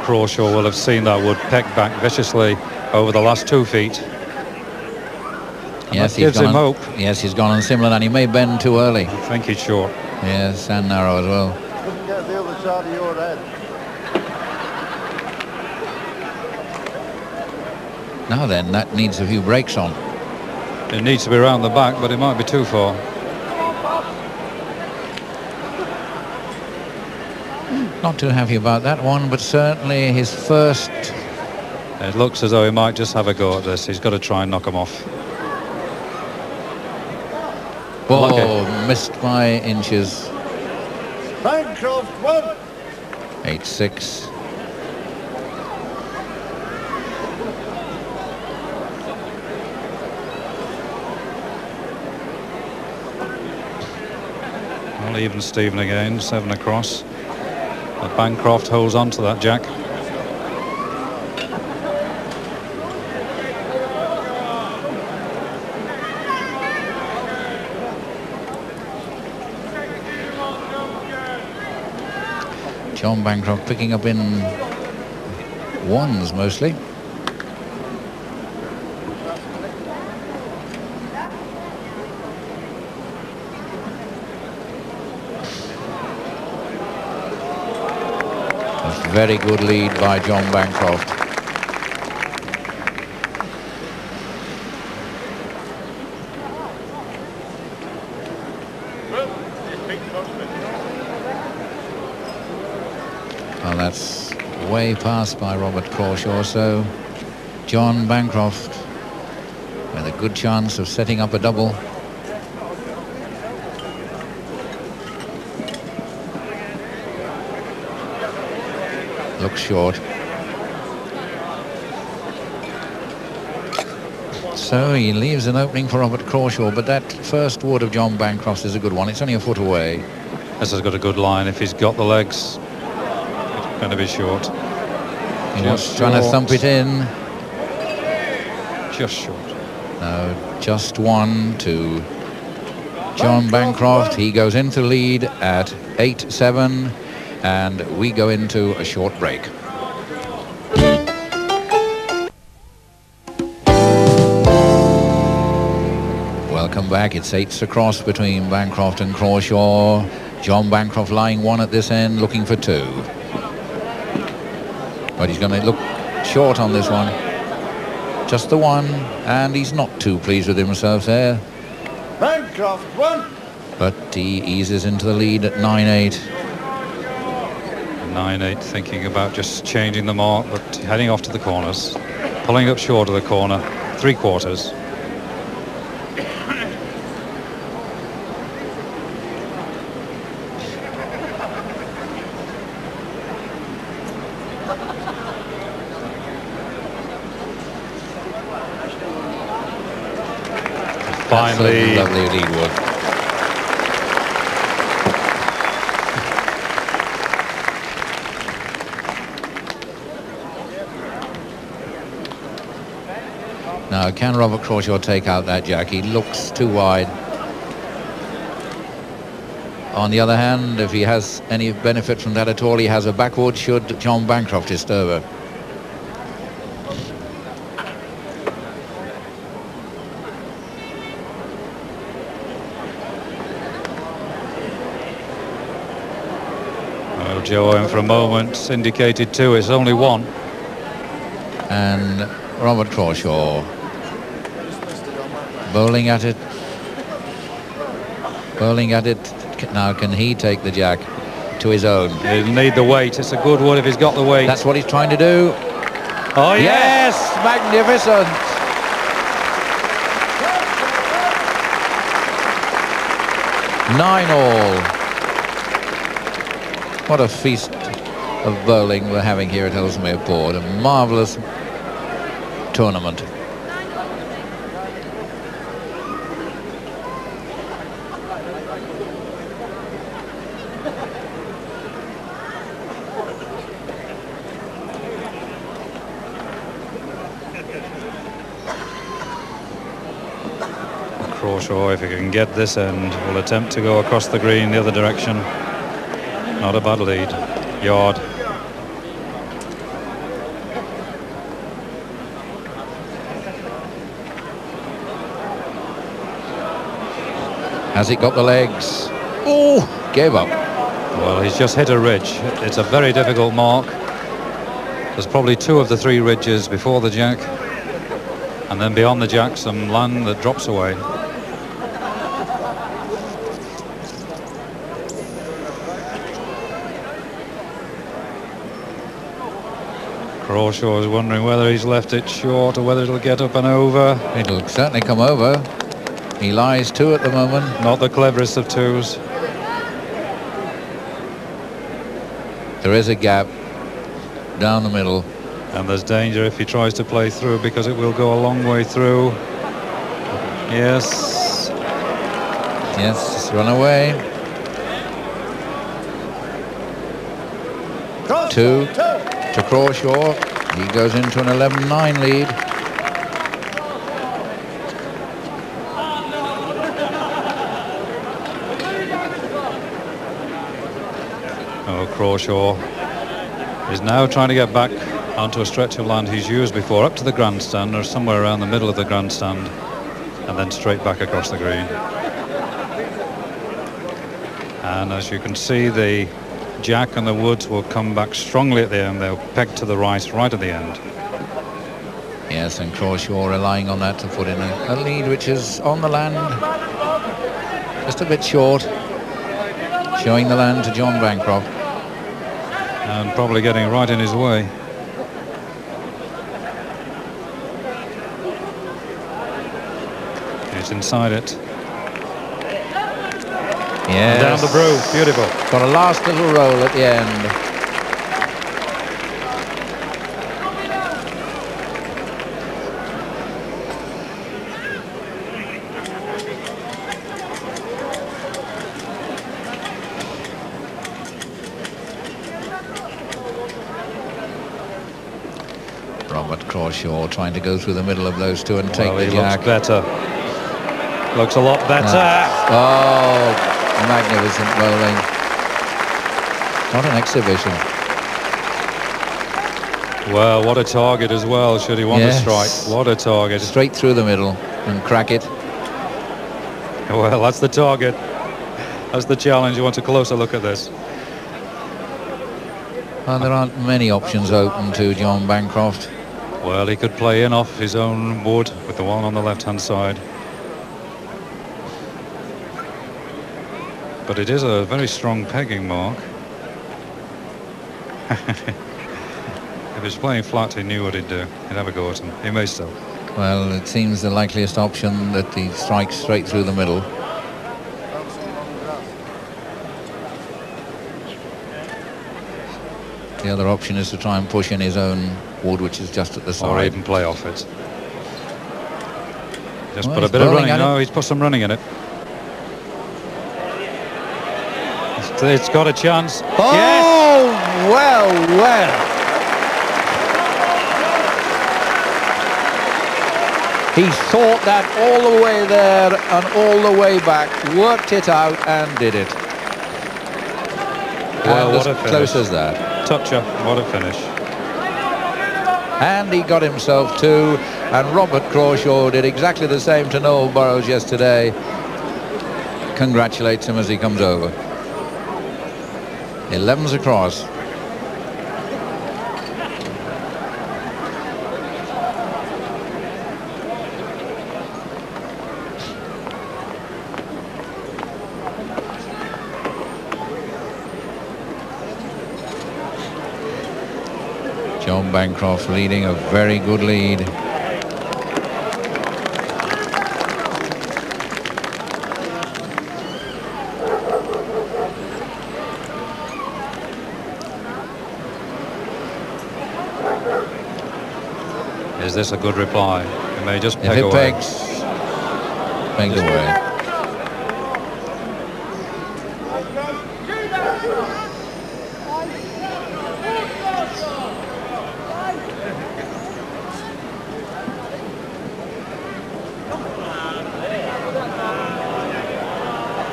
[SPEAKER 4] Crawshaw will have seen that wood pecked back viciously over the last 2 feet.
[SPEAKER 3] Yes,
[SPEAKER 4] gives him hope.
[SPEAKER 3] Yes, he's gone on similar, and he may bend too early.
[SPEAKER 4] I think he's short.
[SPEAKER 3] Yes, and narrow as well.
[SPEAKER 12] Couldn't get the other side of your head.
[SPEAKER 3] Now then, that needs a few brakes on.
[SPEAKER 4] It needs to be around the back, but it might be too far.
[SPEAKER 3] Not too happy about that one, but certainly his first.
[SPEAKER 4] It looks as though he might just have a go at this. He's got to try and knock him off.
[SPEAKER 3] Oh, missed by inches.
[SPEAKER 12] Bancroft won.
[SPEAKER 3] 8-6.
[SPEAKER 4] Well, even Stephen again, 7 across. But Bancroft holds on to that jack.
[SPEAKER 3] John Bancroft picking up in ones mostly. A very good lead by John Bancroft. Well, that's way past by Robert Crawshaw, so John Bancroft with a good chance of setting up a double. Looks short. So he leaves an opening for Robert Crawshaw, but that first wood of John Bancroft is a good one. It's only a foot away.
[SPEAKER 4] This has got a good line. If he's got the legs, it's going to be short.
[SPEAKER 3] He was trying to thump it in.
[SPEAKER 4] Just short.
[SPEAKER 3] No, just one to John Bancroft. He goes into lead at 8-7, and we go into a short break. Welcome back. It's 8s across between Bancroft and Crawshaw. John Bancroft lying 1 at this end, looking for 2. But he's going to look short on this one. Just the 1, and he's not too pleased with himself there.
[SPEAKER 12] Bancroft won.
[SPEAKER 3] But he eases into the lead at 9-8.
[SPEAKER 4] 9-8, thinking about just changing the mark, but heading off to the corners. Pulling up short of the corner, 3/4. Finally,
[SPEAKER 3] lovely lead wood. Now, can Robert Crawshaw take out that jack? He looks too wide. On the other hand, if he has any benefit from that at all, he has a backwood should John Bancroft disturb her.
[SPEAKER 4] Joe, and for a moment indicated 2. It's only 1.
[SPEAKER 3] And Robert Crawshaw bowling at it. Bowling at it. Now, can he take the jack to his own?
[SPEAKER 4] He'll need the weight. It's a good one if he's got the weight.
[SPEAKER 3] That's what he's trying to do.
[SPEAKER 4] Oh,
[SPEAKER 3] yes! Magnificent! Nine all. What a feast of bowling we're having here at Ellesmere Port. A marvellous tournament.
[SPEAKER 4] Crawshaw, if he can get this end, will attempt to go across the green the other direction. Not a bad lead. Yard.
[SPEAKER 3] Has it got the legs? Oh, gave up.
[SPEAKER 4] Well, he's just hit a ridge. It's a very difficult mark. There's probably 2 of the 3 ridges before the jack, and then beyond the jack some land that drops away. Crawshaw is wondering whether he's left it short or whether it'll get up and over.
[SPEAKER 3] It'll certainly come over. He lies 2 at the moment.
[SPEAKER 4] Not the cleverest of 2s.
[SPEAKER 3] There is a gap down the middle.
[SPEAKER 4] And there's danger if he tries to play through, because it will go a long way through. Yes.
[SPEAKER 3] Yes, run away. 2 to Crawshaw. He goes into an 11-9 lead.
[SPEAKER 4] Oh, Crawshaw is now trying to get back onto a stretch of land he's used before, up to the grandstand or somewhere around the middle of the grandstand, and then straight back across the green. And as you can see, the jack and the woods will come back strongly at the end. They'll peg to the right at the end.
[SPEAKER 3] Yes, and Crawshaw relying on that to put in a lead which is on the land, just a bit short, showing the land to John Bancroft.
[SPEAKER 4] And probably getting right in his way. He's inside it.
[SPEAKER 3] Yes.
[SPEAKER 4] And down the brook, beautiful.
[SPEAKER 3] Got a last little roll at the end. Crawshaw trying to go through the middle of those 2 and take the jack.
[SPEAKER 4] Looks better. Looks a lot better.
[SPEAKER 3] Oh, magnificent bowling. What an exhibition.
[SPEAKER 4] Well, what a target as well, should he want to strike. What a target.
[SPEAKER 3] Straight through the middle and crack it.
[SPEAKER 4] Well, that's the target. That's the challenge. You want a closer look at this.
[SPEAKER 3] Well, there aren't many options open to John Bancroft.
[SPEAKER 4] Well, he could play in off his own wood with the one on the left-hand side. But it is a very strong pegging mark. If he's playing flat, he knew what he'd do. He'd have a go at him. He may still.
[SPEAKER 3] Well, it seems the likeliest option that he strikes straight through the middle. The other option is to try and push in his own wood, which is just at the side.
[SPEAKER 4] Or even play off it. Just put a bit of running. No, he's put some running in it. It's got a chance.
[SPEAKER 3] Oh, yes! Well. He thought that all the way there and all the way back, worked it out and did it.
[SPEAKER 4] Well,
[SPEAKER 3] and
[SPEAKER 4] what a
[SPEAKER 3] as
[SPEAKER 4] finish.
[SPEAKER 3] Close as that.
[SPEAKER 4] Toucher, what a finish.
[SPEAKER 3] And he got himself 2, and Robert Crawshaw did exactly the same to Noel Burrows yesterday. Congratulates him as he comes over. 11's across. John Bancroft leading a very good lead.
[SPEAKER 4] Is this a good reply? It may just peg
[SPEAKER 3] If it
[SPEAKER 4] away.
[SPEAKER 3] pegs away.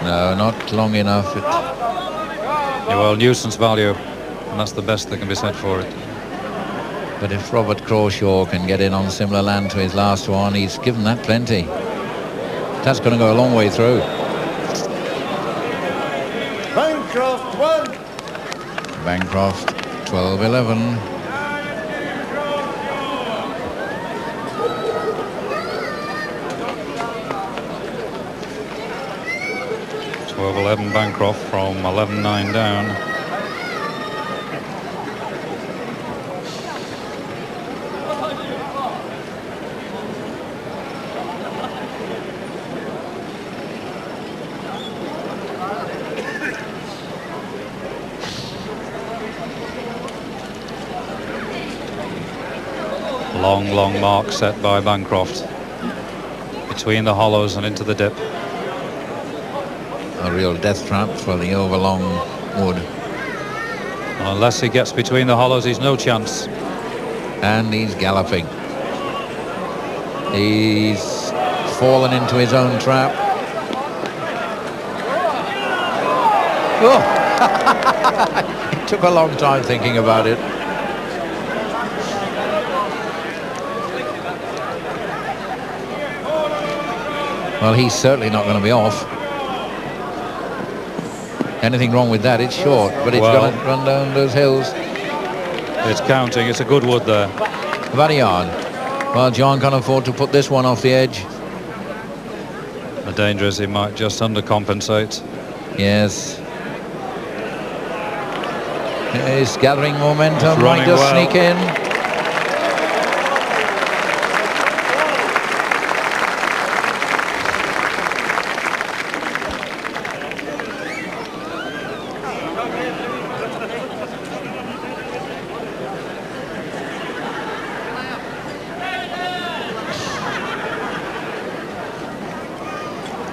[SPEAKER 3] No, not long enough.
[SPEAKER 4] Yeah, well, nuisance value, and that's the best that can be said for it.
[SPEAKER 3] But if Robert Crawshaw can get in on similar land to his last one, he's given that plenty. That's going to go a long way through.
[SPEAKER 12] Bancroft 1.
[SPEAKER 3] Bancroft 12-11.
[SPEAKER 4] 12-11 Bancroft from 11-9 down. Long mark set by Bancroft between the hollows and into the dip.
[SPEAKER 3] A real death trap for the overlong wood.
[SPEAKER 4] Well, unless he gets between the hollows, he's no chance.
[SPEAKER 3] And he's galloping. He's fallen into his own trap. Oh! It took a long time thinking about it. Well, he's certainly not going to be off. Anything wrong with that? It's short, but it's going to run down those hills.
[SPEAKER 4] It's counting. It's a good wood there.
[SPEAKER 3] About a yard. Well, John can't afford to put this one off the edge.
[SPEAKER 4] The danger is he might just undercompensate.
[SPEAKER 3] Yes. He's gathering momentum.
[SPEAKER 4] Might just
[SPEAKER 3] sneak in.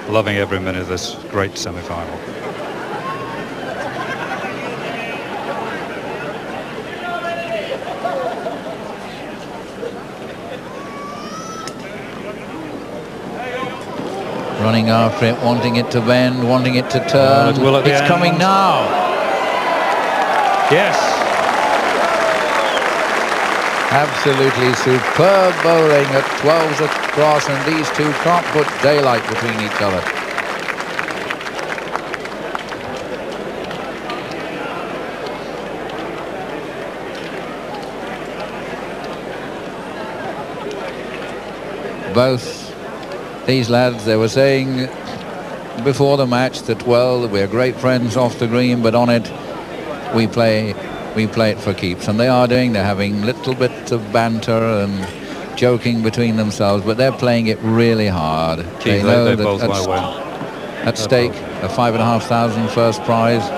[SPEAKER 4] Loving every minute of this great semi-final.
[SPEAKER 3] Running after it, wanting it to bend, wanting it to turn. It's coming now.
[SPEAKER 4] Yes.
[SPEAKER 3] Absolutely superb bowling at 12s across, and these two can't put daylight between each other. Both these lads, they were saying before the match that, well, we're great friends off the green, but on it we play it for keeps, and they are doing. They're having little bits of banter and joking between themselves, but they're playing it really hard. They know
[SPEAKER 4] they
[SPEAKER 3] that
[SPEAKER 4] both want to win.
[SPEAKER 3] At stake, a $5,500 first prize.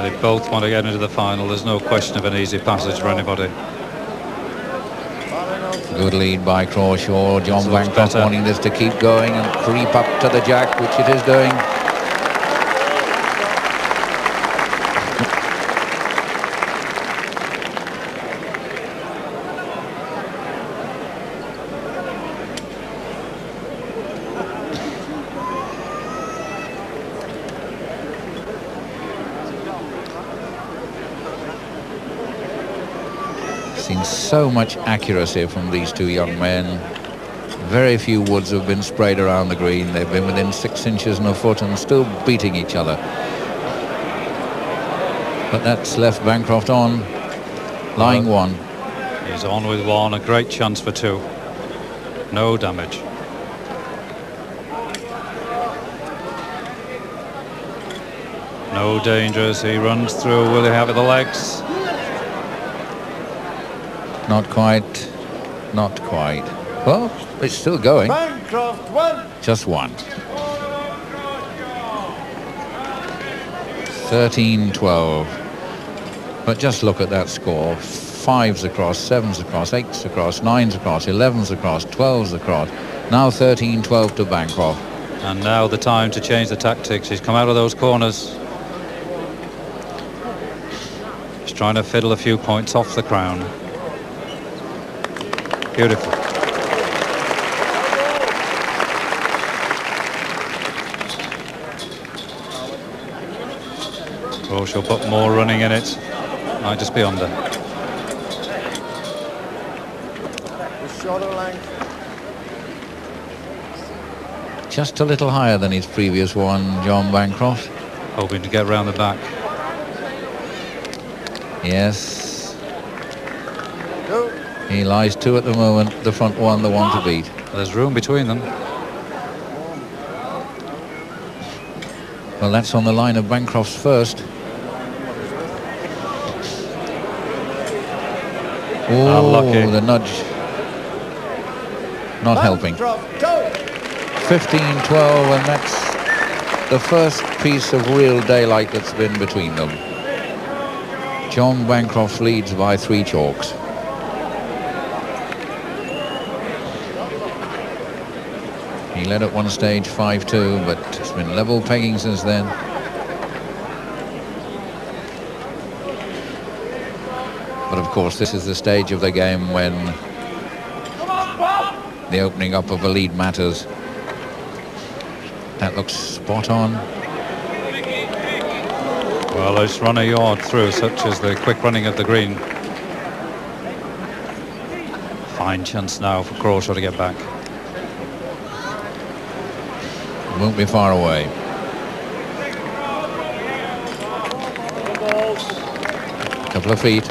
[SPEAKER 4] They both want to get into the final. There's no question of an easy passage for anybody.
[SPEAKER 3] Good lead by Crawshaw. John Bancroft wanting this to keep going and creep up to the jack, which it is doing. Seen so much accuracy from these two young men. Very few woods have been sprayed around the green. They've been within 6 inches and a foot and still beating each other. But that's left Bancroft on, lying one.
[SPEAKER 4] He's on with one, a great chance for two. No damage. No danger as he runs through. Will he have the legs?
[SPEAKER 3] Not quite. Not quite. Well, it's still going.
[SPEAKER 12] Bancroft 1.
[SPEAKER 3] Just one. 13-12. But just look at that score. 5s across, 7s across, 8s across, 9s across, 11s across, 12s across. Now 13-12 to Bancroft.
[SPEAKER 4] And now the time to change the tactics. He's come out of those corners. He's trying to fiddle a few points off the crown. Beautiful. Crawshaw put more running in it. Might just be under.
[SPEAKER 12] Shorter length.
[SPEAKER 3] Just a little higher than his previous one, John Bancroft.
[SPEAKER 4] Hoping to get round the back.
[SPEAKER 3] Yes. He lies 2 at the moment. The front one, the one to beat.
[SPEAKER 4] There's room between them.
[SPEAKER 3] Well, that's on the line of Bancroft's first. Oh,
[SPEAKER 4] unlucky.
[SPEAKER 3] The nudge. Not helping. 15-12, and that's the first piece of real daylight that's been between them. John Bancroft leads by 3 chalks. He led at one stage 5-2, but it's been level pegging since then. But of course, this is the stage of the game when the opening up of a lead matters. That looks spot on.
[SPEAKER 4] Well, it's run a yard through, such as the quick running of the green. Fine chance now for Crawshaw to get back.
[SPEAKER 3] Won't be far away. Couple of feet.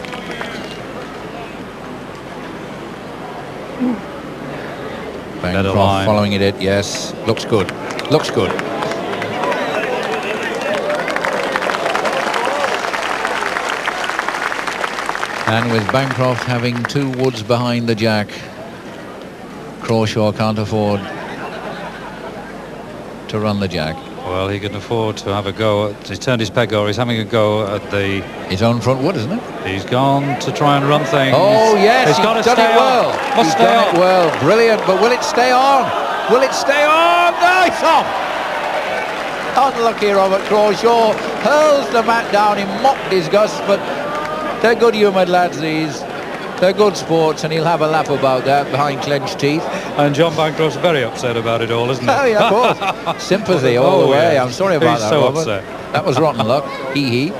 [SPEAKER 3] Bancroft following it, yes. Looks good. Looks good. And with Bancroft having 2 woods behind the jack, Crawshaw can't afford to run the jack.
[SPEAKER 4] Well, he can afford to have a go at, he's turned his peg over, he's having a go at
[SPEAKER 3] his own front wood, isn't it?
[SPEAKER 4] He's gone to try and run things.
[SPEAKER 3] Oh yes,
[SPEAKER 4] he's got to
[SPEAKER 3] done
[SPEAKER 4] stay
[SPEAKER 3] it well.
[SPEAKER 4] On. Must
[SPEAKER 3] He's
[SPEAKER 4] stay
[SPEAKER 3] done
[SPEAKER 4] on.
[SPEAKER 3] it well, brilliant, but will it stay on? Will it stay on? Nice off! Unlucky Robert Crawshaw hurls the mat down in mock disgust, but they're good-humoured lads, these. They're good sports, and he'll have a lap about that behind clenched teeth.
[SPEAKER 4] And John Bancroft's very upset about it all, isn't he?
[SPEAKER 3] Oh, yeah, of course. Sympathy all the way.
[SPEAKER 4] Yeah.
[SPEAKER 3] I'm sorry about
[SPEAKER 4] He's
[SPEAKER 3] that,
[SPEAKER 4] so
[SPEAKER 3] Robert.
[SPEAKER 4] upset.
[SPEAKER 3] That was rotten luck. Hee.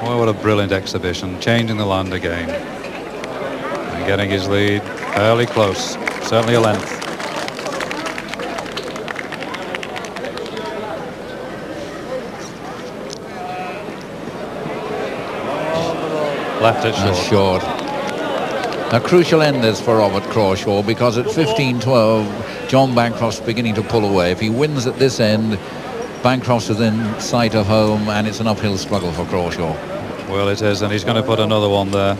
[SPEAKER 4] Well, what a brilliant exhibition, changing the land again and getting his lead fairly close, certainly a length. Left it short.
[SPEAKER 3] A crucial end this for Robert Crawshaw, because at 15-12 John Bancroft's beginning to pull away. If he wins at this end, Bancroft's within sight of home, and it's an uphill struggle for Crawshaw.
[SPEAKER 4] Well, it is, and he's going to put another one there.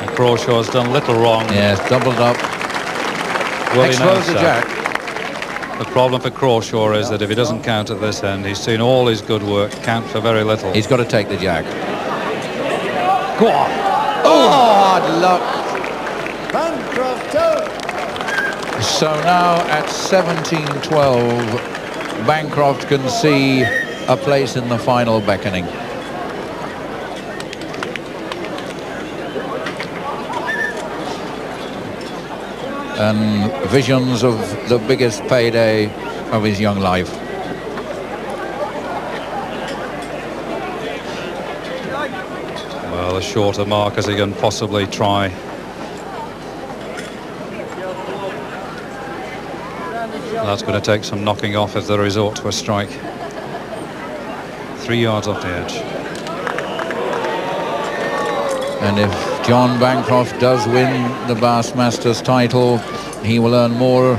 [SPEAKER 4] And Crawshaw's done little wrong.
[SPEAKER 3] Yes, doubled up.
[SPEAKER 4] Well,
[SPEAKER 3] Expose the jack.
[SPEAKER 4] The problem for Crawshaw is that if he doesn't count at this end, he's seen all his good work count for very little.
[SPEAKER 3] He's got to take the jack.
[SPEAKER 4] Go on.
[SPEAKER 3] Oh, hard luck.
[SPEAKER 12] Bancroft 2.
[SPEAKER 3] So now at 17-12, Bancroft can see a place in the final beckoning. And visions of the biggest payday of his young life.
[SPEAKER 4] Well, a shorter mark as he can possibly try. That's going to take some knocking off if they resort to a strike. 3 yards off the edge.
[SPEAKER 3] And if John Bancroft does win the Bass Masters title, he will earn more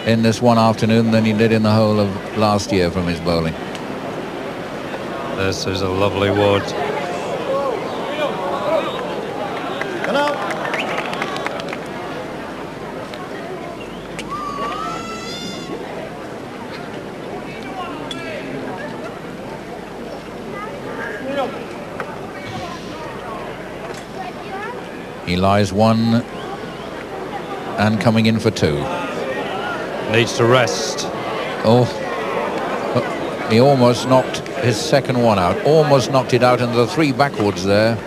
[SPEAKER 3] in this one afternoon than he did in the whole of last year from his bowling.
[SPEAKER 4] This is a lovely wood.
[SPEAKER 3] He lies 1 and coming in for 2.
[SPEAKER 4] Needs to rest.
[SPEAKER 3] Oh, he almost knocked his second one out. Almost knocked it out into the 3 backwards there.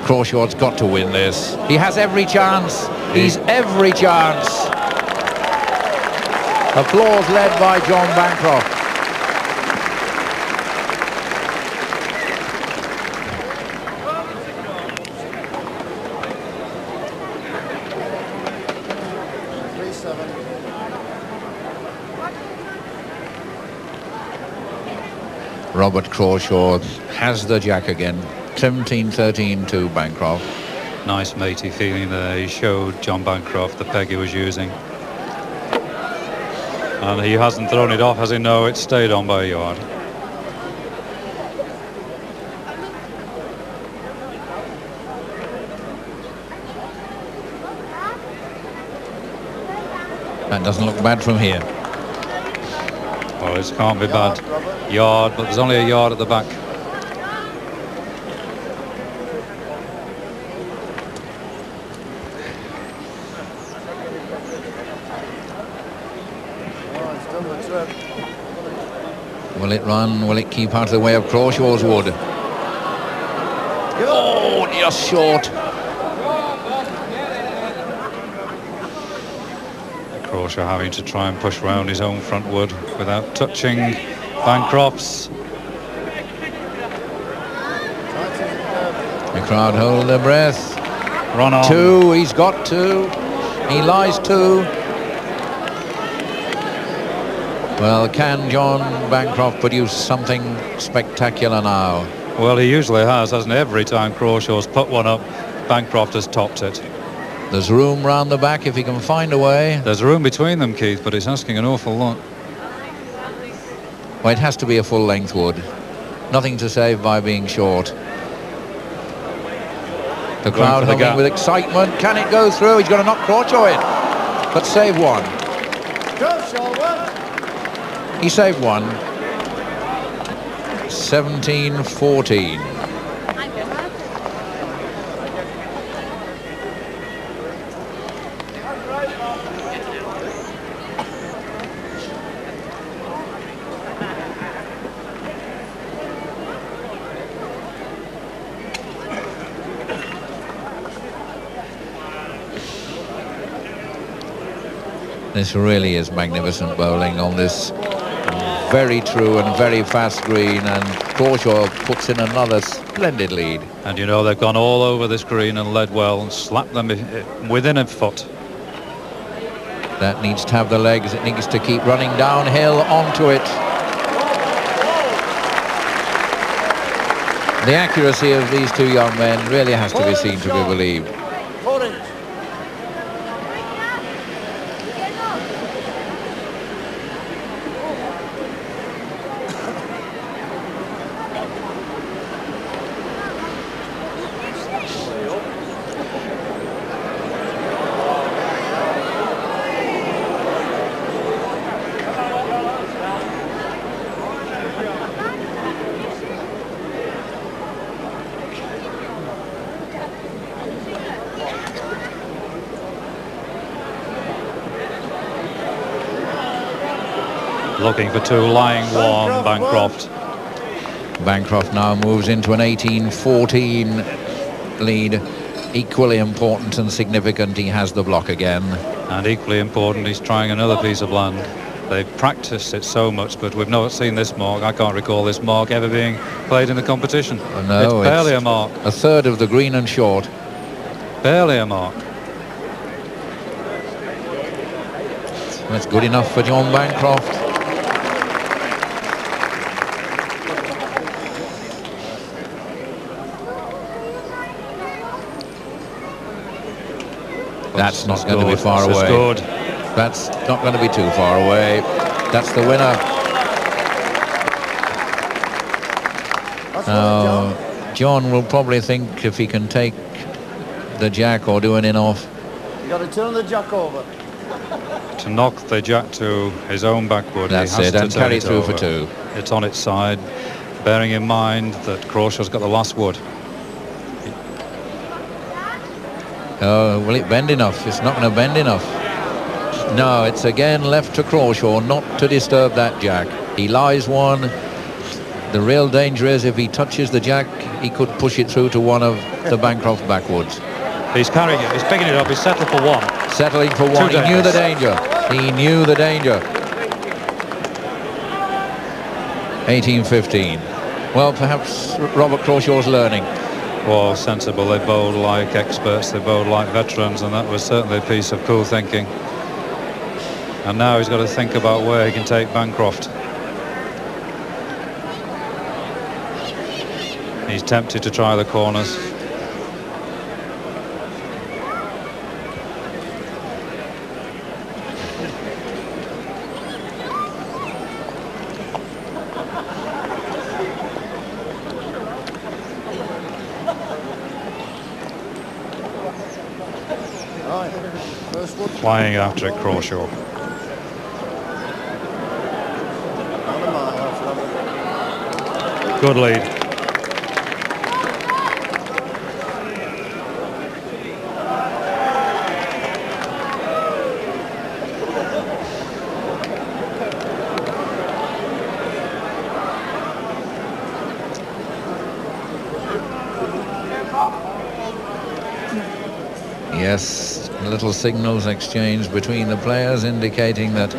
[SPEAKER 3] Crawshaw's got to win this. He has every chance. He's every chance. Applause led by John Bancroft. Robert Crawshaw has the jack again. 17-13 to Bancroft.
[SPEAKER 4] Nice matey feeling there. He showed John Bancroft the peg he was using. And he hasn't thrown it off, has he? No, it stayed on by a yard.
[SPEAKER 3] That doesn't look bad from here.
[SPEAKER 4] Oh, this can't be bad. Yard, but there's only a yard at the back.
[SPEAKER 3] Will it run? Will it keep out of the way of Crawshaw's wood? Oh, just short.
[SPEAKER 4] Crawshaw having to try and push round his own front wood without touching Bancroft's.
[SPEAKER 3] The crowd hold their breath.
[SPEAKER 4] Run on.
[SPEAKER 3] 2, he's got 2. He lies 2. Well, can John Bancroft produce something spectacular now?
[SPEAKER 4] Well, he usually has, hasn't he? Every time Crawshaw's put one up, Bancroft has topped it.
[SPEAKER 3] There's room round the back if he can find a way.
[SPEAKER 4] There's room between them, Keith, but it's asking an awful lot.
[SPEAKER 3] Well, it has to be a full-length wood. Nothing to save by being short. The crowd humming with excitement. Can it go through? He's going to knock Crawshaw in. But save 1. He saved 1. 17-14. This really is magnificent bowling on this very true and very fast green, and Crawshaw puts in another splendid lead.
[SPEAKER 4] And you know, they've gone all over this green and led well and slapped them within a foot.
[SPEAKER 3] That needs to have the legs. It needs to keep running downhill onto it. The accuracy of these 2 young men really has to be seen to be believed.
[SPEAKER 4] Looking for 2, lying 1, Bancroft.
[SPEAKER 3] Bancroft now moves into an 18-14 lead. Equally important and significant, he has the block again. And
[SPEAKER 4] equally important, he's trying another piece of land. They've practiced it so much, but we've not seen this mark. I can't recall this mark ever being played in the competition.
[SPEAKER 3] Oh, no,
[SPEAKER 4] it's barely a mark.
[SPEAKER 3] A third of the green and short.
[SPEAKER 4] Barely a mark.
[SPEAKER 3] That's good enough for John Bancroft. That's not going to be far away.
[SPEAKER 4] Good.
[SPEAKER 3] That's not going to be too far away. That's the winner. Now, John will probably think if he can take the jack or do an in-off.
[SPEAKER 12] You got to turn the jack over.
[SPEAKER 4] To knock the jack to his own backwood.
[SPEAKER 3] That's
[SPEAKER 4] he has
[SPEAKER 3] it,
[SPEAKER 4] to
[SPEAKER 3] and carry it through for 2.
[SPEAKER 4] It's on its side. bearing in mind that Crawshaw's got the last wood.
[SPEAKER 3] Oh, will it bend enough? It's not going to bend enough. No, it's again left to Crawshaw not to disturb that jack. He lies one. The real danger is if he touches the jack, he could push it through to one of the Bancroft backwoods.
[SPEAKER 4] He's carrying it. He's picking it up. He's settled for one.
[SPEAKER 3] Settling for one. He knew the danger. He knew the danger. 18-15. Well, perhaps Robert Crawshaw's learning.
[SPEAKER 4] Well, sensible. They bowled like experts. They bowled like veterans, and that was certainly a piece of cool thinking. And now he's got to think about where he can take Bancroft. He's tempted to try the corners. Flying after it, Crawshaw. Good lead.
[SPEAKER 3] Yes, little signals exchanged between the players indicating that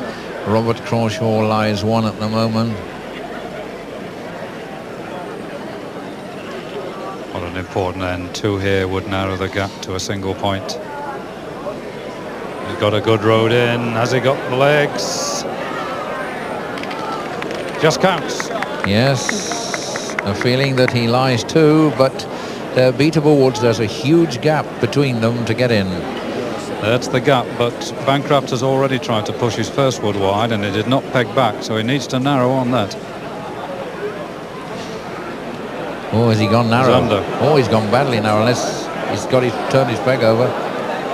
[SPEAKER 3] Robert Crawshaw lies one at the moment.
[SPEAKER 4] What an important end. Two here would narrow the gap to a single point. He's got a good road in. Has he got the legs? Just counts.
[SPEAKER 3] Yes, a feeling that he lies two, but they're beatable woods. There's a huge gap between them to get in.
[SPEAKER 4] That's the gap, but Bancroft has already tried to push his first wood wide and it did not peg back, so he needs to narrow on that.
[SPEAKER 3] Oh, has he gone narrow?
[SPEAKER 4] He's under.
[SPEAKER 3] Oh, he's gone badly narrow, unless he's got his turned his peg over.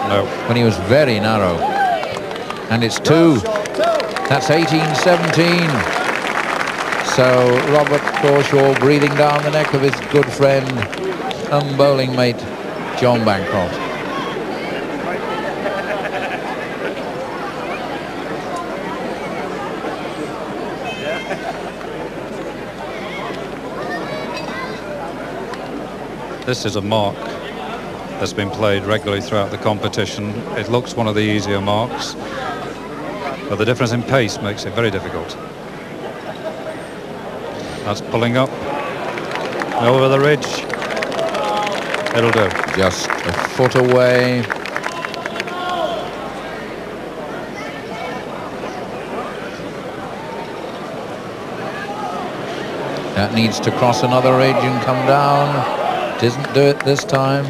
[SPEAKER 4] No.
[SPEAKER 3] When he was very narrow. And it's two. That's 18-17. So Robert Crawshaw breathing down the neck of his good friend and bowling mate John Bancroft.
[SPEAKER 4] This is a mark that's been played regularly throughout the competition. It looks one of the easier marks, but the difference in pace makes it very difficult. That's pulling up over the ridge. It'll do.
[SPEAKER 3] Just a foot away. That needs to cross another ridge and come down. Doesn't do it this time.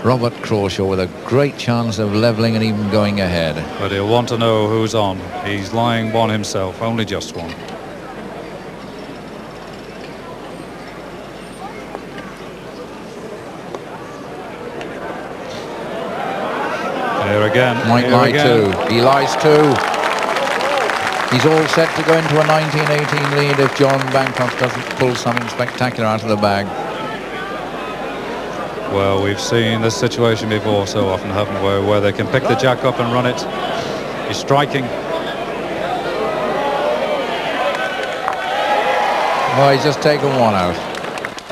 [SPEAKER 3] Robert Crawshaw with a great chance of levelling and even going ahead.
[SPEAKER 4] But he'll want to know who's on. He's lying one himself, only just one. Here again.
[SPEAKER 3] Might lie two. He lies two. He's all set to go into a 19-18 lead if John Bancroft doesn't pull something spectacular out of the bag.
[SPEAKER 4] Well, we've seen this situation before so often, haven't we, where they can pick the jack up and run it. He's striking.
[SPEAKER 3] Well, he's just taken one out.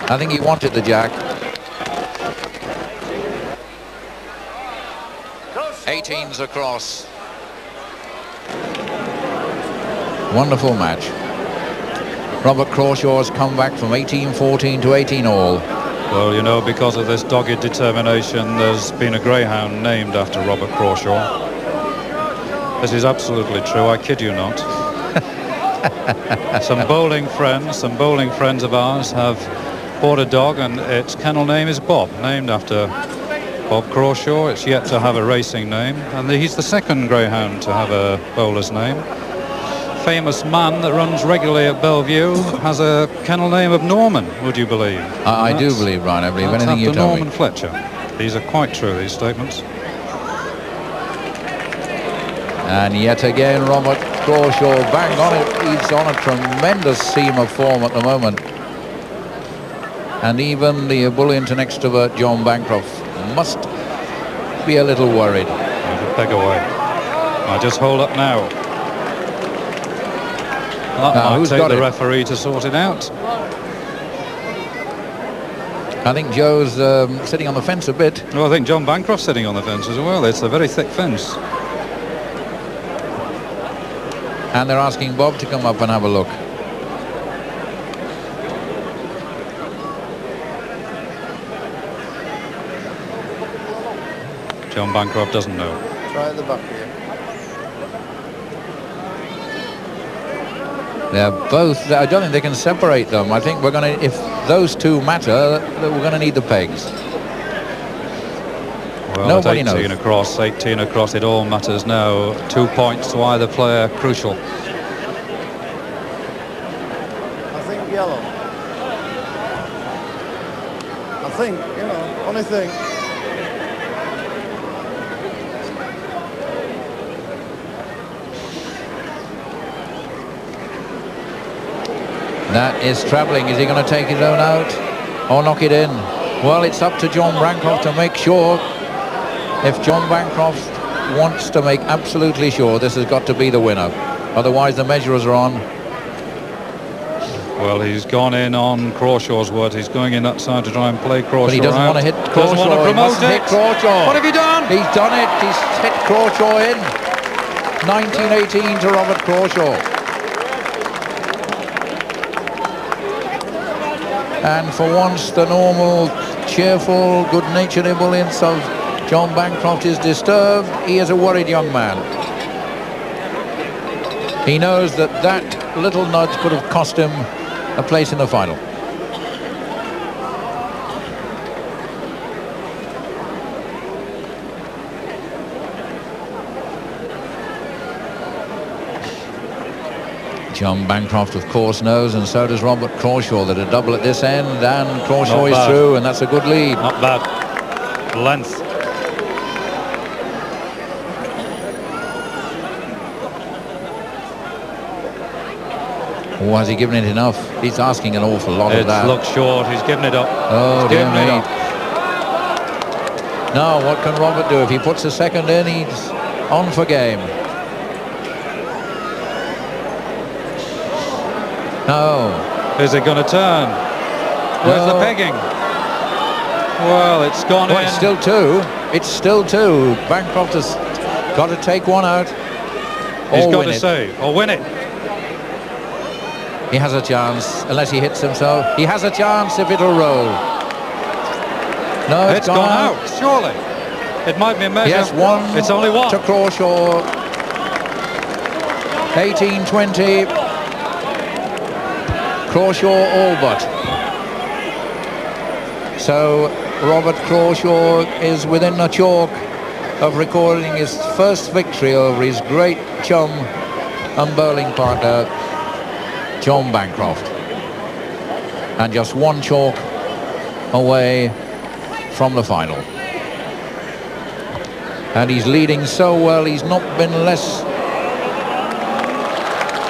[SPEAKER 3] I think he wanted the jack. 18's across. Wonderful match. Robert Crawshaw's come back from 18-14 to 18-all.
[SPEAKER 4] Well, you know, because of this dogged determination, there's been a greyhound named after Robert Crawshaw. This is absolutely true, I kid you not. Some bowling friends of ours have bought a dog, and its kennel name is Bob, named after Bob Crawshaw. It's yet to have a racing name, and he's the second greyhound to have a bowler's name. Famous man that runs regularly at Bellevue has a kennel name of Norman, would you believe?
[SPEAKER 3] I do believe, Brian. I believe anything you tell
[SPEAKER 4] Norman
[SPEAKER 3] me.
[SPEAKER 4] Fletcher. These are quite true, these statements.
[SPEAKER 3] And yet again, Robert Crawshaw bang on it. He's on a tremendous seam of form at the moment. And even the ebullient and extrovert John Bancroft must be a little worried.
[SPEAKER 4] Peg away. I'll just hold up now. That
[SPEAKER 3] Now,
[SPEAKER 4] might
[SPEAKER 3] who's
[SPEAKER 4] take
[SPEAKER 3] got
[SPEAKER 4] the
[SPEAKER 3] it?
[SPEAKER 4] referee to sort it out.
[SPEAKER 3] I think Joe's sitting on the fence a bit.
[SPEAKER 4] Well, I think John Bancroft's sitting on the fence as well. It's a very thick fence.
[SPEAKER 3] And they're asking Bob to come up and have a look.
[SPEAKER 4] John Bancroft doesn't know.
[SPEAKER 12] Try at the back here.
[SPEAKER 3] They're both, I don't think they can separate them. I think we're going to, if those two matter, we're going to need the pegs.
[SPEAKER 4] Well,
[SPEAKER 3] Nobody
[SPEAKER 4] at 18
[SPEAKER 3] knows.
[SPEAKER 4] across, 18 across, it all matters now. 2 points to either player, crucial.
[SPEAKER 12] I think yellow. I think, you know, only thing.
[SPEAKER 3] That is travelling. Is he going to take his own out or knock it in? Well, it's up to John Bancroft to make sure. If John Bancroft wants to make absolutely sure, this has got to be the winner. Otherwise, the measurers are on.
[SPEAKER 4] Well, he's gone in on Crawshaw's word. He's going in that side to try and play Crawshaw.
[SPEAKER 3] But he doesn't
[SPEAKER 4] out.
[SPEAKER 3] want to hit
[SPEAKER 4] Doesn't
[SPEAKER 3] Crawshaw.
[SPEAKER 4] want to
[SPEAKER 3] He
[SPEAKER 4] promote
[SPEAKER 3] mustn't
[SPEAKER 4] it.
[SPEAKER 3] hit Crawshaw.
[SPEAKER 4] What have you done?
[SPEAKER 3] He's done it. He's hit Crawshaw in. 1918 to Robert Crawshaw. And for once, the normal, cheerful, good-natured ebullience of John Bancroft is disturbed. He is a worried young man. He knows that that little nudge could have cost him a place in the final. John Bancroft, of course, knows, and so does Robert Crawshaw, that a double at this end, and Crawshaw
[SPEAKER 4] Not
[SPEAKER 3] is
[SPEAKER 4] bad.
[SPEAKER 3] through, and that's a good lead.
[SPEAKER 4] Not bad. Length.
[SPEAKER 3] Oh, has he given it enough? He's asking an awful lot of
[SPEAKER 4] It
[SPEAKER 3] that.
[SPEAKER 4] looks short. He's given it up.
[SPEAKER 3] Oh,
[SPEAKER 4] He's
[SPEAKER 3] dear
[SPEAKER 4] given it
[SPEAKER 3] me.
[SPEAKER 4] up.
[SPEAKER 3] Now, what can Robert do? If he puts a second in, he's on for game. No.
[SPEAKER 4] Is it going to turn? Where's the
[SPEAKER 3] No.
[SPEAKER 4] pegging? Well, it's gone
[SPEAKER 3] Well,
[SPEAKER 4] in.
[SPEAKER 3] it's still two. It's still two. Bancroft has got to take one out.
[SPEAKER 4] He's
[SPEAKER 3] or
[SPEAKER 4] got
[SPEAKER 3] win
[SPEAKER 4] to
[SPEAKER 3] it.
[SPEAKER 4] save or win it.
[SPEAKER 3] He has a chance, unless he hits himself. He has a chance if it'll roll. No,
[SPEAKER 4] It's gone out. Surely. It might be a measure.
[SPEAKER 3] Yes, one.
[SPEAKER 4] It's only one.
[SPEAKER 3] To Crawshaw. 18-20. Crawshaw all but. So Robert Crawshaw is within a chalk of recording his first victory over his great chum and bowling partner, John Bancroft. And just one chalk away from the final. And he's leading so well, he's not been less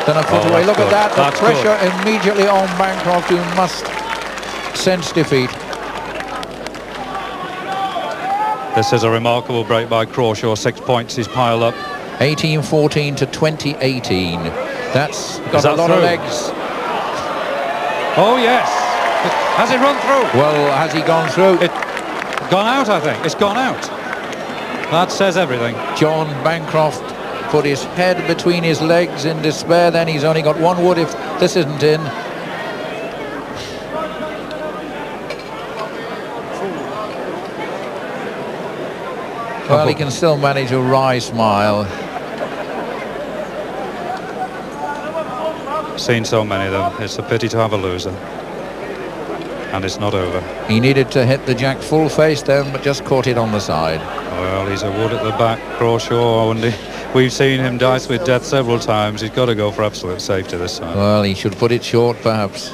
[SPEAKER 3] than a foot away. Look at that, the pressure immediately on Bancroft, who must sense defeat.
[SPEAKER 4] This is a remarkable break by Crawshaw. 6 points he's piled up.
[SPEAKER 3] 18-14 to 20-18. That's got
[SPEAKER 4] Is
[SPEAKER 3] a
[SPEAKER 4] that
[SPEAKER 3] lot of
[SPEAKER 4] through?
[SPEAKER 3] legs.
[SPEAKER 4] Oh yes. Has it run through?
[SPEAKER 3] Well, has he gone through?
[SPEAKER 4] It's gone out, I think. It's gone out. That says everything.
[SPEAKER 3] John Bancroft put his head between his legs in despair. Then he's only got one wood if this isn't in. Well, he can still manage a wry smile.
[SPEAKER 4] Seen so many of them. It's a pity to have a loser. And it's not over.
[SPEAKER 3] He needed to hit the jack full face then, but just caught it on the side.
[SPEAKER 4] Well, he's a wood at the back, Crawshaw, and we've seen him dice with death several times. He's got to go for absolute safety this time.
[SPEAKER 3] Well, he should put it short, perhaps.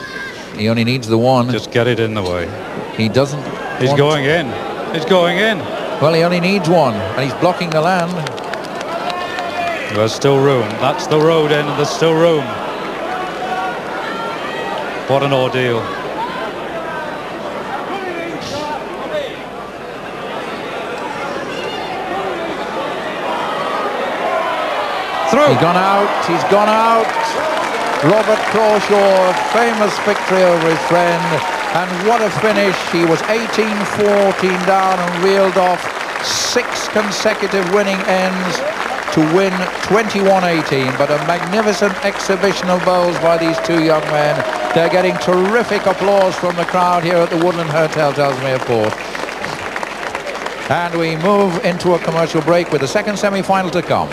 [SPEAKER 3] He only needs the one.
[SPEAKER 4] Just get it in the way.
[SPEAKER 3] He doesn't.
[SPEAKER 4] He's going in. He's going in.
[SPEAKER 3] Well, he only needs one, and he's blocking the land.
[SPEAKER 4] There's still room. That's the road in, and there's still room. What an ordeal. Through.
[SPEAKER 3] He's gone out. He's gone out. Robert Crawshaw, famous victory over his friend. And what a finish. He was 18-14 down and reeled off 6 consecutive winning ends to win 21-18. But a magnificent exhibition of bowls by these two young men. They're getting terrific applause from the crowd here at the Woodland Hotel, Ellesmere Port. And we move into a commercial break with the second semi-final to come.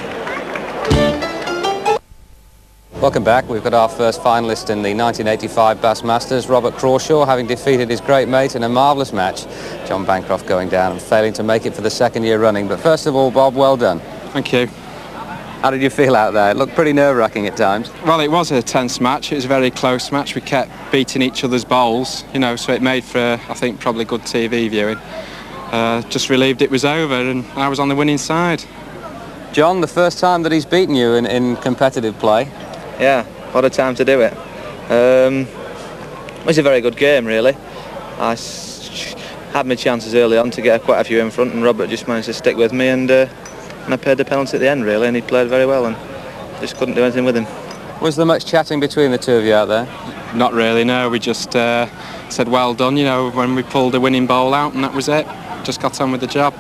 [SPEAKER 2] Welcome back. We've got our first finalist in the 1985 Bass Masters, Robert Crawshaw, having defeated his great mate in a marvellous match. John Bancroft going down and failing to make it for the second year running. But first of all, Bob, well done.
[SPEAKER 7] Thank you.
[SPEAKER 2] How did you feel out there? It looked pretty nerve-wracking at times.
[SPEAKER 7] Well, it was a tense match. It was a very close match. We kept beating each other's bowls, you know, so it made for, I think, probably good TV viewing. Just relieved it was over and I was on the winning side.
[SPEAKER 2] John, the first time that he's beaten you in competitive play.
[SPEAKER 11] Yeah, what a time to do it. It was a very good game, really. I had my chances early on to get quite a few in front, and Robert just managed to stick with me, and I paid the penalty at the end, really, and he played very well, and just couldn't do anything with him.
[SPEAKER 2] Was there much chatting between the two of you out there?
[SPEAKER 7] Not really, no. We just said well done, you know, when we pulled the winning bowl out, and that was it. Just got on with the job.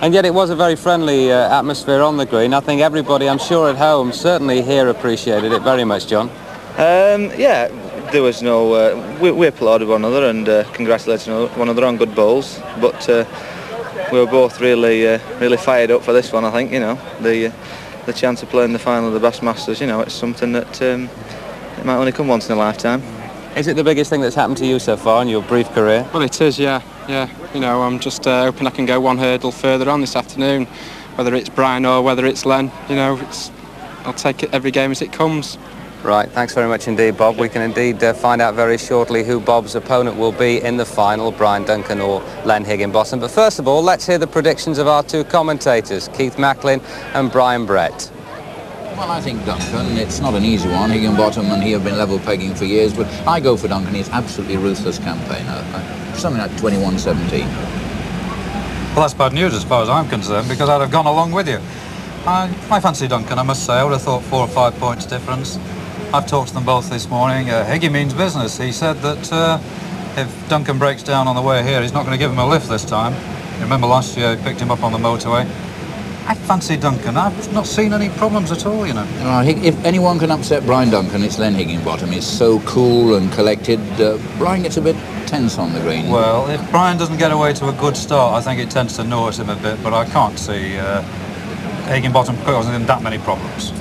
[SPEAKER 2] And yet it was a very friendly atmosphere on the green. I think everybody, I'm sure at home, certainly here appreciated it very much, John.
[SPEAKER 11] Yeah, there was no... we applauded one another and congratulated one another on good bowls, but we were both really fired up for this one, I think, you know. The chance of playing the final of the Bass Masters, you know, it's something that it might only come once in a lifetime.
[SPEAKER 2] Is it the biggest thing that's happened to you so far in your brief career?
[SPEAKER 7] Well, it is, yeah. You know, I'm just hoping I can go one hurdle further on this afternoon, whether it's Brian or whether it's Len. You know, I'll take it every game as it comes.
[SPEAKER 2] Right, thanks very much indeed, Bob. We can indeed find out very shortly who Bob's opponent will be in the final, Brian Duncan or Len Higginbottom. But first of all, let's hear the predictions of our two commentators, Keith Macklin and Brian Brett.
[SPEAKER 3] Well, I think Duncan, it's not an easy one. Higginbottom and he have been level pegging for years, but I go for Duncan. He's absolutely ruthless campaigner. Something like 21-17.
[SPEAKER 4] Well, that's bad news as far as I'm concerned, because I'd have gone along with you. I fancy Duncan, I must say. I would have thought 4 or 5 points difference. I've talked to them both this morning. Higgy means business. He said that if Duncan breaks down on the way here, he's not going to give him a lift this time. You remember last year he picked him up on the motorway. I fancy Duncan. I've not seen any problems at all, you know.
[SPEAKER 3] If anyone can upset Brian Duncan, it's Len Higginbottom. He's so cool and collected. Brian gets a bit tense on the green.
[SPEAKER 4] Well, if Brian doesn't get away to a good start, I think it tends to gnaw at him a bit, but I can't see Higginbottom causing him that many problems.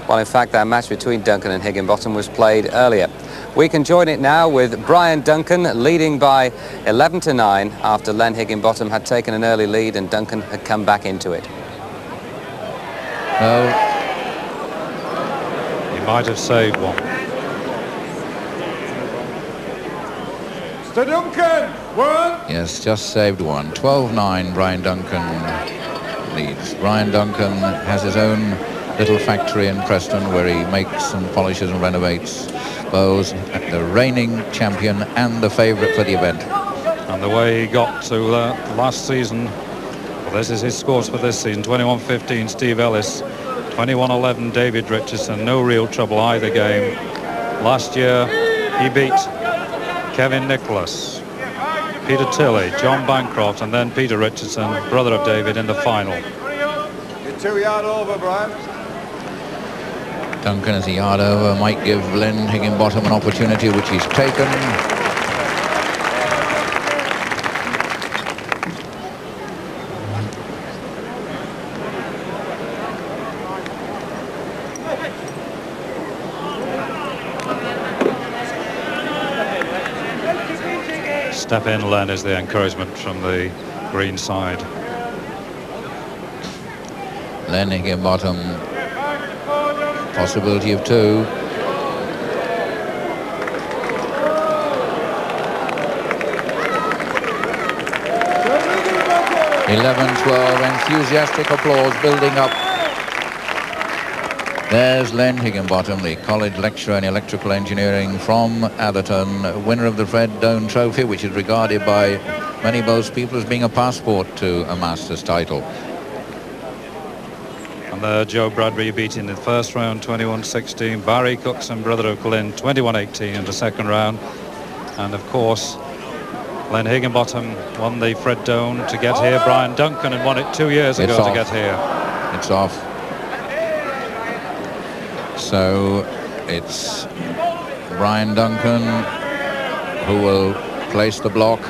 [SPEAKER 2] Well, in fact, that match between Duncan and Higginbottom was played earlier. We can join it now with Brian Duncan leading by 11-9 after Len Higginbottom had taken an early lead and Duncan had come back into it.
[SPEAKER 4] Well, he might have saved one.
[SPEAKER 5] Mr. Duncan, one.
[SPEAKER 3] Yes, just saved one. 12-9, Brian Duncan leads. Brian Duncan has his own little factory in Preston where he makes and polishes and renovates bows, the reigning champion and the favourite for the event.
[SPEAKER 4] And the way he got to last season, well, this is his scores for this season: 21-15 Steve Ellis, 21-11 David Richardson, no real trouble either game. Last year he beat Kevin Nicholas, Peter Tilley, John Bancroft and then Peter Richardson, brother of David, in the final.
[SPEAKER 5] You're 2 yards over, Brian.
[SPEAKER 3] Duncan as a yard over might give Len Higginbottom an opportunity, which he's taken.
[SPEAKER 4] Step in, Len, is the encouragement from the green side.
[SPEAKER 3] Len Higginbottom, possibility of 2. (11-12), enthusiastic applause building up There's Len Higginbottom, the college lecturer in electrical engineering from Atherton, winner of the Fred Doan Trophy, which is regarded by many Bows people as being a passport to a Masters title.
[SPEAKER 4] And Joe Bradbury beating in the first round 21-16. Barry Cookson, brother of Glyn, 21-18 in the second round. And of course, Len Higginbottom won the Fred Doan to get here. Brian Duncan had won it 2 years ago to get here.
[SPEAKER 3] It's off. So it's Brian Duncan who will place the block.